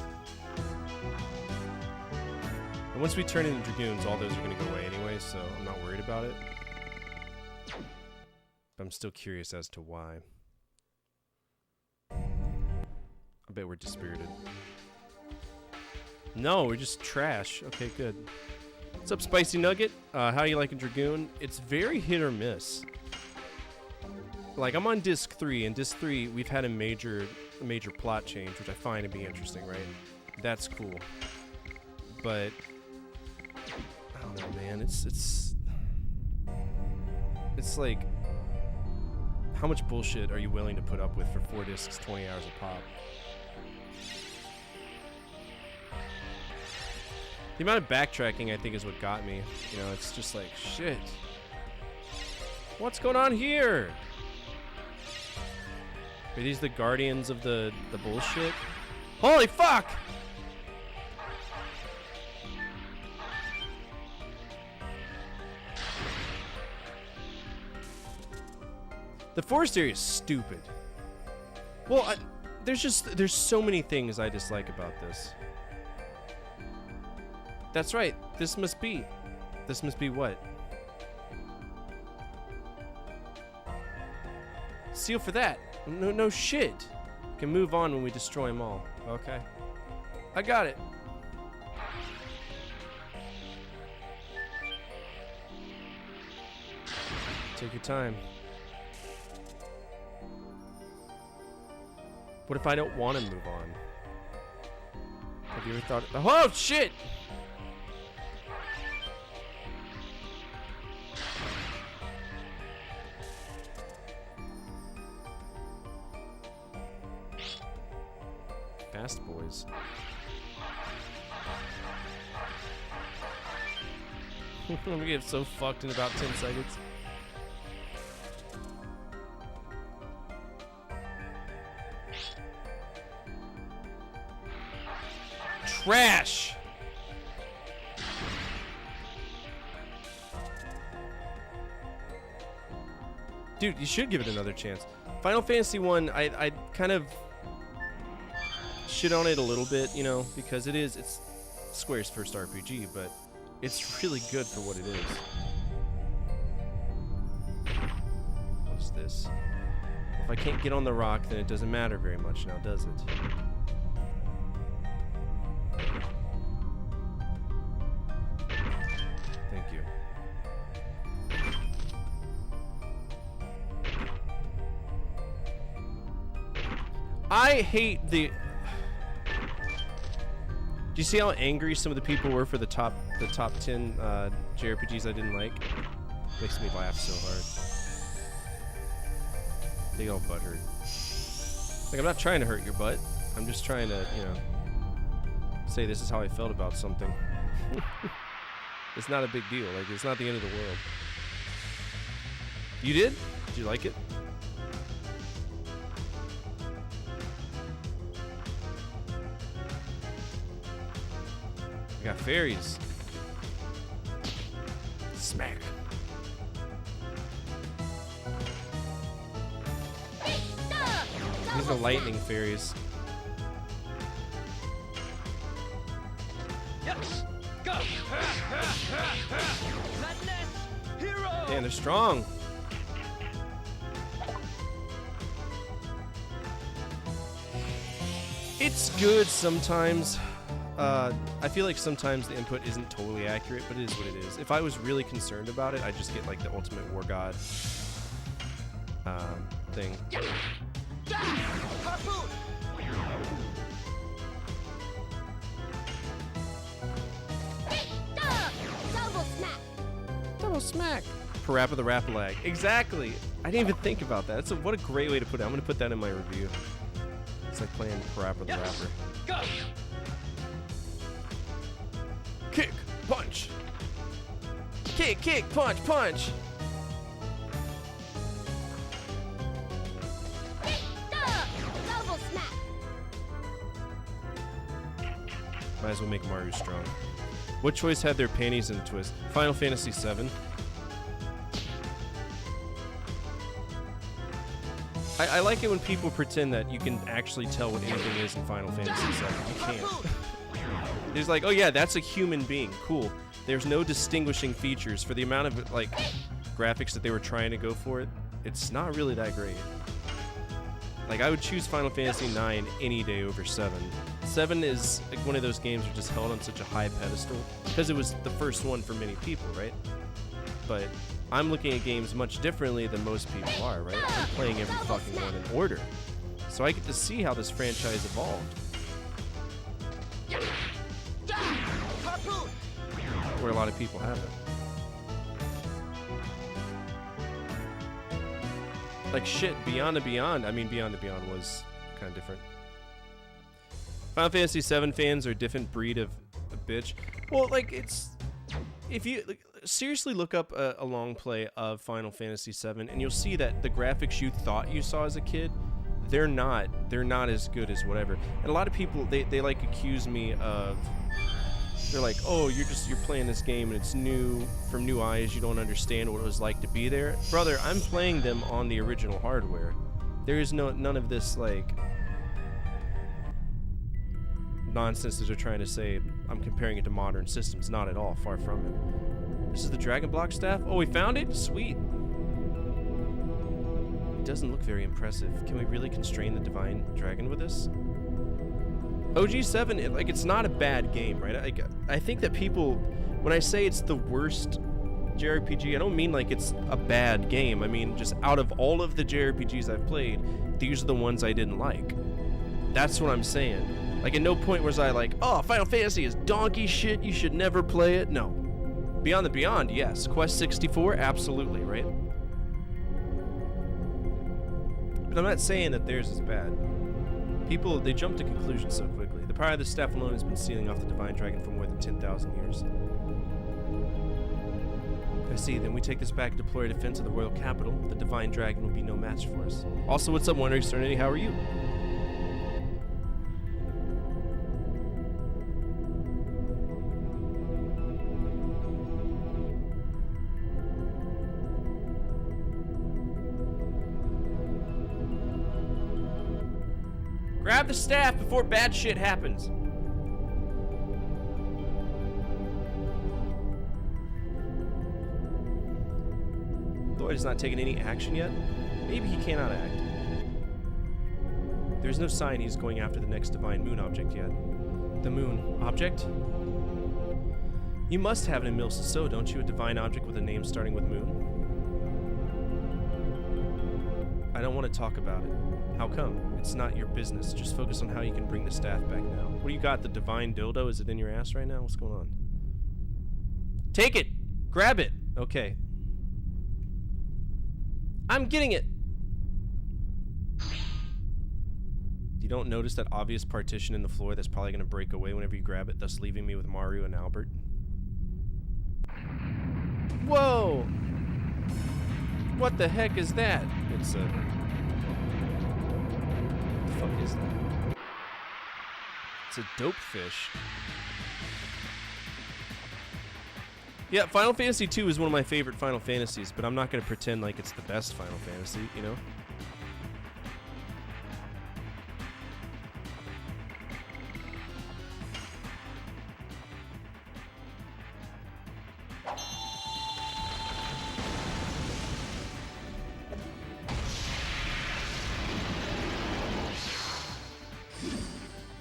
And once we turn into Dragoons, all those are going to go away anyway, so I'm not worried about it. But I'm still curious as to why. I bet we're dispirited. No, we're just trash. Okay, good. What's up, Spicy Nugget? How you liking Dragoon? It's very hit or miss. Like, I'm on disc 3, and disc 3, we've had a major plot change, which I find to be interesting, right? That's cool. But I don't know, man. It's like, how much bullshit are you willing to put up with for 4 discs, 20 hours a pop? The amount of backtracking, I think, is what got me. You know, it's just like, shit. What's going on here? Are these the guardians of the bullshit? Holy fuck! The forest area is stupid. Well, there's so many things I dislike about this. That's right. This must be what? Seal for that. No shit. Can move on when we destroy them all. Okay. I got it. Take your time. What if I don't want to move on? Have you ever thought? Oh shit! Fast boys. I'm gonna get so fucked in about 10 seconds. Trash! Dude, you should give it another chance. Final Fantasy 1, I kind of shit on it a little bit, you know, because it's Square's first RPG, but it's really good for what it is. What's this? If I can't get on the rock, then it doesn't matter very much now, does it? Thank you. I hate the... Do you see how angry some of the people were for the top 10 JRPGs I didn't like? Makes me laugh so hard. They all butthurt. Like, I'm not trying to hurt your butt. I'm just trying to, you know, say this is how I felt about something. It's not a big deal. Like, it's not the end of the world. You did? Did you like it? I got fairies. Smack. These are lightning fairies. Yes! Go! Madness! Hero! Damn, they're strong. It's good sometimes. I feel like sometimes the input isn't totally accurate, but it is what it is. If I was really concerned about it, I'd just get like the ultimate war god thing. Harpoon! Double smack. Double smack. Parappa the Rapalag. Exactly. I didn't even think about that. What a great way to put it. I'm gonna put that in my review. It's like playing Parappa the Rapper. Go! Kick, punch. Kick, kick, punch, punch. Double smack. Might as well make Mario strong. What choice had their panties in a twist? Final Fantasy VII. I like it when people pretend that you can actually tell what anything is in Final Fantasy VII. You can't. There's like, oh yeah, that's a human being. Cool. There's no distinguishing features for the amount of like graphics that they were trying to go for. It's not really that great. Like I would choose Final Fantasy IX any day over 7. 7 is like one of those games that just held on such a high pedestal because it was the first one for many people, right? But I'm looking at games much differently than most people are, right? I'm playing every fucking one in order. So I get to see how this franchise evolved. Harpoon! Where a lot of people haven't. Like shit, Beyond and Beyond. I mean, Beyond and Beyond was kind of different. Final Fantasy VII fans are a different breed of bitch. Well, like it's if you seriously look up a long play of Final Fantasy VII, and you'll see that the graphics you thought you saw as a kid, they're not as good as whatever. And a lot of people they like accuse me of. They're like, oh, you're playing this game and it's new from new eyes. You don't understand what it was like to be there, brother. I'm playing them on the original hardware. There is none of this like nonsense that they're trying to say. I'm comparing it to modern systems. Not at all. Far from it. This is the Dragon Block staff. Oh, we found it. Sweet. It doesn't look very impressive. Can we really constrain the Divine Dragon with this? OG7, like, it's not a bad game, right? I think that people, when I say it's the worst JRPG, I don't mean like it's a bad game. I mean, just out of all of the JRPGs I've played, these are the ones I didn't like. That's what I'm saying. Like, at no point was I like, oh, Final Fantasy is donkey shit, you should never play it. No. Beyond the Beyond, yes. Quest 64, absolutely, right? But I'm not saying that theirs is bad. People, they jump to conclusions so quickly. The power of the staff alone has been sealing off the Divine Dragon for more than 10,000 years. I see, then we take this back and deploy a defense of the royal capital. The Divine Dragon will be no match for us. Also, what's up, Wonder Externity? How are you? Grab the staff before bad shit happens. Lloyd has not taken any action yet. Maybe he cannot act. There's no sign he's going after the next divine moon object yet. The moon object? You must have it in Milsa, so don't you? A divine object with a name starting with moon? I don't want to talk about it. How come? It's not your business. Just focus on how you can bring the staff back now. What do you got? The divine dildo? Is it in your ass right now? What's going on? Take it! Grab it! Okay. I'm getting it! You don't notice that obvious partition in the floor that's probably going to break away whenever you grab it, thus leaving me with Mario and Albert? Whoa! What the heck is that? It's a... What the fuck is that? It's a dope fish. Yeah, Final Fantasy II is one of my favorite Final Fantasies, but I'm not going to pretend like it's the best Final Fantasy, you know?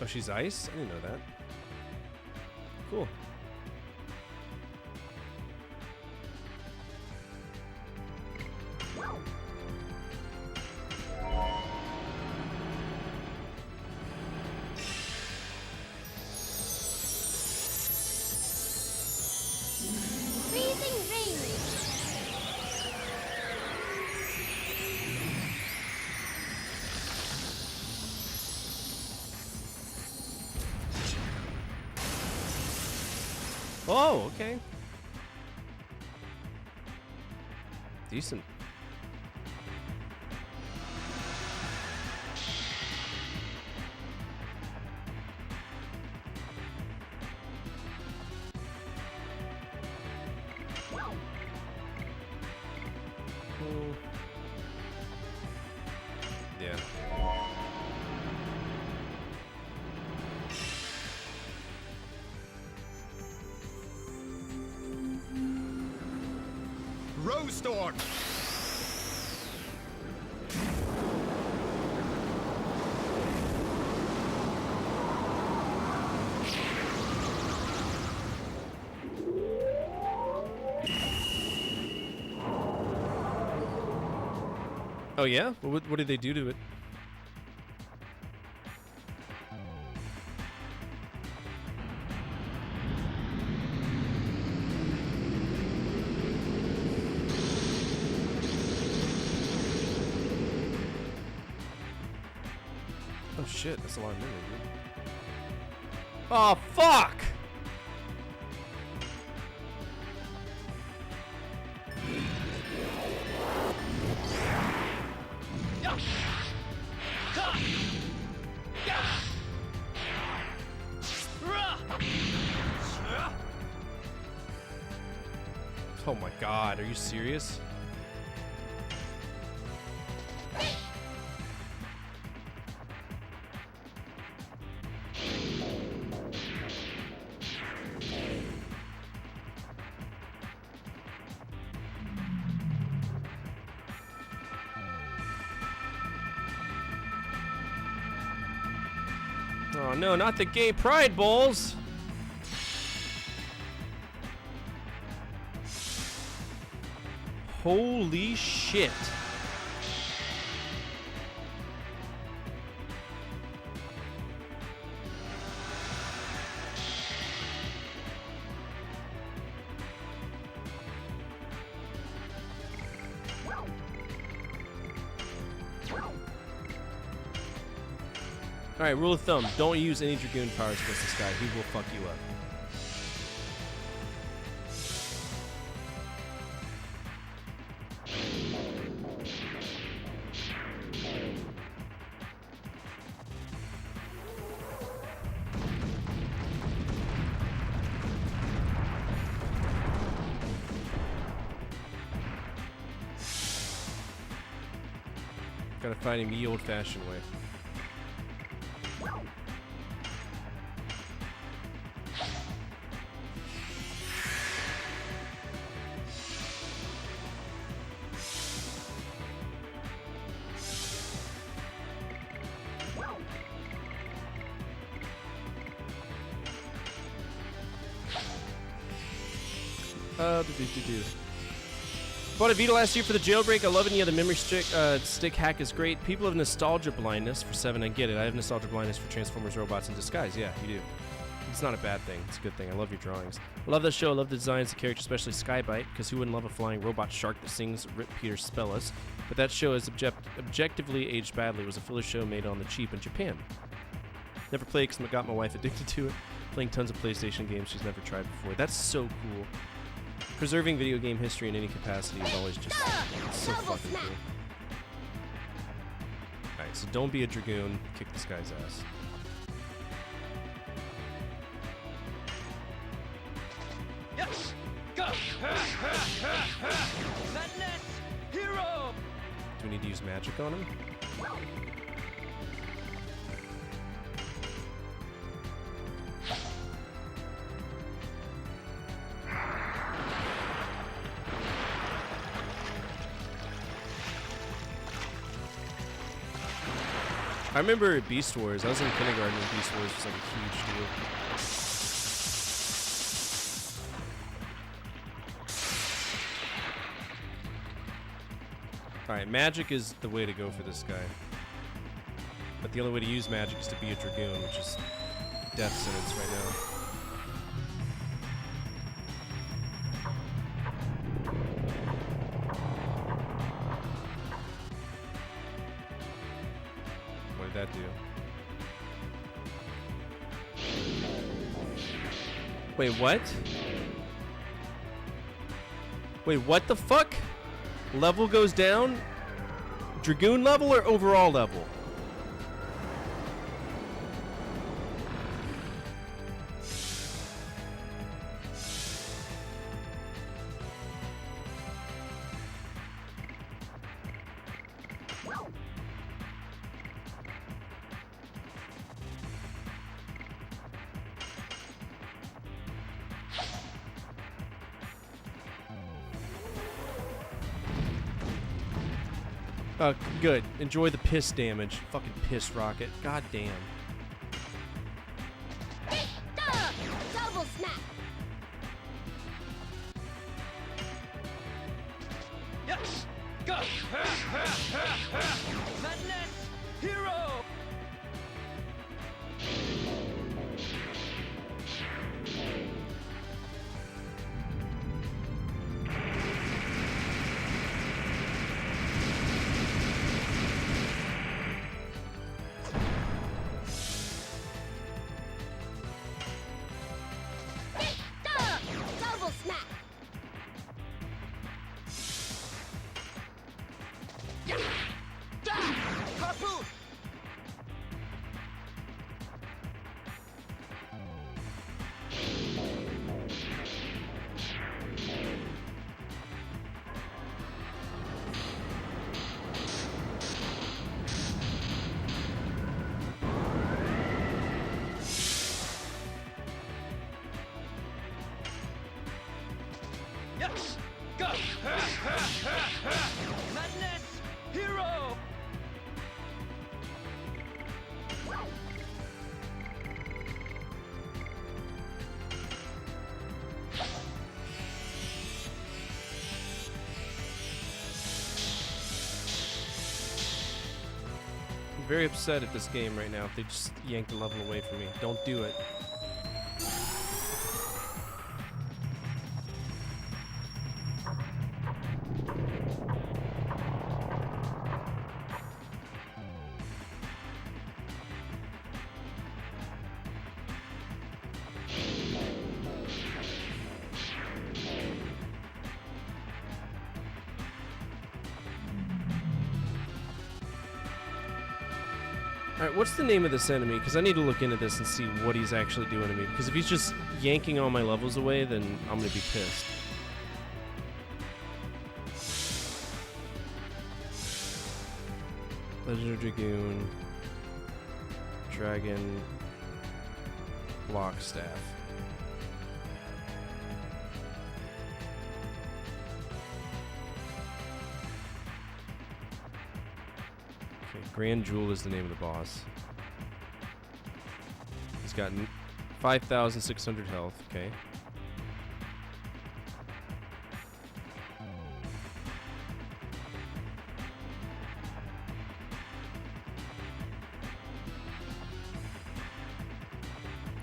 Oh, she's ice? I didn't know that. Cool. Freezing rain. Oh, okay. Decent. Yeah. Rosestorm! Oh yeah? What did they do to it? Oh shit, that's a lot of memory, dude. Oh fuck! Oh my god, are you serious? Oh no, not the gay pride bowls! Holy shit. Alright, rule of thumb, don't use any Dragoon powers against this guy. He will fuck you up. Gotta fight him the old-fashioned way. Bought a Vita last year for the jailbreak. I love it. Yeah, the memory stick hack is great. People have nostalgia blindness for 7. I get it. I have nostalgia blindness for Transformers Robots in Disguise. Yeah, you do. It's not a bad thing. It's a good thing. I love your drawings. I love this show. I love the designs of the character, especially Skybite, because who wouldn't love a flying robot shark that sings Rip Peter Spellas? But that show is objectively aged badly. It was a filler show made on the cheap in Japan. Never played because I got my wife addicted to it. Playing tons of PlayStation games she's never tried before. That's so cool. Preserving video game history in any capacity is always just so fucking cool. Alright, so don't be a Dragoon. Kick this guy's ass. Yes! Go! Madness! Hero! Do we need to use magic on him? I remember Beast Wars. I was in kindergarten when Beast Wars was like a huge deal. Alright, magic is the way to go for this guy. But the only way to use magic is to be a Dragoon, which is death sentence right now. What did that do? Wait, what? Wait, what the fuck? Level goes down? Dragoon level or overall level? Good. Enjoy the piss damage. Fucking piss rocket. God damn. Double snap. Yes! Go! Madness! Hero! Double snap. Harpoon! Yes! Go! Madness! Hero! I'm very upset at this game right now if they just yanked a level away from me. Don't do it. Alright, what's the name of this enemy? Because I need to look into this and see what he's actually doing to me. Because if he's just yanking all my levels away, then I'm going to be pissed. Legendary Dragoon. Dragon. Block Staff. Grand Jewel is the name of the boss. He's got 5,600 health. Okay.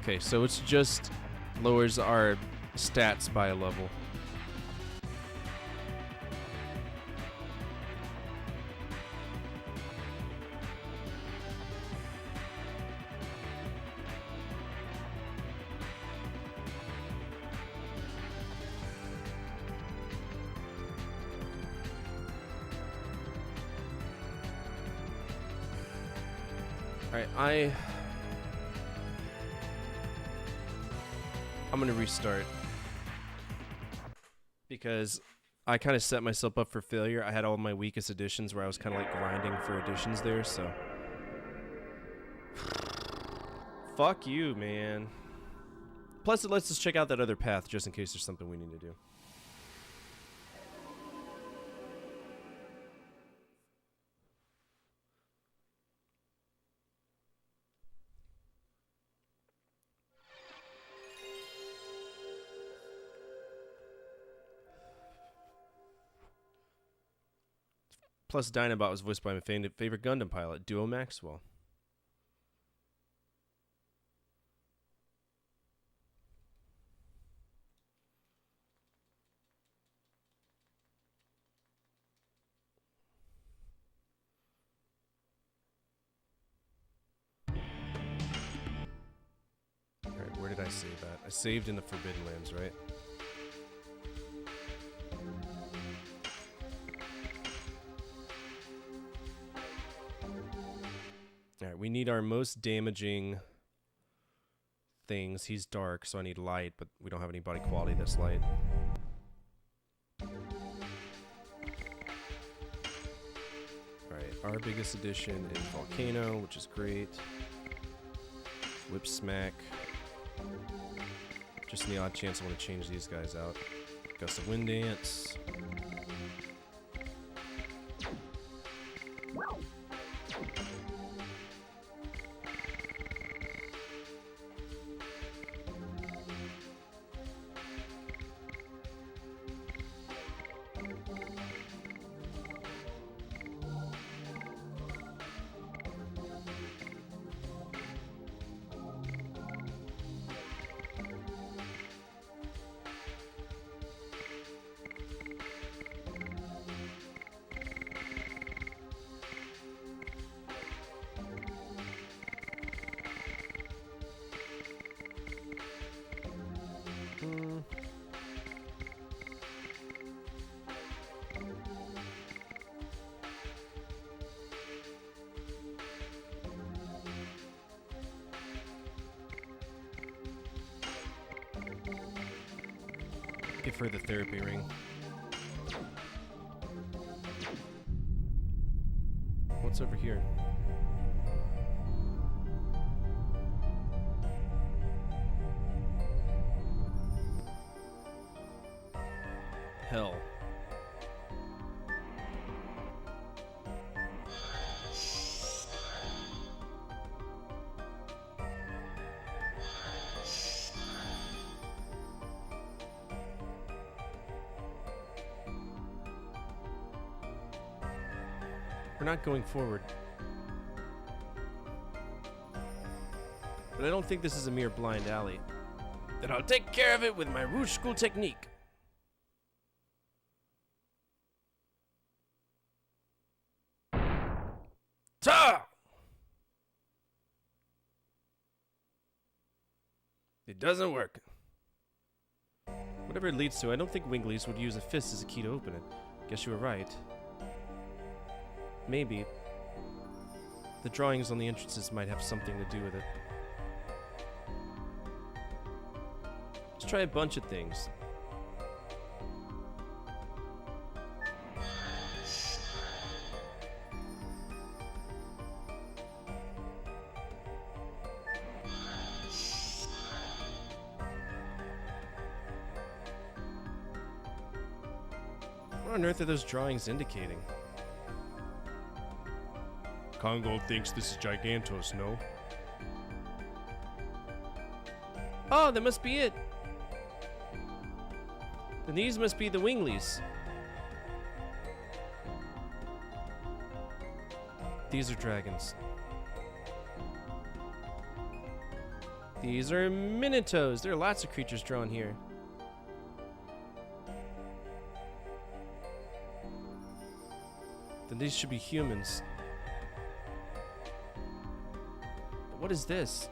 Okay, so it's just lowers our stats by a level. Alright, I'm gonna restart because I kind of set myself up for failure. I had all my weakest editions where I was kind of like grinding for editions there, so fuck you, man. Plus it lets us check out that other path just in case there's something we need to do. Plus, Dinobot was voiced by my favorite Gundam pilot, Duo Maxwell. Alright, where did I save at? I saved in the Forbidden Lands, right? Alright, we need our most damaging things. He's dark, so I need light, but we don't have any body quality that's light. Alright, our biggest addition is Volcano, which is great. Whip Smack. Just in the odd chance I want to change these guys out. Gust of Wind Dance. Give her the therapy ring. What's over here? Hell. We're not going forward. But I don't think this is a mere blind alley. Then I'll take care of it with my Rouge School technique. Ta! It doesn't work. Whatever it leads to, I don't think Winglies would use a fist as a key to open it. Guess you were right. Maybe. The drawings on the entrances might have something to do with it. Let's try a bunch of things. What on earth are those drawings indicating? Congo thinks this is Gigantos, no? Oh, that must be it. Then these must be the Winglies. These are dragons. These are Minotaurs. There are lots of creatures drawn here. Then these should be humans. What is this?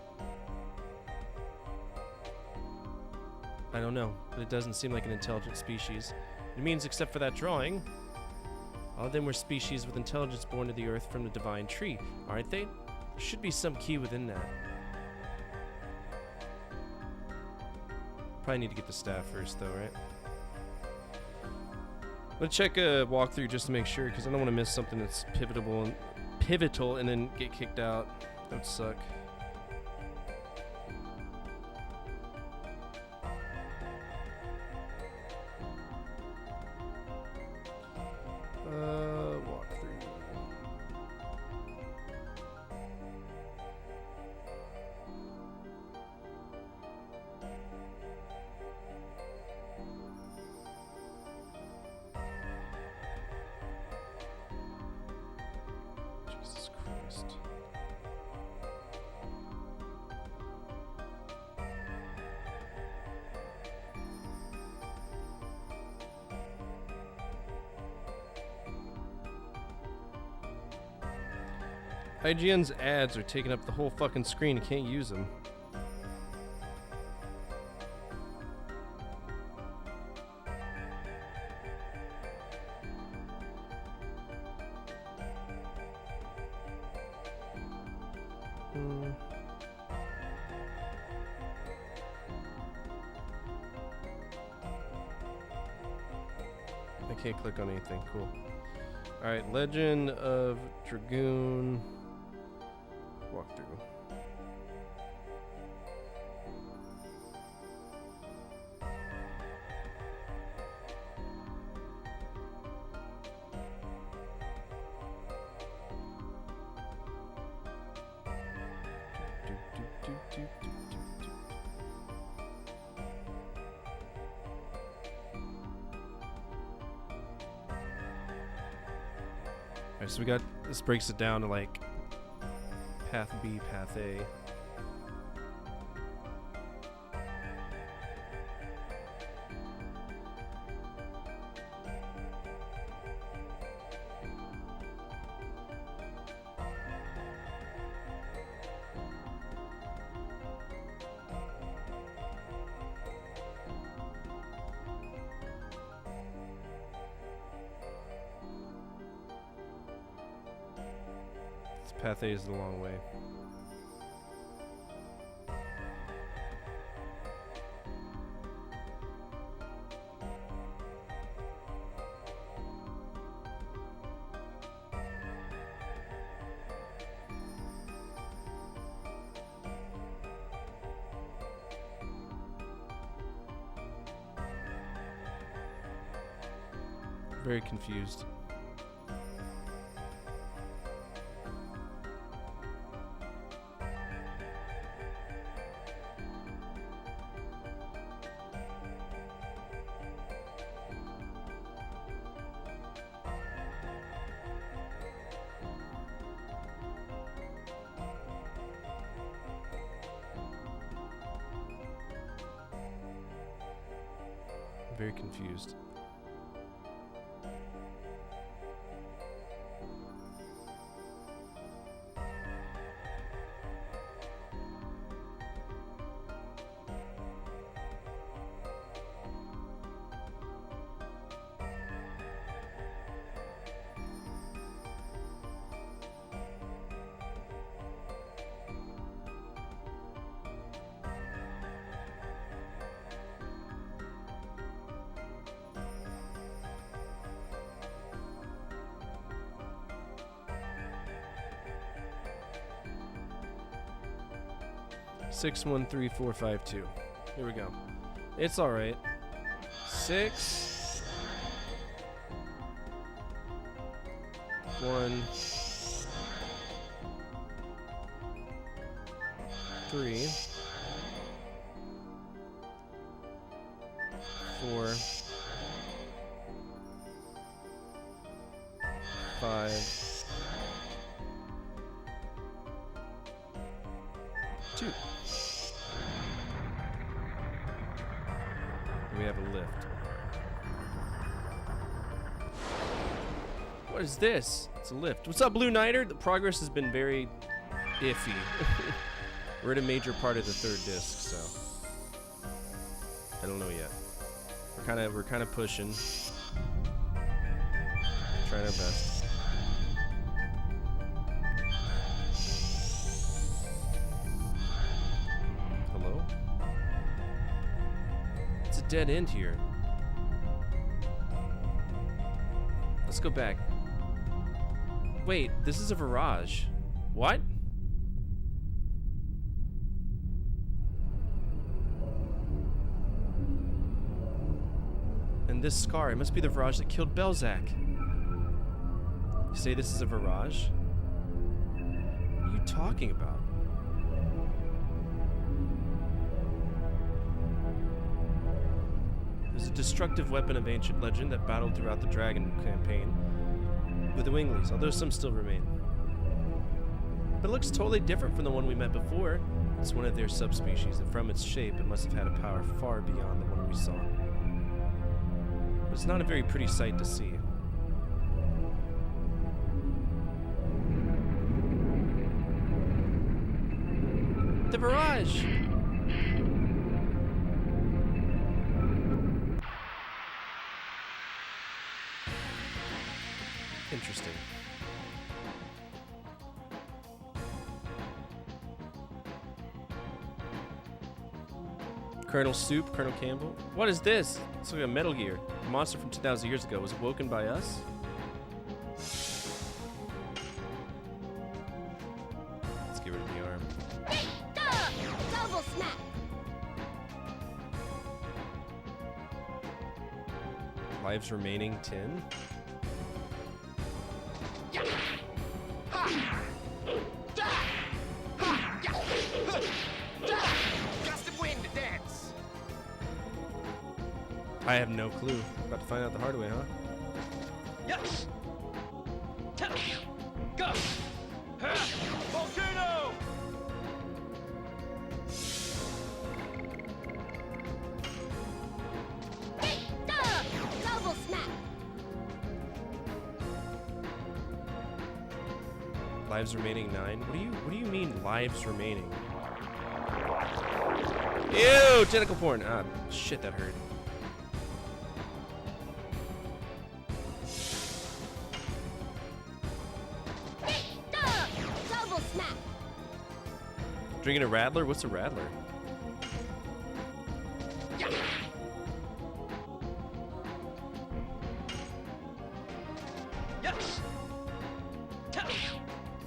I don't know, but it doesn't seem like an intelligent species. It means, except for that drawing, all of them were species with intelligence born to the earth from the divine tree, aren't they? There should be some key within that. Probably need to get the staff first, though, right? I'm gonna check a walkthrough just to make sure, because I don't want to miss something that's pivotal and then get kicked out. That would suck. Walkthrough. IGN's ads are taking up the whole fucking screen. You can't use them. I can't click on anything. Cool. Alright, Legend of Dragoon walkthrough. Alright, so we got, this breaks it down to like path B, path A. Path A is the long way. Very confused. Very confused. Six, 1, 3, 4, 5, 2. Here we go. It's all right. 6, 1, 3, 4, 5, 2. We have a lift. What is this? It's a lift. What's up, Blue Nighter? The progress has been very iffy. We're at a major part of the third disc, so I don't know yet. We're kind of pushing, trying our best. Hello? It's a dead end here. Let's go back. Wait, this is a Virage. What? And this scar, it must be the Virage that killed Belzac. You say this is a Virage? What are you talking about? There's a destructive weapon of ancient legend that battled throughout the Dragon campaign with the Winglies, although some still remain. But it looks totally different from the one we met before. It's one of their subspecies, and from its shape, it must have had a power far beyond the one we saw. But it's not a very pretty sight to see. The barrage! Interesting. Colonel Soup, Colonel Campbell. What is this? It's like a Metal Gear. A monster from 2,000 years ago was woken by us? Let's get rid of the arm. Double smack. Lives remaining 10? I have no clue. About to find out the hard way, huh? Yes. Go. Volcano. Double smack. Lives remaining 9? What do you mean lives remaining? Ew, tentacle porn. Ah, shit, that hurt. Double smack. Drinking a Rattler? What's a Rattler? Yes.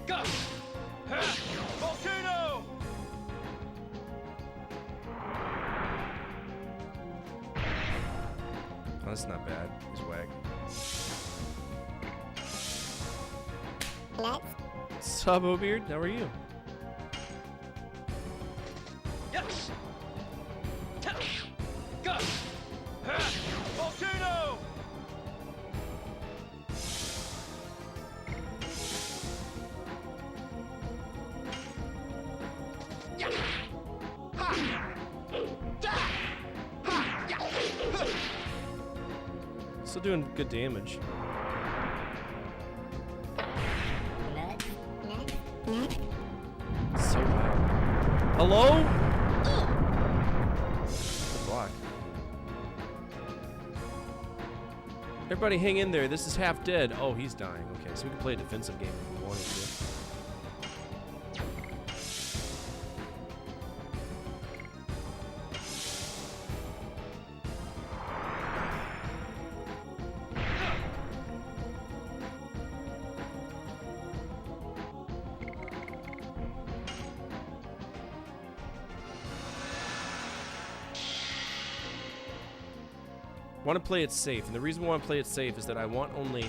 Go. Volcano. Oh, that's not bad. He's whack. Sup, Beard? How are you? Yes. Go. Volcano. Still doing good damage. So loud. Hello? Good block. Everybody hang in there. This is half dead. Oh, he's dying. Okay, so we can play a defensive game if we wanted to. Want to play it safe, and the reason we want to play it safe is that I want only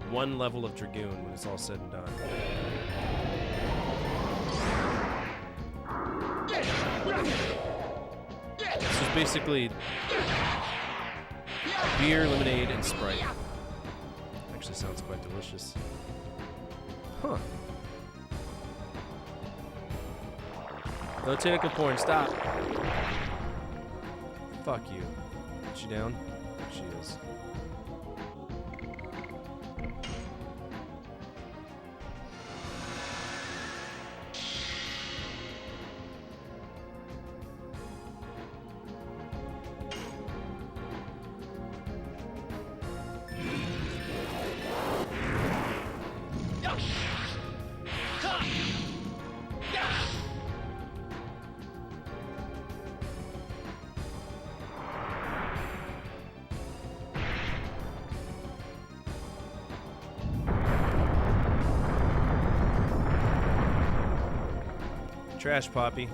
one level of Dragoon when it's all said and done. This is basically beer, lemonade, and Sprite. Actually sounds quite delicious. Huh. No tentacle porn, stop. Fuck you. Is she down? She is. Trash Poppy.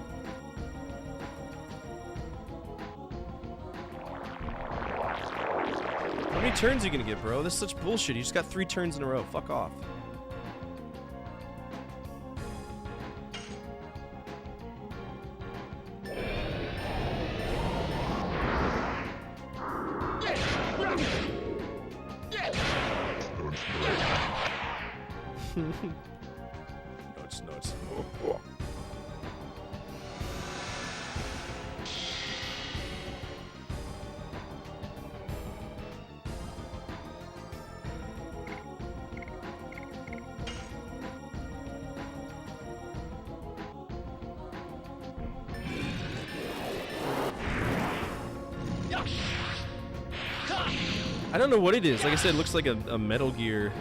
How many turns are you gonna get, bro? This is such bullshit. You just got 3 turns in a row. Fuck off. Nuts, nuts. I don't know what it is. Like I said, it looks like a Metal Gear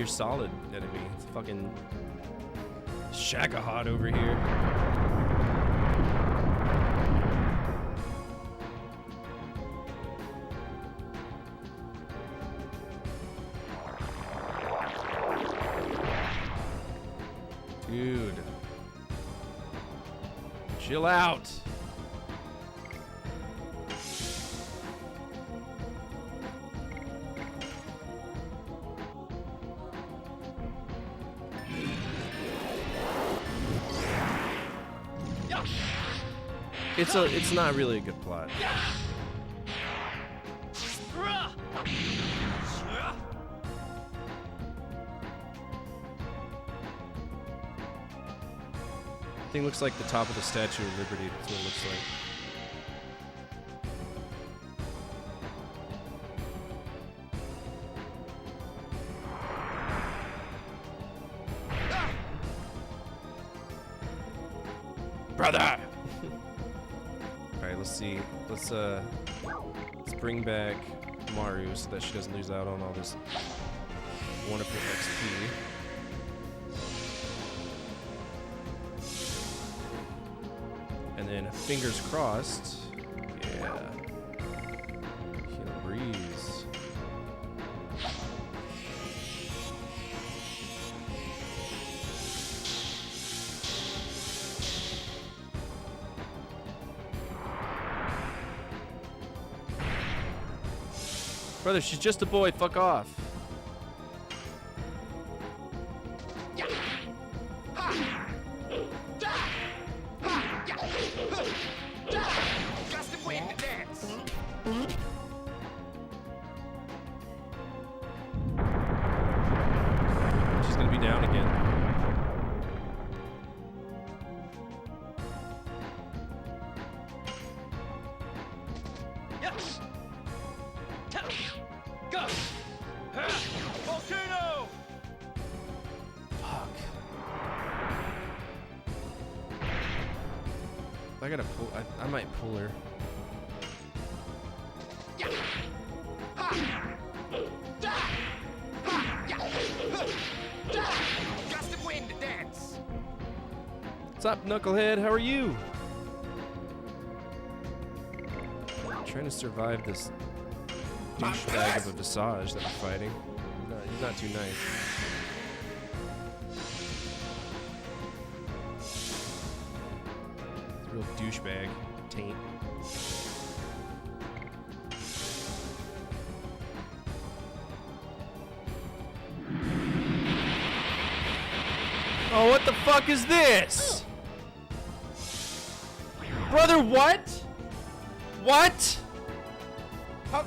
Solid enemy. It's fucking Shagahot over here. Dude. Chill out. It's not really a good plot. Thing looks like the top of the Statue of Liberty. That's what it looks like. Brother! Alright, let's see. Let's bring back Maru so that she doesn't lose out on all this wonderful XP. And then fingers crossed. Yeah. Heal breeze. Brother, she's just a boy. Fuck off. She's gonna be down again. Go! Volcano! Fuck. I gotta pull. I might pull her. What's up, Knucklehead? How are you? Trying to survive this douchebag of a Visage that we're fighting. He's not too nice. He's a real douchebag. Taint. Oh, what the fuck is this? Brother, what? What? How?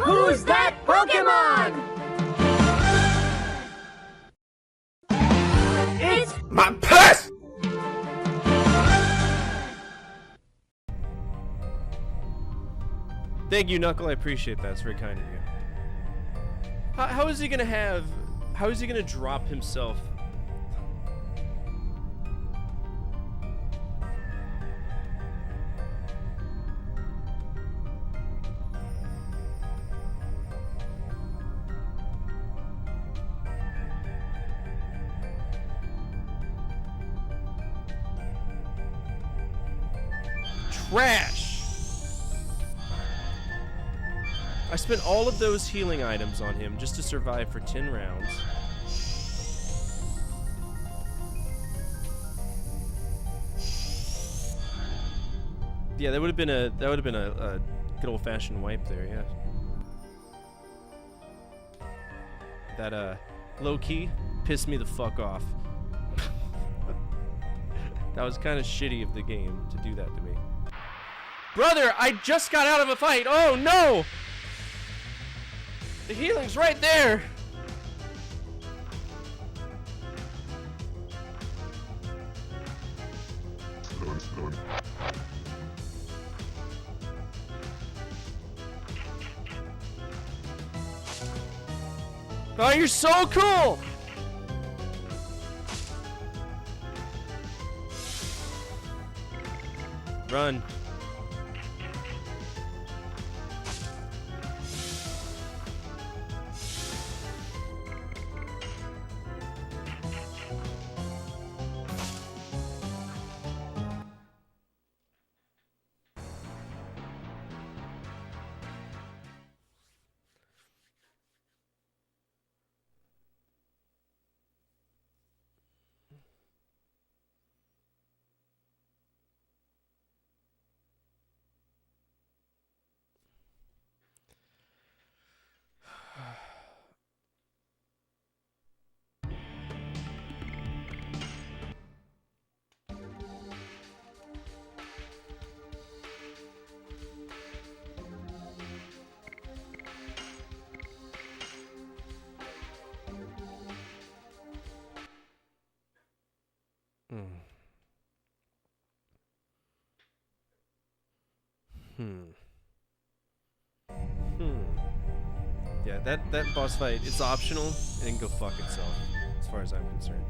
Who's that Pokemon? It's My purse! Thank you, Knuckle. I appreciate that. It's very kind of you. How is he gonna have? How is he gonna drop himself? Trash! I spent all of those healing items on him just to survive for 10 rounds. Yeah, that would have been a good old-fashioned wipe there, yeah. That low-key pissed me the fuck off. That was kind of shitty of the game to do that to me. Brother, I just got out of a fight. Oh no! The healing's right there. Oh, you're so cool! Run. Yeah, that boss fight, it's optional. It can go fuck itself, as far as I'm concerned.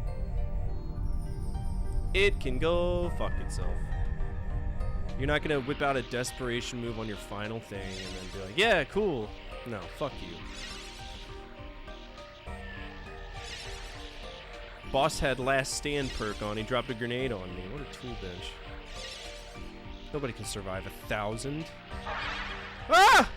It can go fuck itself. You're not gonna whip out a desperation move on your final thing and then be like, yeah, cool. No, fuck you. Boss had last stand perk on. He dropped a grenade on me. What a tool bench. Nobody can survive 1,000. Ah!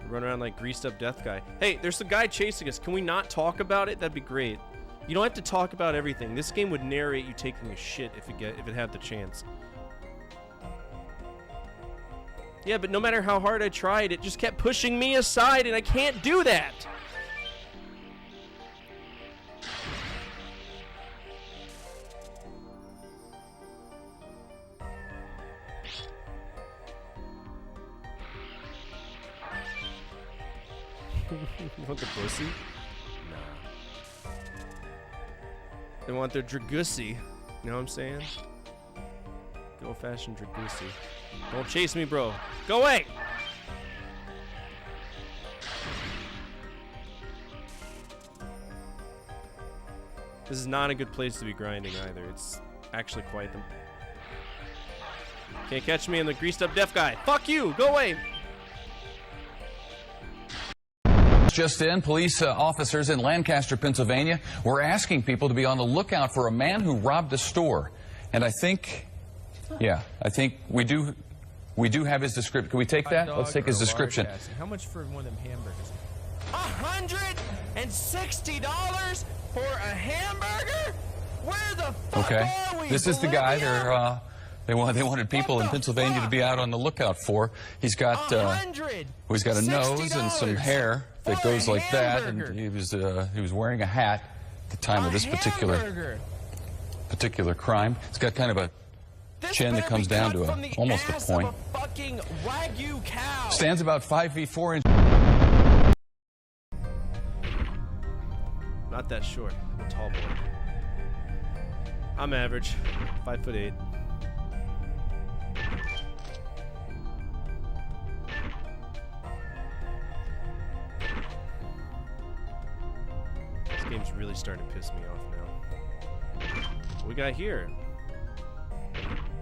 Run around like greased up death guy. Hey, there's a guy chasing us. Can we not talk about it? That'd be great. You don't have to talk about everything. This game would narrate you taking a shit if it had the chance. Yeah, but no matter how hard I tried, it just kept pushing me aside, and I can't do that! You want the pussy? Nah. They want their Dragussy. You know what I'm saying? Good old-fashioned Dragussy. Don't chase me, bro. Go away! This is not a good place to be grinding either. It's actually quite the... Can't catch me in the greased up deaf guy. Fuck you! Go away! Just in, police officers in Lancaster, Pennsylvania were asking people to be on the lookout for a man who robbed a store. And I think, yeah, I think we do have his description. Can we take that? Let's take his description. How much for one of them hamburgers? $160 for a hamburger? Where the fuck are we? This is the guy they wanted people in Pennsylvania to be out on the lookout for. He's got he's got a nose and some hair that goes like that, and he was wearing a hat at the time of this particular crime. It's got kind of a chin that comes down to almost a point. Stands about 5 feet 4 inches. Not that short. I'm a tall boy. I'm average. 5'8". This game's really starting to piss me off now. What we got here?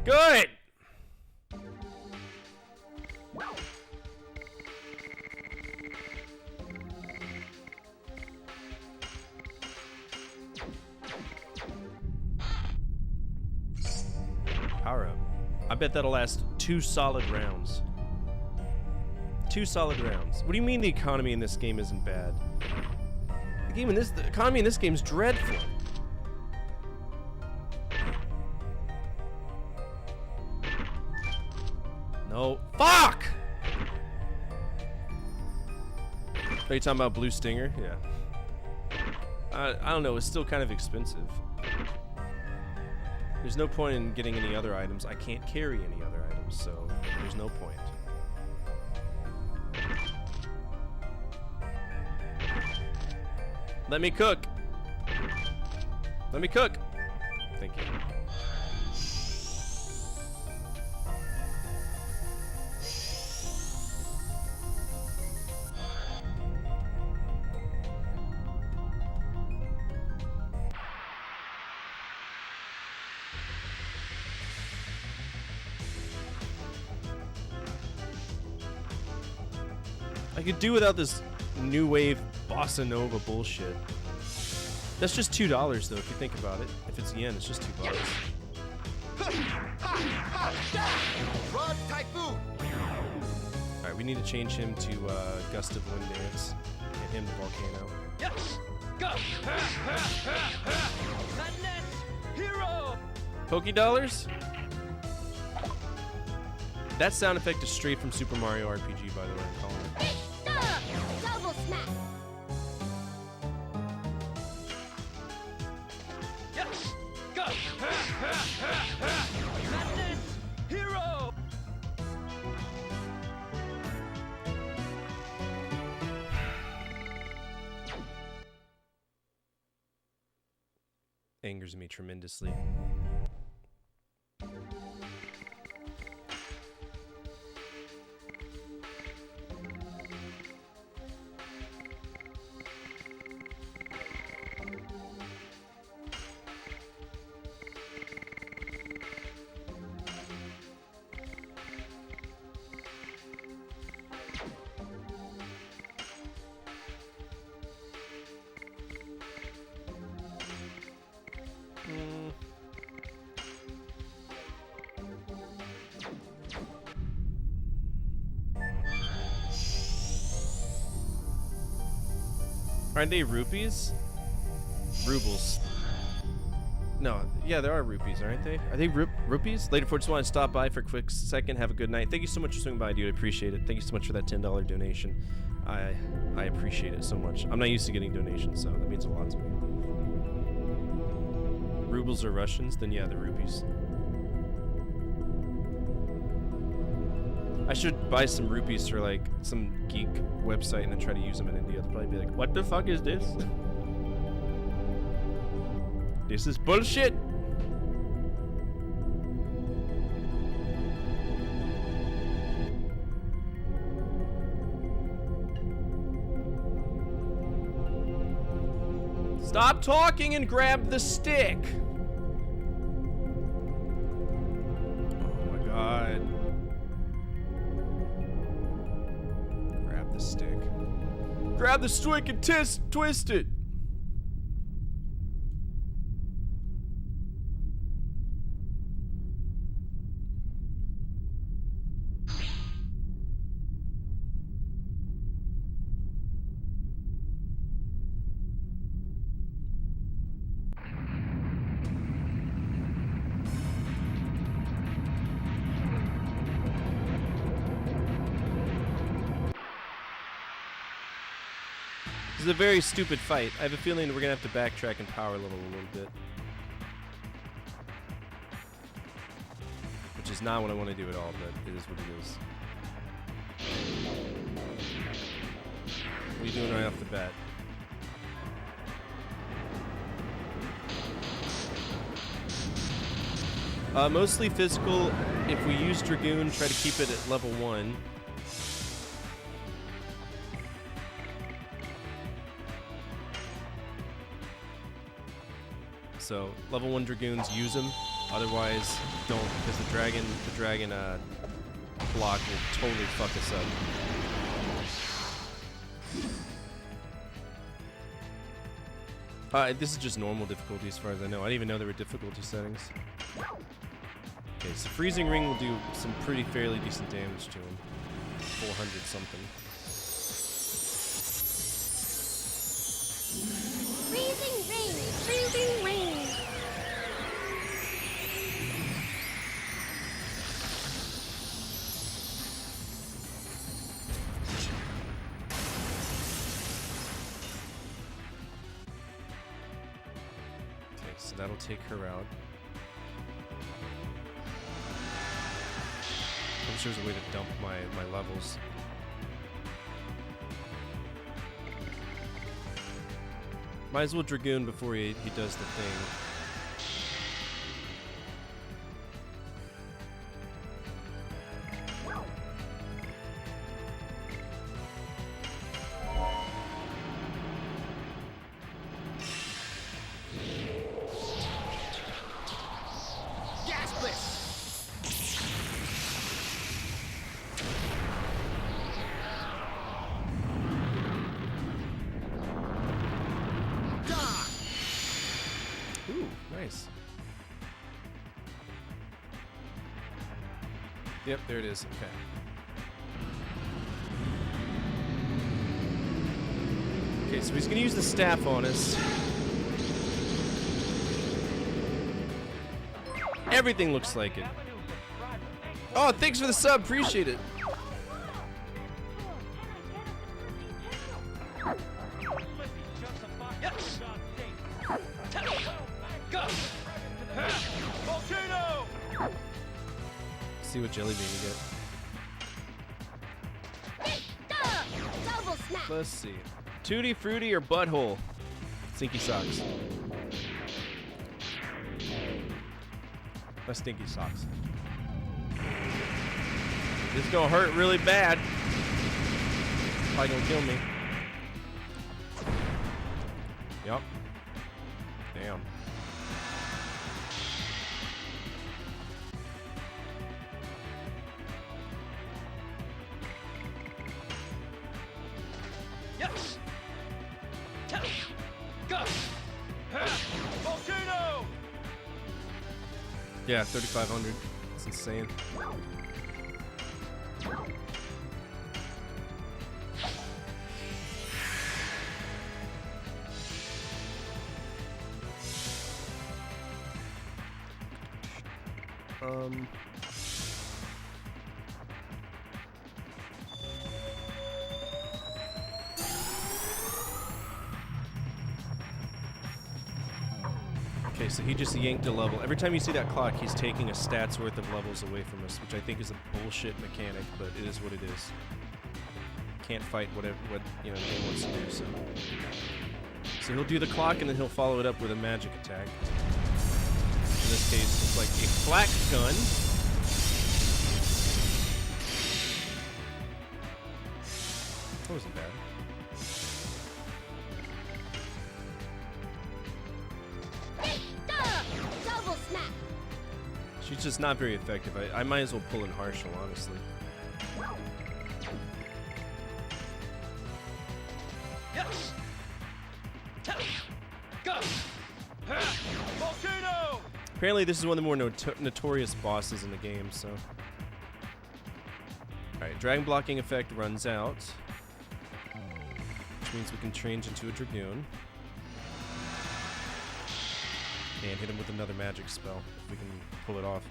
Good! Power up. I bet that'll last 2 solid rounds. 2 solid rounds. What do you mean the economy in this game isn't bad? The economy in this game is dreadful. No. Fuck! Are you talking about Blue Stinger? Yeah. I don't know, it's still kind of expensive. There's no point in getting any other items. I can't carry any other items, so there's no point. Let me cook. Let me cook. Thank you. I could do without this new wave bossa nova bullshit. That's just $2 though, if you think about it. If it's yen, it's just $2. Alright, we need to change him to Gust of Wind Dance and him to Volcano. Yes! Go! Madness! Hero! Poké Dollars? That sound effect is straight from Super Mario RPG, by the way, I'm calling it. Double smack. Yes! Go! Madness! Hero! Angers me tremendously. Aren't they rupees? Rubles. No, yeah, there are rupees, aren't they? Are they rupees? Later for just want to stop by for a quick second. Have a good night. Thank you so much for swinging by, dude. I appreciate it. Thank you so much for that $10 donation. I appreciate it so much. I'm not used to getting donations, so that means a lot to me. Rubles are Russians? Then yeah, they're rupees. I should buy some rupees for like some geek website and then try to use them in India. They'll probably be like, what the fuck is this? This is bullshit. Stop talking and grab the stick. Oh my god. Grab the stick. Grab the stick and twist it. This is a very stupid fight. I have a feeling we're gonna have to backtrack and power level a little bit. Which is not what I want to do at all, but it is what it is. What are you doing right off the bat? Mostly physical. If we use Dragoon, try to keep it at level 1. So level 1 Dragoons, use them. Otherwise, don't, because the dragon block will totally fuck us up. This is just normal difficulty as far as I know. I didn't even know there were difficulty settings. Okay, so Freezing Ring will do some fairly decent damage to him. 400 something. Freezing rain, freezing rain. Okay, so that'll take her out. I'm sure there's a way to dump my levels. Might as well Dragoon before he does the thing. Ooh, nice. Yep, there it is. Okay. Okay, so he's gonna use the staff on us. Everything looks like it. Oh, thanks for the sub. Appreciate it. See what jelly bean you get. Double smack. Let's see. Tutti Frutti or Butthole? Stinky Socks. My Stinky Socks. This is gonna hurt really bad. Probably gonna kill me. Yup. Damn. Yes. Go. Volcano. Yeah, 3,500. It's insane. Okay, so he just yanked a level. Every time you see that clock, he's taking a stat's worth of levels away from us, which I think is a bullshit mechanic, but it is what it is. Can't fight what you know the game wants to do. So he'll do the clock and then he'll follow it up with a magic attack. In this case, it's like a flak gun. That wasn't bad. Double smack. She's just not very effective. I might as well pull in Harshal, honestly. Yes. Go. Volcano. Apparently, this is one of the more notorious bosses in the game, so. Alright, Dragon Blocking effect runs out. Which means we can change into a Dragoon. And hit him with another magic spell, if we can pull it off.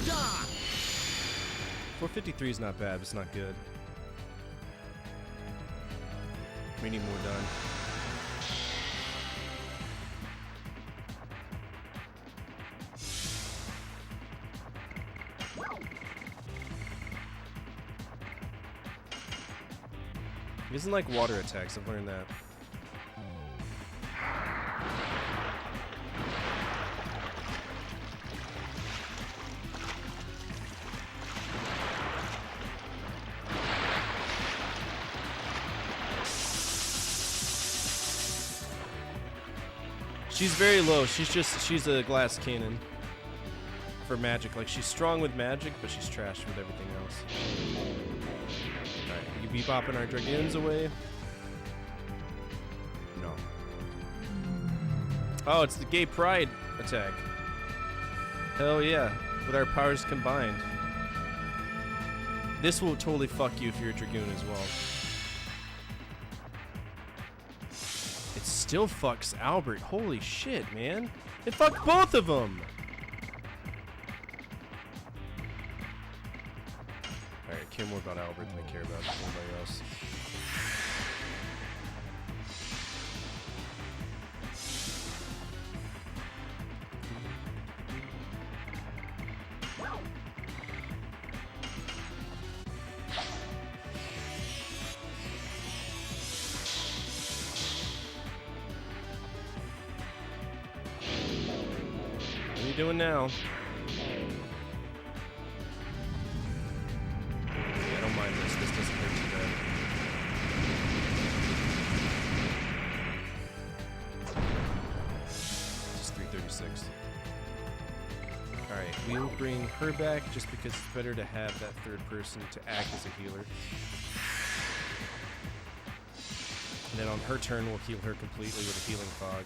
Die. 453 is not bad, but it's not good. We need more done. He doesn't like water attacks, I've learned that. She's very low. She's a glass cannon for magic. Like, she's strong with magic, but she's trash with everything else. Alright, you bebopping our dragoons away? No. Oh, it's the gay pride attack. Hell yeah, with our powers combined. This will totally fuck you if you're a dragoon as well. It still fucks Albert. Holy shit, man. It fucked both of them. Alright, I care more about Albert than I care about anybody else. What are you doing now? Yeah, I don't mind this. This doesn't hurt too bad. Just 336. Alright, we'll bring her back just because it's better to have that third person to act as a healer. And then on her turn, we'll heal her completely with a healing fog.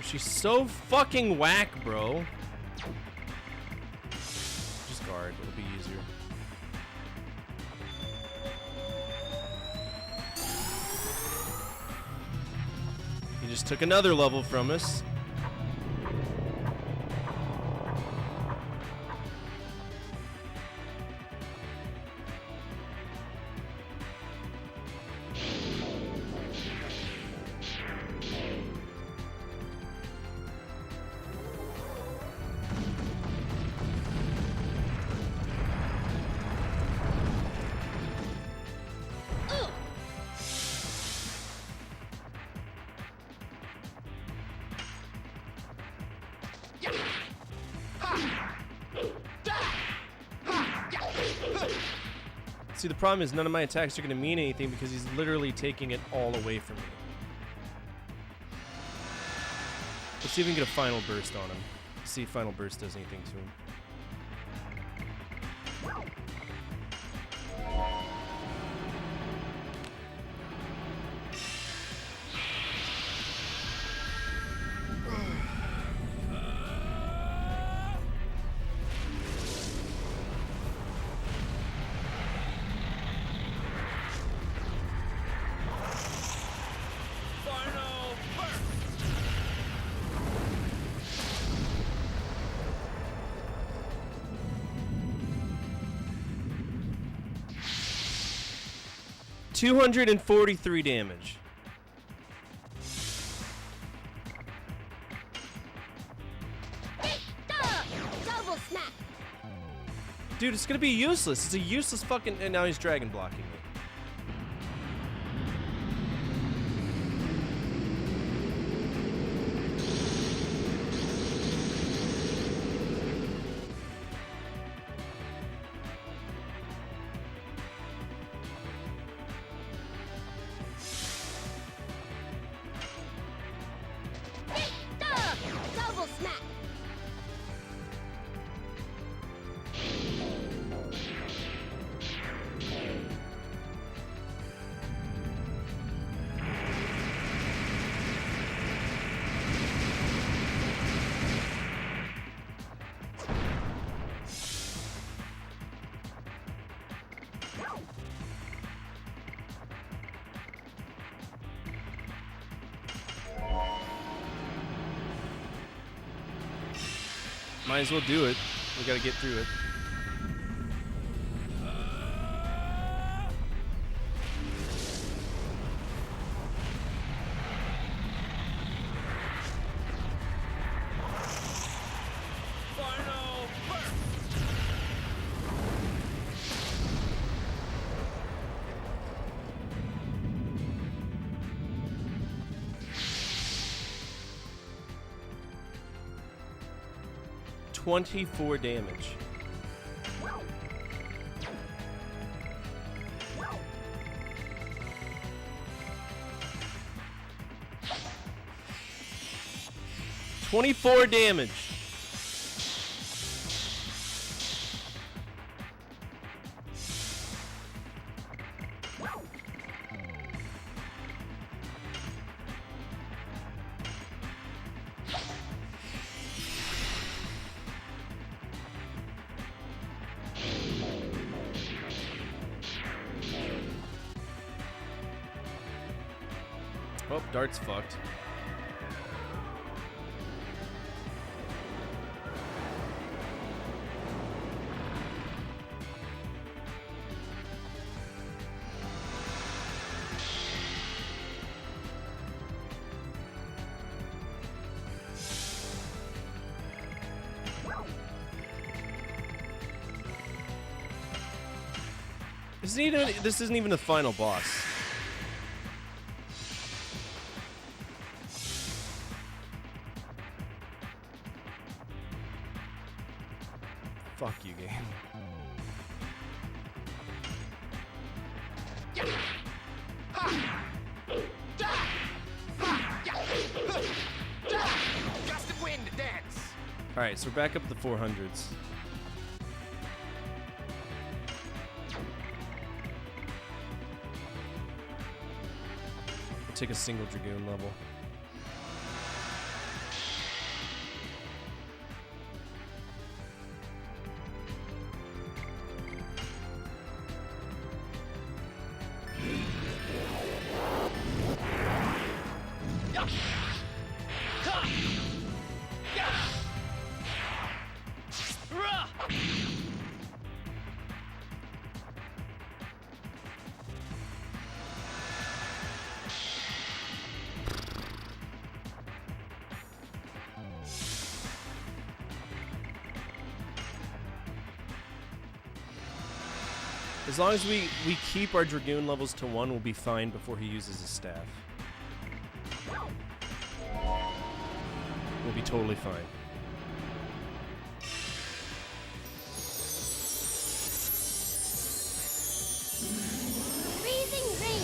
She's so fucking whack, bro. Just guard, it'll be easier. He just took another level from us. See, the problem is none of my attacks are going to mean anything because he's literally taking it all away from me. Let's see if we can get a final burst on him. See if final burst does anything to him. $243 damage. Double smack. Dude, it's gonna be useless. It's a useless fucking. And now he's dragon blocking me. Double smack. Might as well do it. We gotta get through it. $24 damage. 24 damage. Oh, Dart's fucked. This isn't even the final boss. Fuck you, game. Gust of wind, dance. Alright, so we're back up to the 400s. We'll take a single Dragoon level. As long as we keep our Dragoon levels to 1, we'll be fine before he uses his staff. We'll be totally fine. Freezing rain.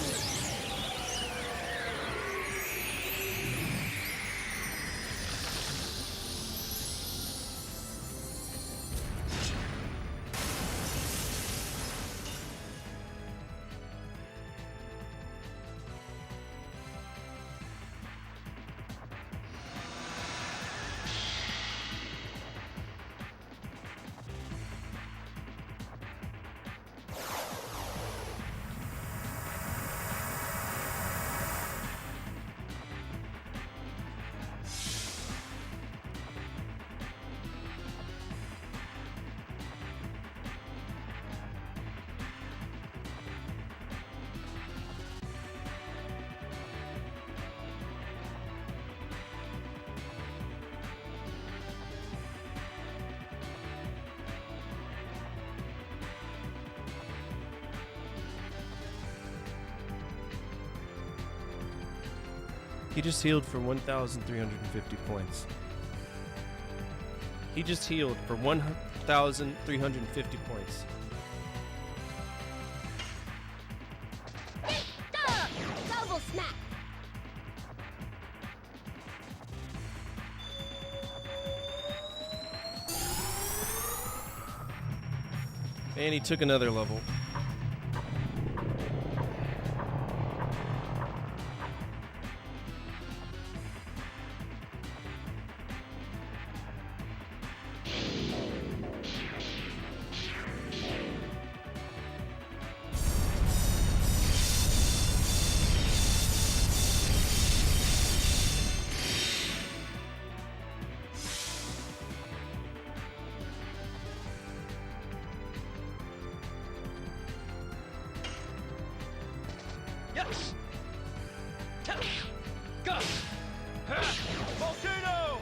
He just healed for 1,350 points. He just healed for 1,350 points. Double smack. And he took another level. Yes. Go. Volcano.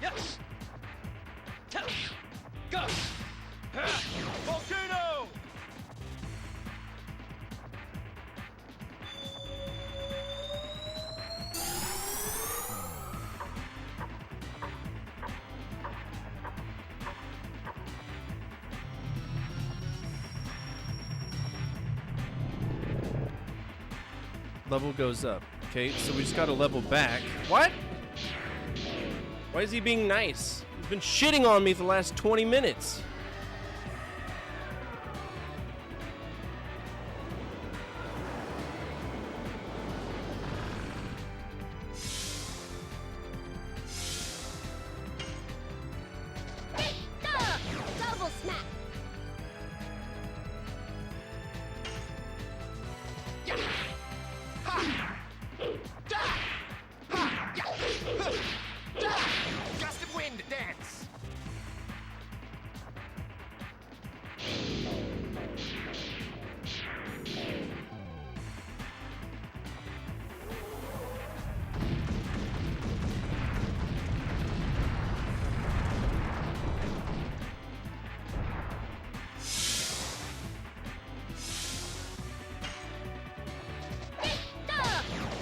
Yes. Go. Volcano. Level goes up. Okay, so we just gotta level back. What? Why is he being nice? He's been shitting on me for the last 20 minutes. Double smack. Gust of wind, dance.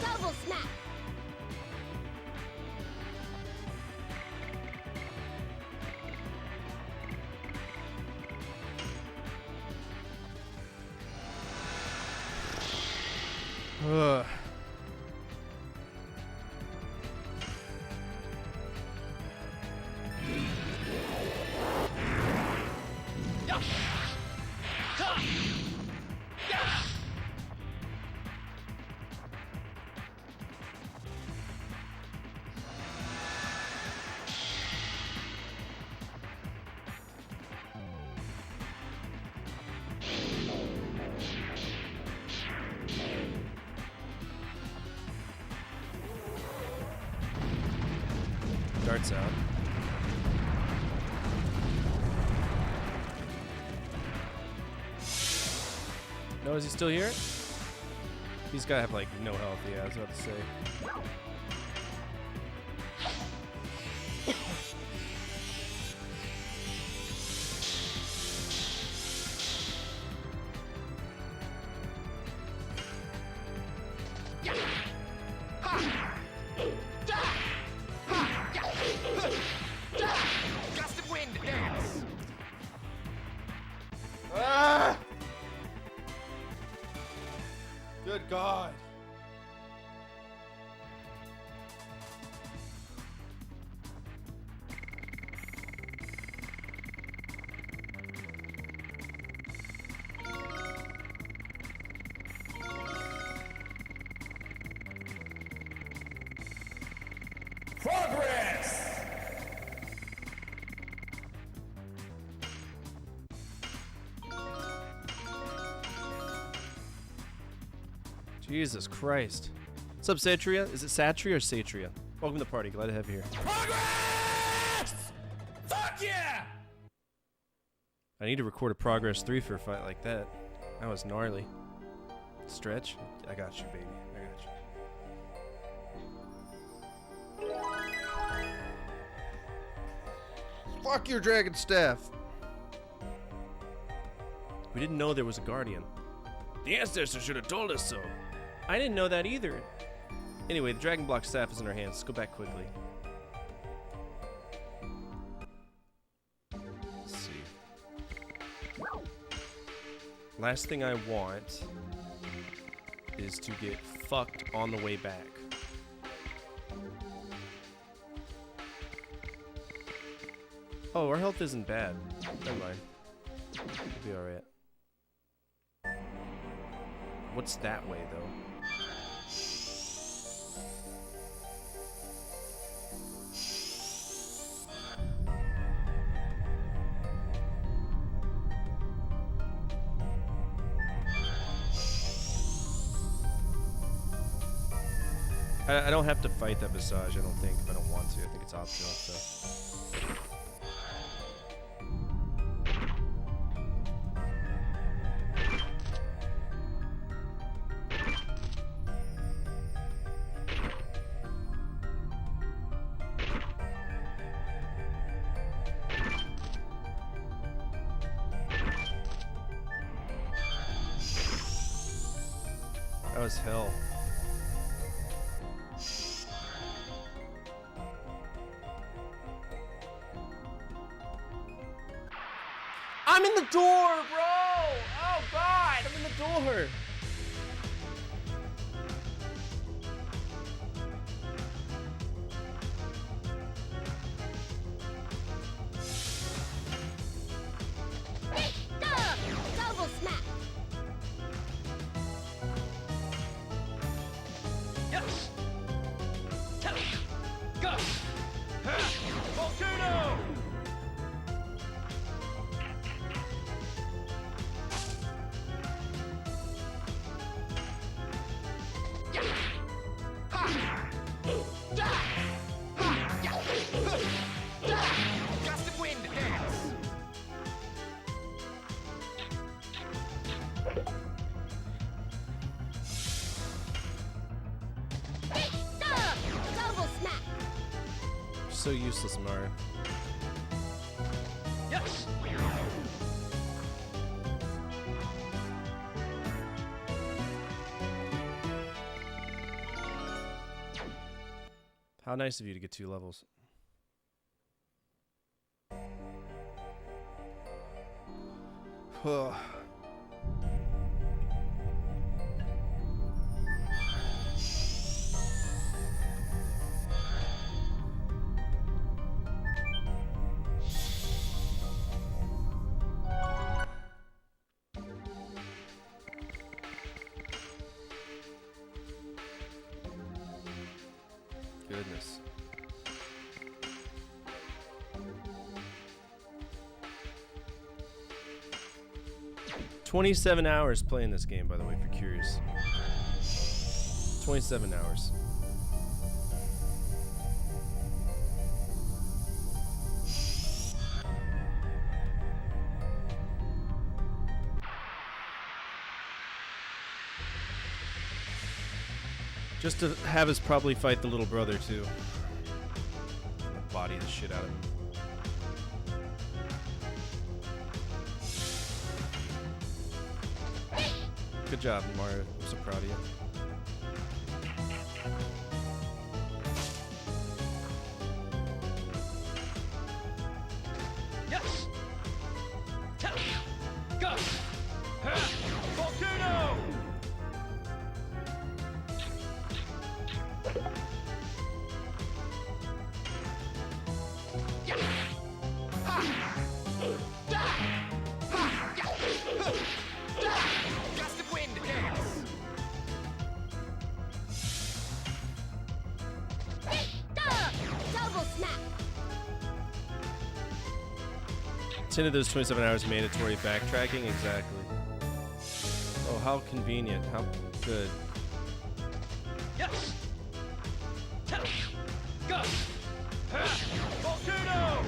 Double smack. Ugh. Darts out. No, is he still here? He's gotta have like no health, yeah, I was about to say. Gust of wind, dance. Ah! Good God. Progress. Jesus Christ. What's up, Satria? Is it Satria or Satria? Welcome to the party. Glad to have you here. Progress. Fuck yeah. I need to record a Progress 3 for a fight like that. That was gnarly. Stretch? I got you, baby. I got you. Fuck your dragon staff. We didn't know there was a guardian. The ancestors should have told us so. I didn't know that either. Anyway, the dragon block staff is in our hands. Let's go back quickly. Let's see. Last thing I want is to get fucked on the way back. Oh, our health isn't bad. Never mind. We'll be alright. What's that way, though? I don't have to fight that Visage, I don't think, if I don't want to. I think it's optional, so. That was hell. I'm in the door, bro! Oh god, I'm in the door! Double smack. Yes. Go. Volcano. Gust of wind dance. Double smack. So useless, Mario. Yes. How nice of you to get 2 levels. Ugh. Goodness. $27 hours playing this game, by the way, if you're curious. 27 hours. Just to have us probably fight the little brother, too. Body the shit out of him. Good job, Mario. I'm so proud of you. Yes. Go. Volcano. Gust of wind dance. Double smack. 10 of those 27 hours mandatory backtracking? Exactly. Oh, how convenient. How good. Yes. Go. Volcano.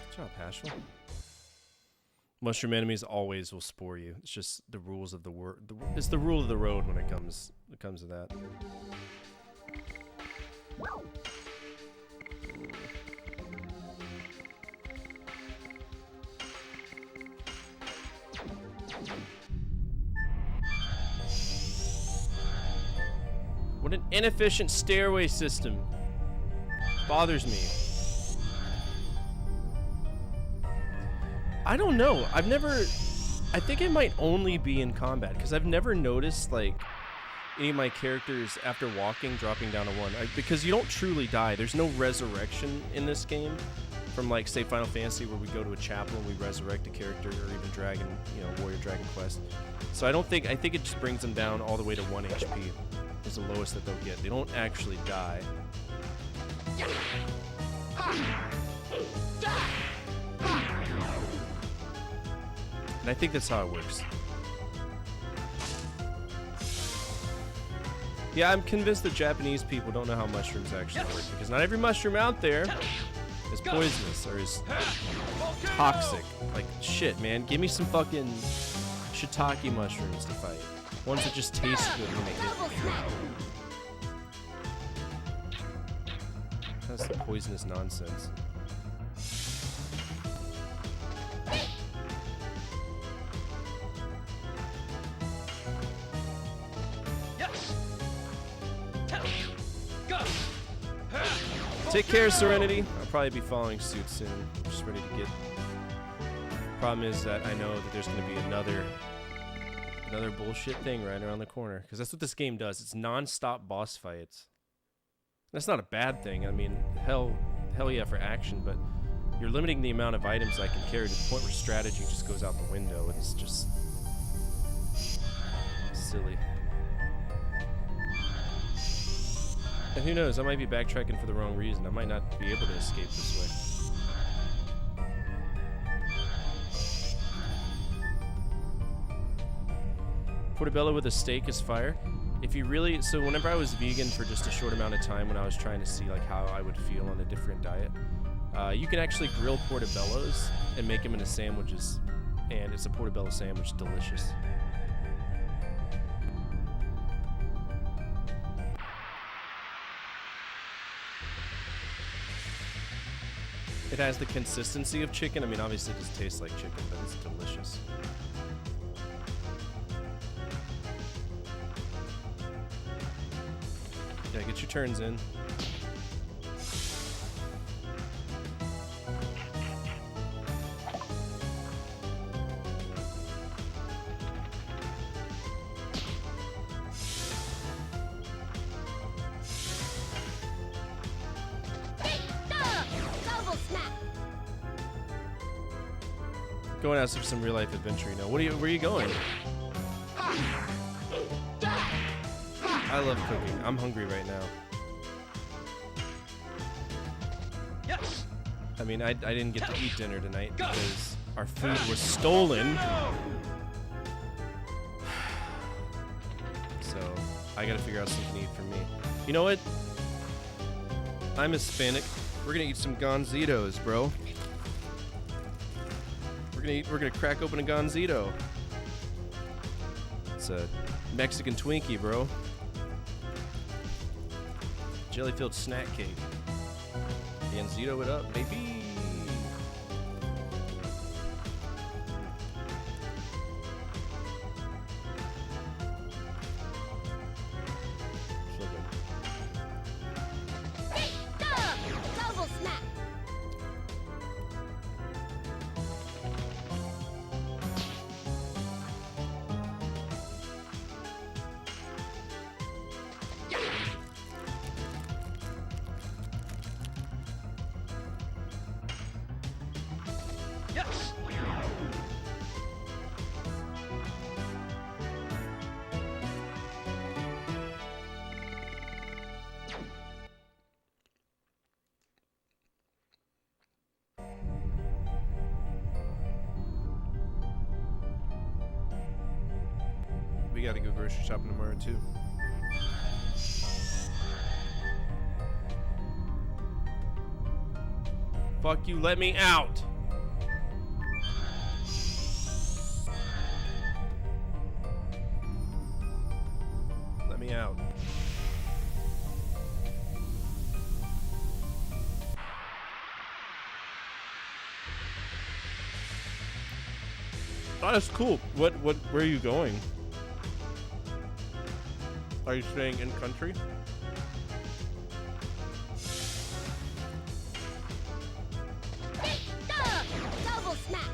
Good job, Hashel. Mushroom enemies always will spore you. It's just the rules of the word. It's the rule of the road when it comes to that. What an inefficient stairway system. Bothers me. I don't know. I think it might only be in combat, because I've never noticed, like, any of my characters, after walking, dropping down to 1. Because you don't truly die. There's no resurrection in this game. From, like, say, Final Fantasy, where we go to a chapel and we resurrect a character, or even Dragon, Warrior Dragon Quest. So I think it just brings them down all the way to 1 HP. Is the lowest that they'll get. They don't actually die. And I think that's how it works. Yeah, I'm convinced that Japanese people don't know how mushrooms actually work, because not every mushroom out there is poisonous or is toxic. Like, shit, man. Give me some fucking shiitake mushrooms to fight. Ones that just taste good when they hit. That's the poisonous nonsense. Take care, Serenity. I'll probably be following suit soon. I'm just ready to get. Problem is that I know that there's going to be another bullshit thing right around the corner, because that's what this game does. It's non-stop boss fights. That's not a bad thing. I mean, hell yeah for action, but you're limiting the amount of items I can carry to the point where strategy just goes out the window. It's just silly. And who knows, I might be backtracking for the wrong reason. I might not be able to escape this way. Portobello with a steak is fire. If you really, so whenever I was vegan for just a short amount of time when I was trying to see like how I would feel on a different diet, you can actually grill portobellos and make them into sandwiches, and it's a portobello sandwich, delicious. It has the consistency of chicken. I mean, obviously it just tastes like chicken, but it's delicious. Yeah, get your turns in. Going out for some real life adventure, you know. Where are you going? I love cooking. I'm hungry right now. Yes. I mean, I didn't get to eat dinner tonight because our food was stolen. So I gotta figure out something to eat for me. You know what? I'm Hispanic. We're gonna eat some Gonzitos, bro. We're gonna crack open a Gonzito. It's a Mexican Twinkie, bro. Jelly-filled snack cake. Gonzito it up, baby. So good. Double smack. Yes. We gotta go grocery shopping tomorrow too. Fuck you, let me out! Let me out. Oh, that's cool. Where are you going? Are you staying in country? Double smack.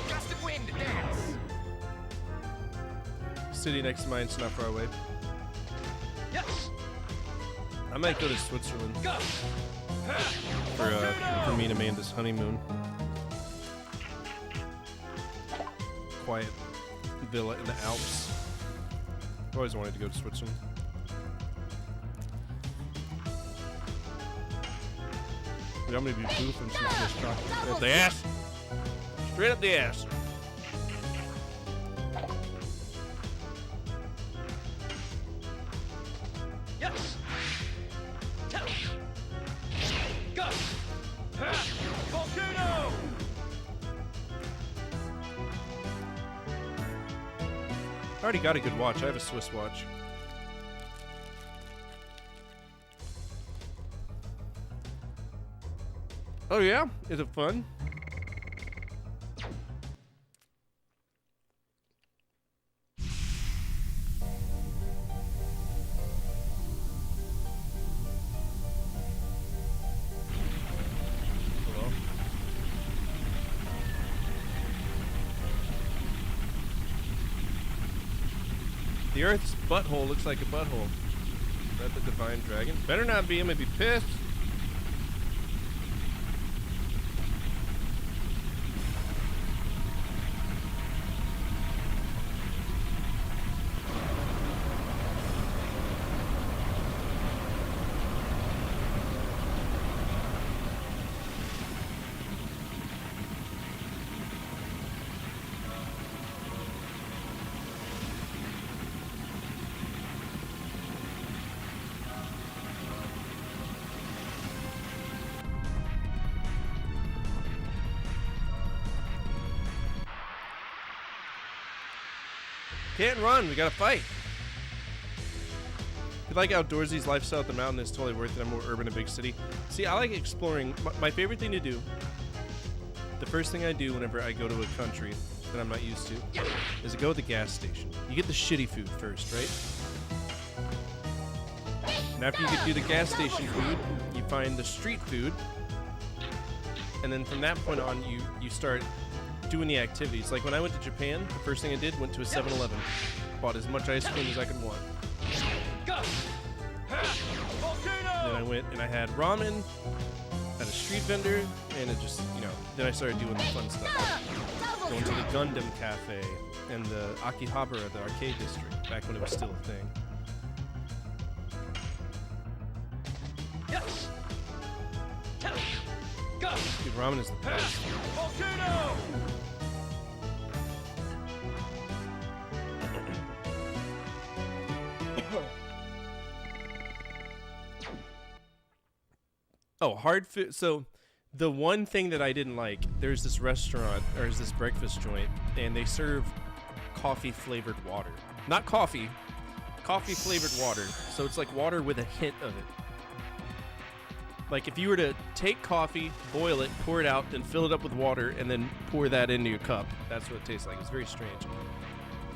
Gust of wind dance. City next to mine's not far away. Yes. I might go to Switzerland Go. for me and Amanda's honeymoon. Quiet villa in the Alps. I've always wanted to go to Switzerland. Yeah, I'm gonna be boofing some Swiss chocolate. Up the ass! Straight up the ass! Yes. Go. Volcano. I already got a good watch. I have a Swiss watch. Oh yeah? Is it fun? The Earth's butthole looks like a butthole. Is that the divine dragon? Better not be, I'm gonna be pissed. Can't run, we gotta fight. If you like outdoorsy lifestyle at the mountain, it's totally worth it. I'm more urban, a big city. See, I like exploring. My favorite thing to do, the first thing I do whenever I go to a country that I'm not used to, is to go to the gas station. You get the shitty food first, right? And after you do the gas station food, you find the street food. And then from that point on, you start doing the activities. Like when I went to Japan, the first thing I did, went to a 7-Eleven. Bought as much ice cream as I could want. Then I went and I had ramen at a street vendor, and it just, you know, then I started doing the fun stuff. Going to the Gundam Cafe and the Akihabara, the arcade district, back when it was still a thing. Dude, ramen is the best. Oh, hard food. So, the one thing that I didn't like, there's this restaurant, or is this breakfast joint, and they serve coffee-flavored water. Not coffee, coffee-flavored water. So it's like water with a hint of it. Like if you were to take coffee, boil it, pour it out, then fill it up with water, and then pour that into your cup. That's what it tastes like. It's very strange.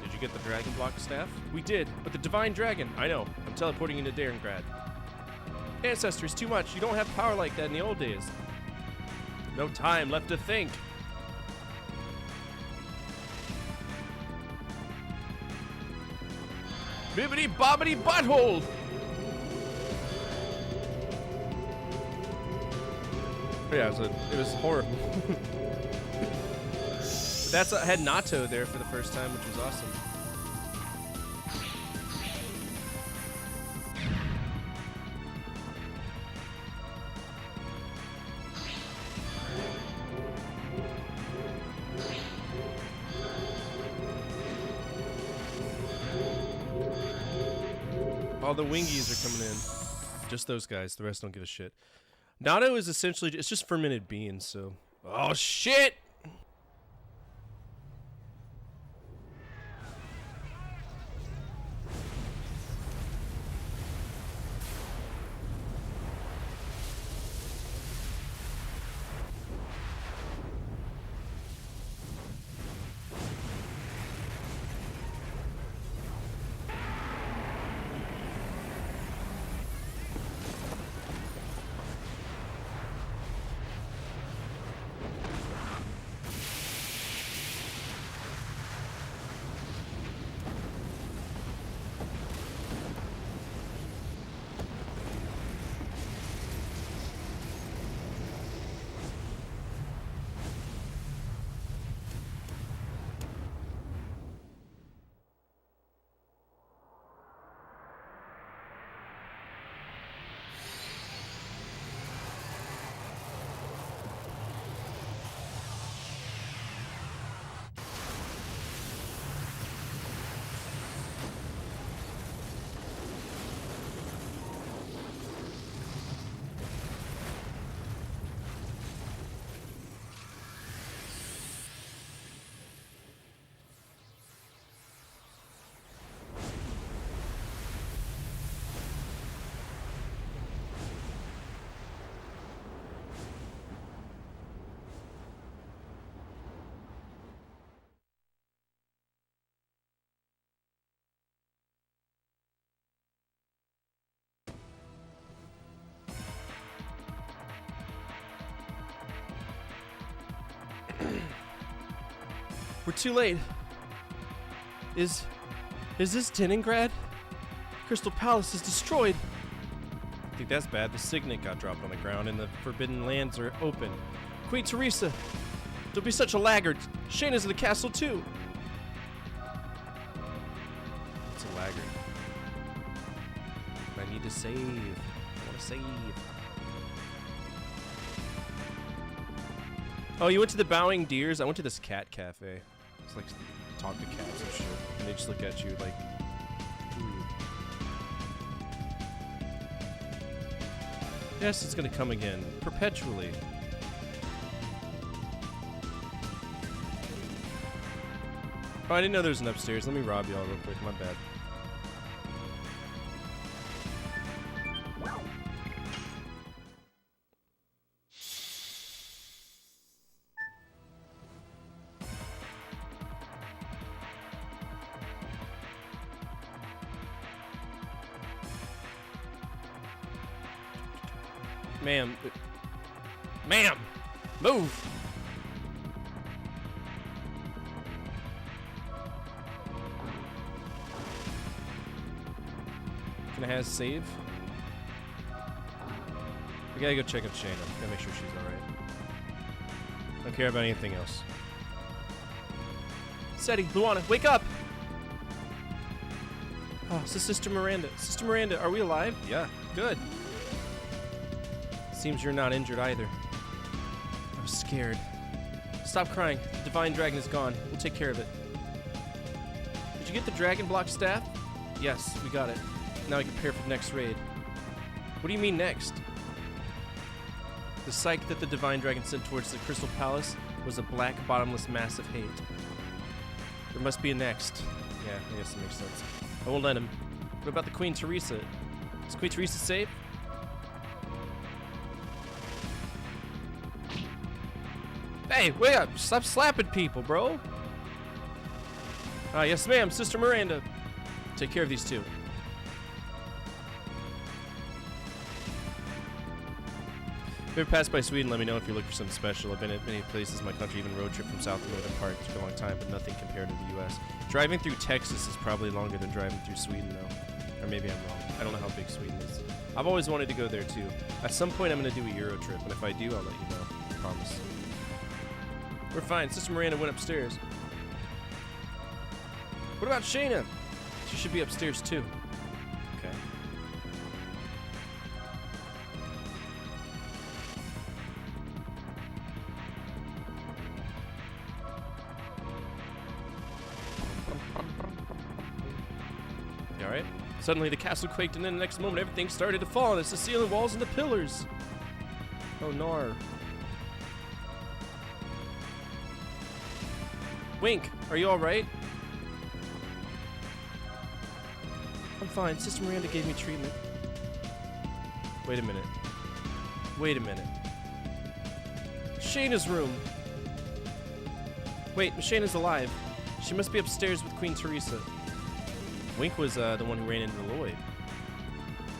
Did you get the Dragon Block staff? We did, but the Divine Dragon. I know. I'm teleporting into Darengrad. Ancestors, too much. You don't have power like that in the old days. No time left to think. Bibbity bobbity butthole! Yeah, it was horrible. I had natto there for the first time, which was awesome. All the wingies are coming in. Just those guys. The rest don't give a shit. Natto is essentially, it's just fermented beans, so. Oh, shit! We're too late. Is Is this Teningrad? Crystal Palace is destroyed. I think that's bad. The signet got dropped on the ground and the forbidden lands are open. Queen Teresa, don't be such a laggard. Shayna's in the castle too. It's a laggard. I need to save. I want to save. Oh, you went to the Bowing Deers? I went to this cat cafe. It's like talk to cats and shit. And they just look at you like, who are you? Yes, it's gonna come again. Perpetually. Oh, I didn't know there was an upstairs. Let me rob y'all real quick. My bad. Ma'am. Ma'am! Move! Can I have save? We gotta go check on Shayna. Gotta make sure she's alright. Don't care about anything else. Seti, Luana, wake up! Oh, it's Sister Miranda. Sister Miranda, are we alive? Yeah, good. Seems you're not injured either. I was scared. Stop crying. The divine dragon is gone. We'll take care of it. Did you get the dragon block staff? Yes, we got it. Now we can prepare for the next raid. What do you mean next? The psyche that the divine dragon sent towards the Crystal Palace was a black, bottomless mass of hate. There must be a next. Yeah, I guess that makes sense. I won't let him. What about the Queen Teresa? Is Queen Teresa safe? Hey, wait up! Stop slapping people, bro! Yes ma'am, Sister Miranda. Take care of these two. If you ever pass by Sweden, let me know if you look for something special. I've been at many places in my country, even road trip from south to northern part. It took a long time, but nothing compared to the US. Driving through Texas is probably longer than driving through Sweden, though. Or maybe I'm wrong. I don't know how big Sweden is. I've always wanted to go there, too. At some point, I'm going to do a Euro trip, and if I do, I'll let you know. I promise. We're fine. Sister Miranda went upstairs. What about Shayna? She should be upstairs, too. Okay. You alright? Suddenly the castle quaked, and then the next moment everything started to fall. It's the ceiling, walls, and the pillars. Oh, nar. Wink, are you alright? I'm fine. Sister Miranda gave me treatment. Wait a minute. Wait a minute. Shayna's room. Wait, Shayna's alive. She must be upstairs with Queen Teresa. Wink was the one who ran into Lloyd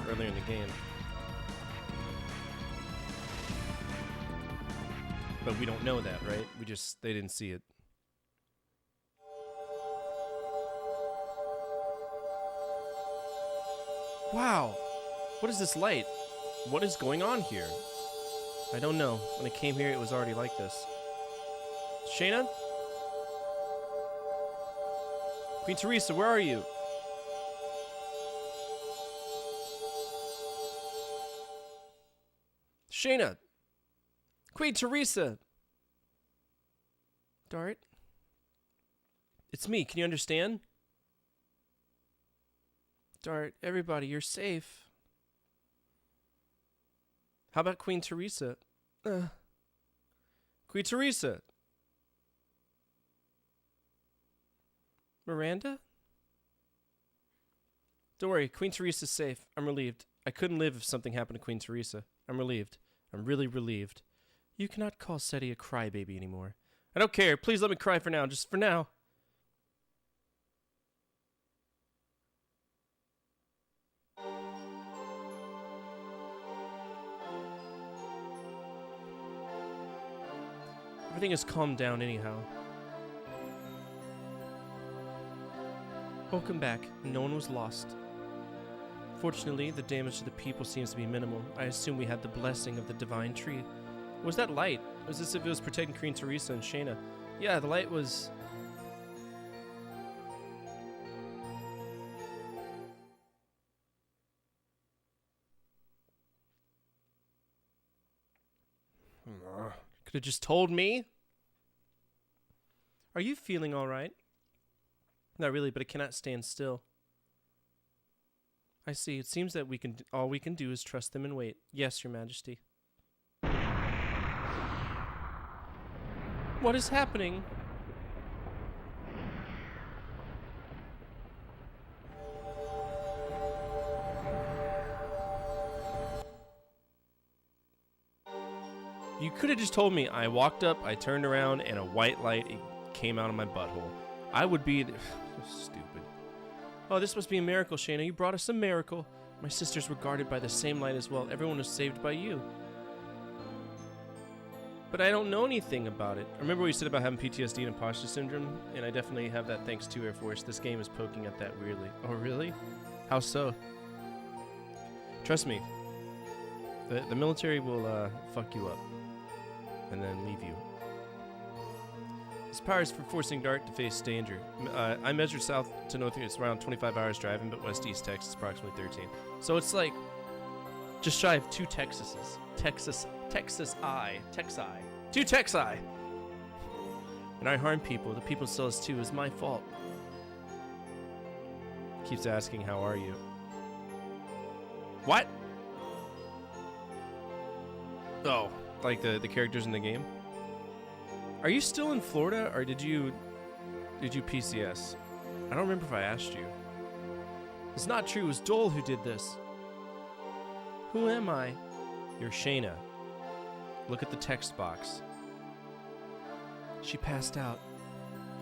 earlier in the game. But we don't know that, right? They didn't see it. Wow, what is this light? What is going on here? I don't know. When I came here, it was already like this. Shayna? Queen Teresa, where are you? Shayna! Queen Teresa! Dart? It's me, can you understand? Dart, everybody, you're safe. How about Queen Teresa? Queen Teresa! Miranda? Don't worry, Queen Teresa's safe. I'm relieved. I couldn't live if something happened to Queen Teresa. I'm relieved. I'm really relieved. You cannot call Seti a crybaby anymore. I don't care. Please let me cry for now. Just for now. Everything has calmed down anyhow. Welcome back. No one was lost. Fortunately, the damage to the people seems to be minimal. I assume we had the blessing of the divine tree. What was that light? It was as if it was protecting Queen Teresa and Shayna. Yeah, the light was... Could have just told me. Are you feeling all right? Not really, but I cannot stand still. I see. It seems that all we can do is trust them and wait. Yes, Your Majesty. What is happening? You could have just told me. I walked up, I turned around, and a white light came out of my butthole. I would be... Stupid. Oh, this must be a miracle, Shayna. You brought us a miracle. My sisters were guarded by the same light as well. Everyone was saved by you. But I don't know anything about it. Remember what you said about having PTSD and imposter syndrome? And I definitely have that thanks to Air Force. This game is poking at that weirdly. Oh, really? How so? Trust me. The military will fuck you up. And then leave you. This power is for forcing Dark to face danger. I measured south to north. It's around 25 hours driving, but west-east Texas, approximately 13. So it's like just shy of 2 Texases. Texas I. 2 Texi. And I harm people. The people still us too. It's my fault. Keeps asking, how are you? What? Oh, like the characters in the game? Are you still in Florida, or did you PCS? I don't remember if I asked you. It's not true. It was Dole who did this. Who am I? You're Shayna. Look at the text box. She passed out.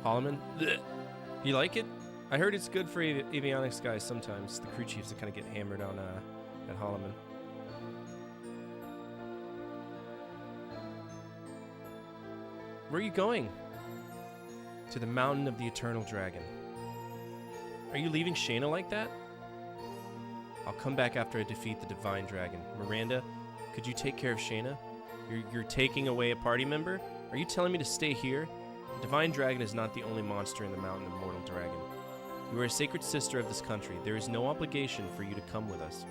Holloman? Blech. You like it? I heard it's good for avionics guys sometimes. The crew chiefs that kind of get hammered on at Holloman. Where are you going? To the mountain of the eternal dragon. Are you leaving Shayna like that? I'll come back after I defeat the divine dragon. Miranda, could you take care of Shayna? You're taking away a party member? Are you telling me to stay here? The divine dragon is not the only monster in the mountain of mortal dragon. You are a sacred sister of this country. There is no obligation for you to come with us.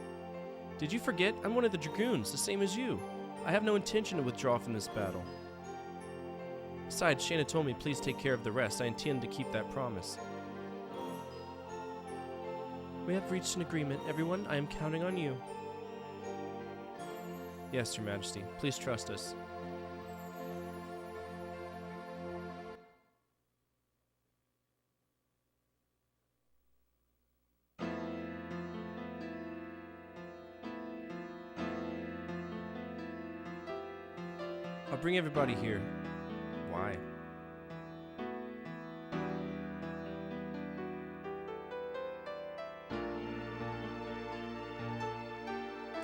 Did you forget? I'm one of the dragoons, the same as you. I have no intention to withdraw from this battle. Besides, Shayna told me, please take care of the rest. I intend to keep that promise. We have reached an agreement. Everyone, I am counting on you. Yes, Your Majesty. Please trust us. I'll bring everybody here. Why?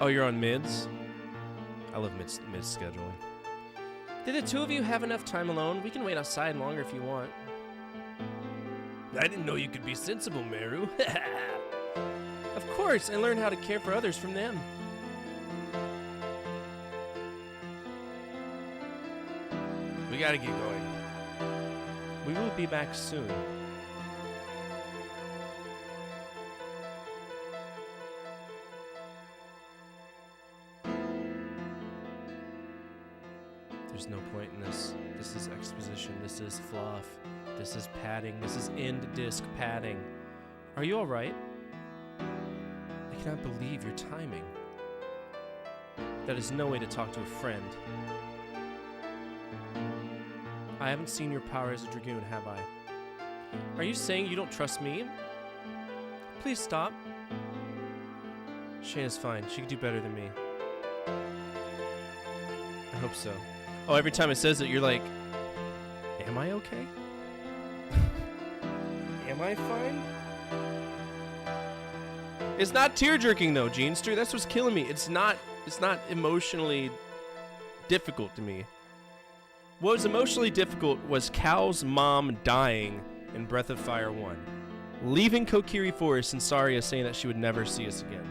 Oh, you're on mids? I love mid scheduling. Did the two of you have enough time alone? We can wait outside longer if you want. I didn't know you could be sensible, Meru. Of course, I learned how to care for others from them. We gotta get going. We will be back soon. There's no point in this. This is exposition. This is fluff. This is padding. This is end disc padding. Are you alright? I cannot believe your timing. That is no way to talk to a friend. I haven't seen your power as a dragoon, have I? Are you saying you don't trust me? Please stop. Shayna's fine. She could do better than me. I hope so. Oh, every time it says it, you're like, am I okay? Am I fine? It's not tear-jerking, though, Genester. That's what's killing me. It's not emotionally difficult to me. What was emotionally difficult was Cal's mom dying in Breath of Fire 1. Leaving Kokiri Forest and Saria saying that she would never see us again.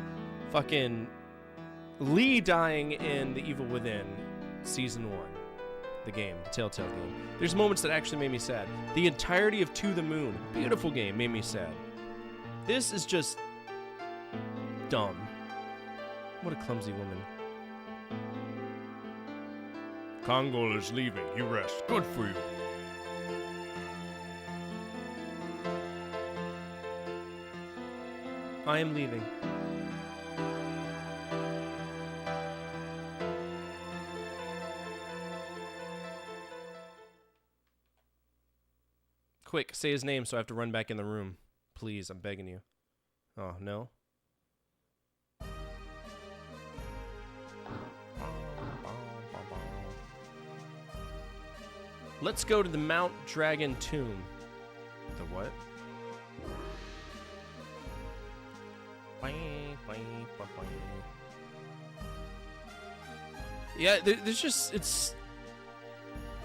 Fucking Lee dying in The Evil Within, Season 1. The game, the Telltale game. There's moments that actually made me sad. The entirety of To the Moon, beautiful game, made me sad. This is just dumb. What a clumsy woman. Kongol is leaving. You rest. Good for you. I am leaving. Quick, say his name so I have to run back in the room. Please, I'm begging you. Oh, no? Let's go to the Mount Dragon Tomb. The what? Yeah, there's just, it's...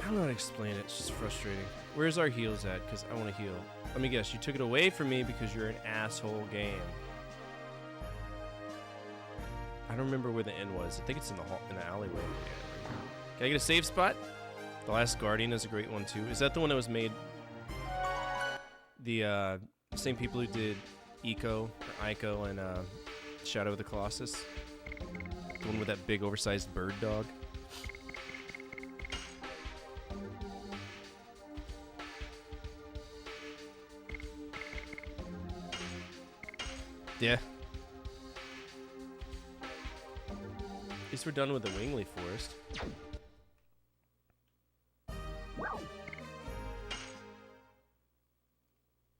I don't know how to explain it. It's just frustrating. Where's our heals at? Because I want to heal. Let me guess. You took it away from me because you're an asshole game. I don't remember where the end was. I think it's in the hall, in the alleyway. Yeah. Can I get a save spot? The Last Guardian is a great one too. Is that the one that was made? The same people who did Ico and Shadow of the Colossus. The one with that big oversized bird dog. Yeah. At least we're done with the Wingley Forest.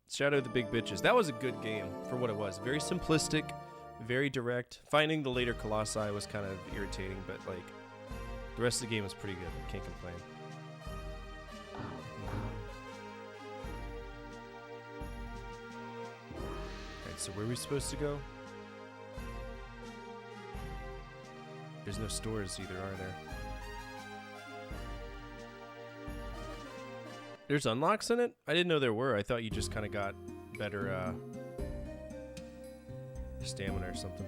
Shadow of the Big Bitches. That was a good game for what it was. Very simplistic, very direct. Finding the later Colossi was kind of irritating, but like the rest of the game was pretty good. Can't complain. Alright, so where are we supposed to go? There's no stores either, are there? There's unlocks in it? I didn't know there were. I thought you just kind of got better stamina or something.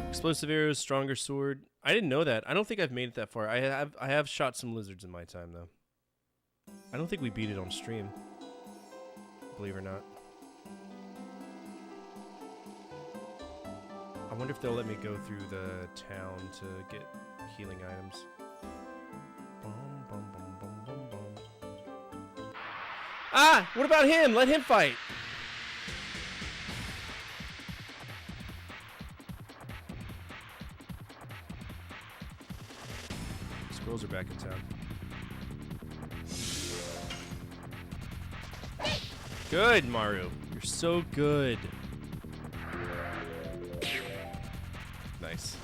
Explosive arrows, stronger sword. I didn't know that. I don't think I've made it that far. I have shot some lizards in my time though. I don't think we beat it on stream. Believe it or not. I wonder if they'll let me go through the town to get healing items. Ah! What about him? Let him fight! Squirrels are back in town. Good, Maru. You're so good. Nice.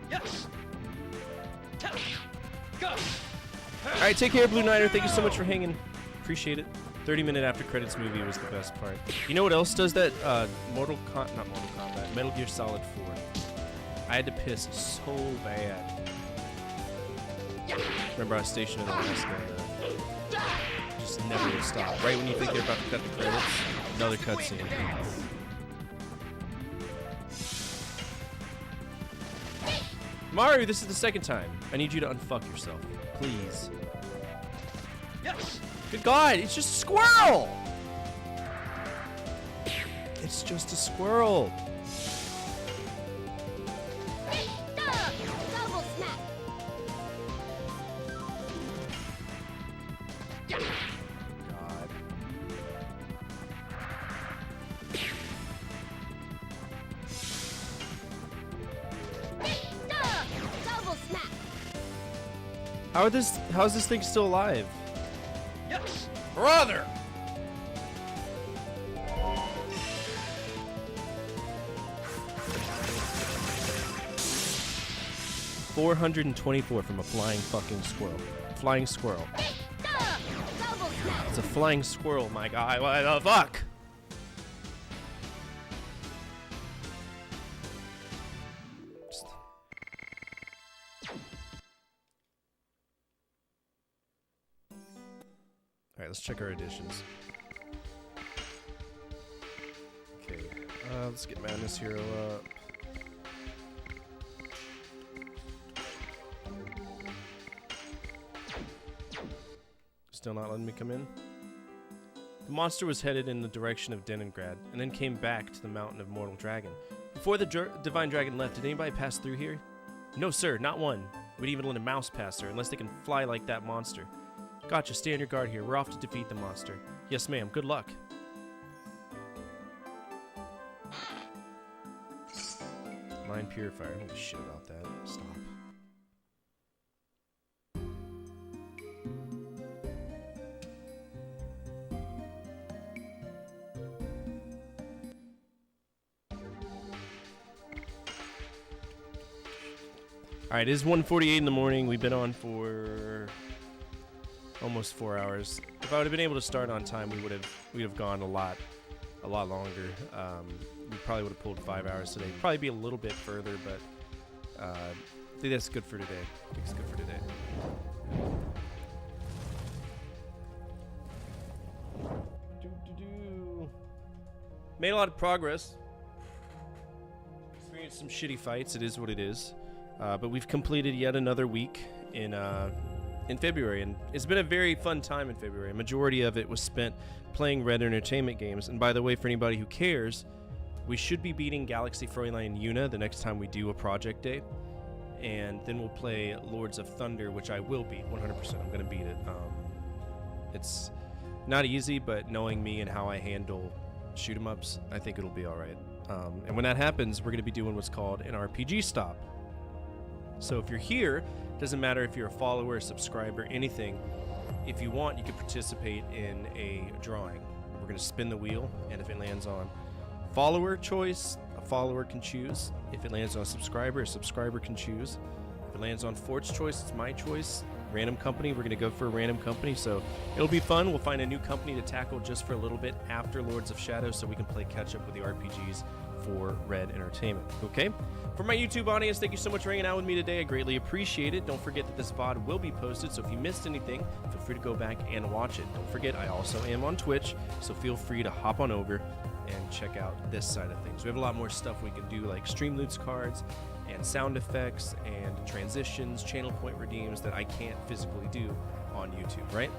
Yes. Go. Alright, take care, Blue Niner. Thank you so much for hanging. Appreciate it. 30-minute after credits movie was the best part. You know what else does that? Not Mortal Kombat. Metal Gear Solid 4. I had to piss so bad. Remember I was stationed in Alaska and just never would stop. Right when you think they're about to cut the credits, another cutscene. Mario, this is the second time. I need you to unfuck yourself. Please. Yes. Good God, it's just a squirrel! It's just a squirrel. Double smack. God. Double smack. How is this thing still alive? Yes. Brother! $424 from a flying fucking squirrel. Flying squirrel. Double smack. It's a flying squirrel, my guy. What the fuck? Alright, let's check our additions. Okay, let's get Madness Hero up. Still not letting me come in? The monster was headed in the direction of Leningrad, and then came back to the Mountain of Mortal Dragon. Before the Divine Dragon left, did anybody pass through here? No, sir, not one. We'd even let a mouse pass her, unless they can fly like that monster. Gotcha, stay on your guard here. We're off to defeat the monster. Yes, ma'am, good luck. Mind Purifier, I don't give a shit about that. Stop. Alright, it is 1:48 in the morning. We've been on for almost 4 hours. If I would have been able to start on time, we'd have gone a lot longer. We probably would have pulled 5 hours today. Probably be a little bit further, but I think that's good for today. I think it's good for today. Made a lot of progress. Experienced some shitty fights. It is what it is. But we've completed yet another week in February, and it's been a very fun time in February. A majority of it was spent playing Red Entertainment games. And by the way, for anybody who cares, we should be beating Galaxy Frontline Yuna the next time we do a project day. And then we'll play Lords of Thunder, which I will beat 100%. I'm going to beat it. It's not easy, but knowing me and how I handle shoot-em-ups, I think it'll be all right. And when that happens, we're going to be doing what's called an RPG stop. So if you're here, doesn't matter if you're a follower, a subscriber, anything. If you want, you can participate in a drawing. We're going to spin the wheel, and if it lands on follower choice, a follower can choose. If it lands on a subscriber can choose. If it lands on Fort's choice, it's my choice. Random company, we're going to go for a random company, so it'll be fun. We'll find a new company to tackle just for a little bit after Lords of Shadow so we can play catch-up with the RPGs for Red Entertainment, okay? For my YouTube audience, thank you so much for hanging out with me today. I greatly appreciate it. Don't forget that this VOD will be posted, so if you missed anything, feel free to go back and watch it. Don't forget, I also am on Twitch, so feel free to hop on over and check out this side of things. We have a lot more stuff we can do, like stream loots cards and sound effects and transitions, channel point redeems that I can't physically do on YouTube, right?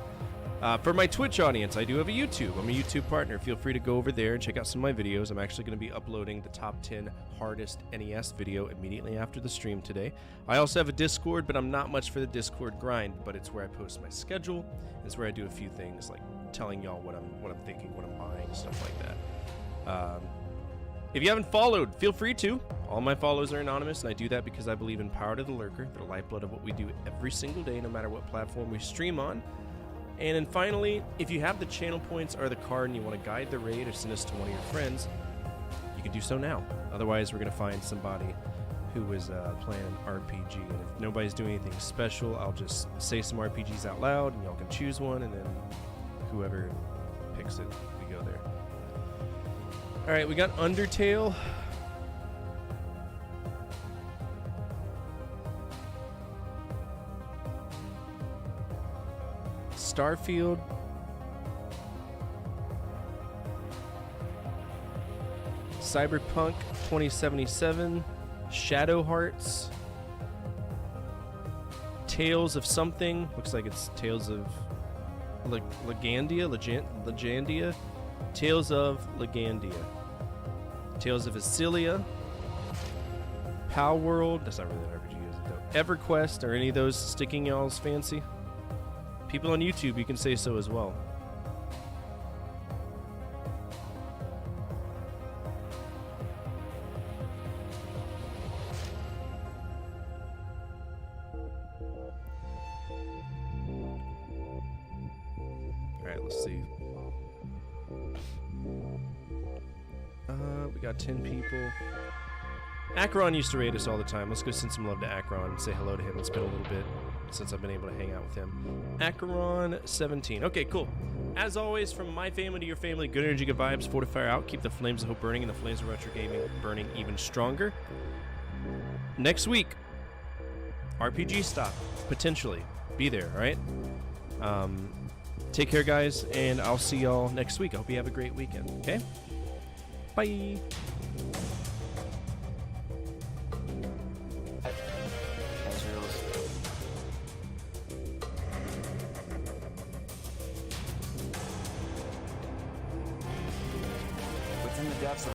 For my Twitch audience, I do have a YouTube. I'm a YouTube partner. Feel free to go over there and check out some of my videos. I'm actually going to be uploading the top 10 hardest NES video immediately after the stream today. I also have a Discord, but I'm not much for the Discord grind, but it's where I post my schedule. It's where I do a few things like telling y'all what I'm thinking, what I'm buying, stuff like that. If you haven't followed, feel free to. All my follows are anonymous, and I do that because I believe in power to the lurker, the lifeblood of what we do every single day, no matter what platform we stream on. And then finally, if you have the channel points or the card and you want to guide the raid or send us to one of your friends, you can do so now. Otherwise, we're going to find somebody who is playing RPG. And if nobody's doing anything special, I'll just say some RPGs out loud, and y'all can choose one, and then whoever picks it, we go there. All right, we got Undertale. Starfield. Cyberpunk 2077. Shadow Hearts. Tales of something. Looks like it's Tales of Legandia. Legandia. Tales of Legandia. Tales of Isilia. Pow World. That's not really an RPG, is it though? EverQuest. Are any of those sticking y'all's fancy? People on YouTube, you can say so as well. Alright, let's see. We got 10 people. Acheron used to raid us all the time. Let's go send some love to Acheron and say hello to him. It's been a little bit since I've been able to hang out with him. Acheron 17. Okay, cool. As always, from my family to your family, good energy, good vibes, fortify out, keep the flames of hope burning and the flames of retro gaming burning even stronger. Next week, RPG stuff, potentially. Be there, alright? Take care, guys, and I'll see y'all next week. I hope you have a great weekend, okay? Bye!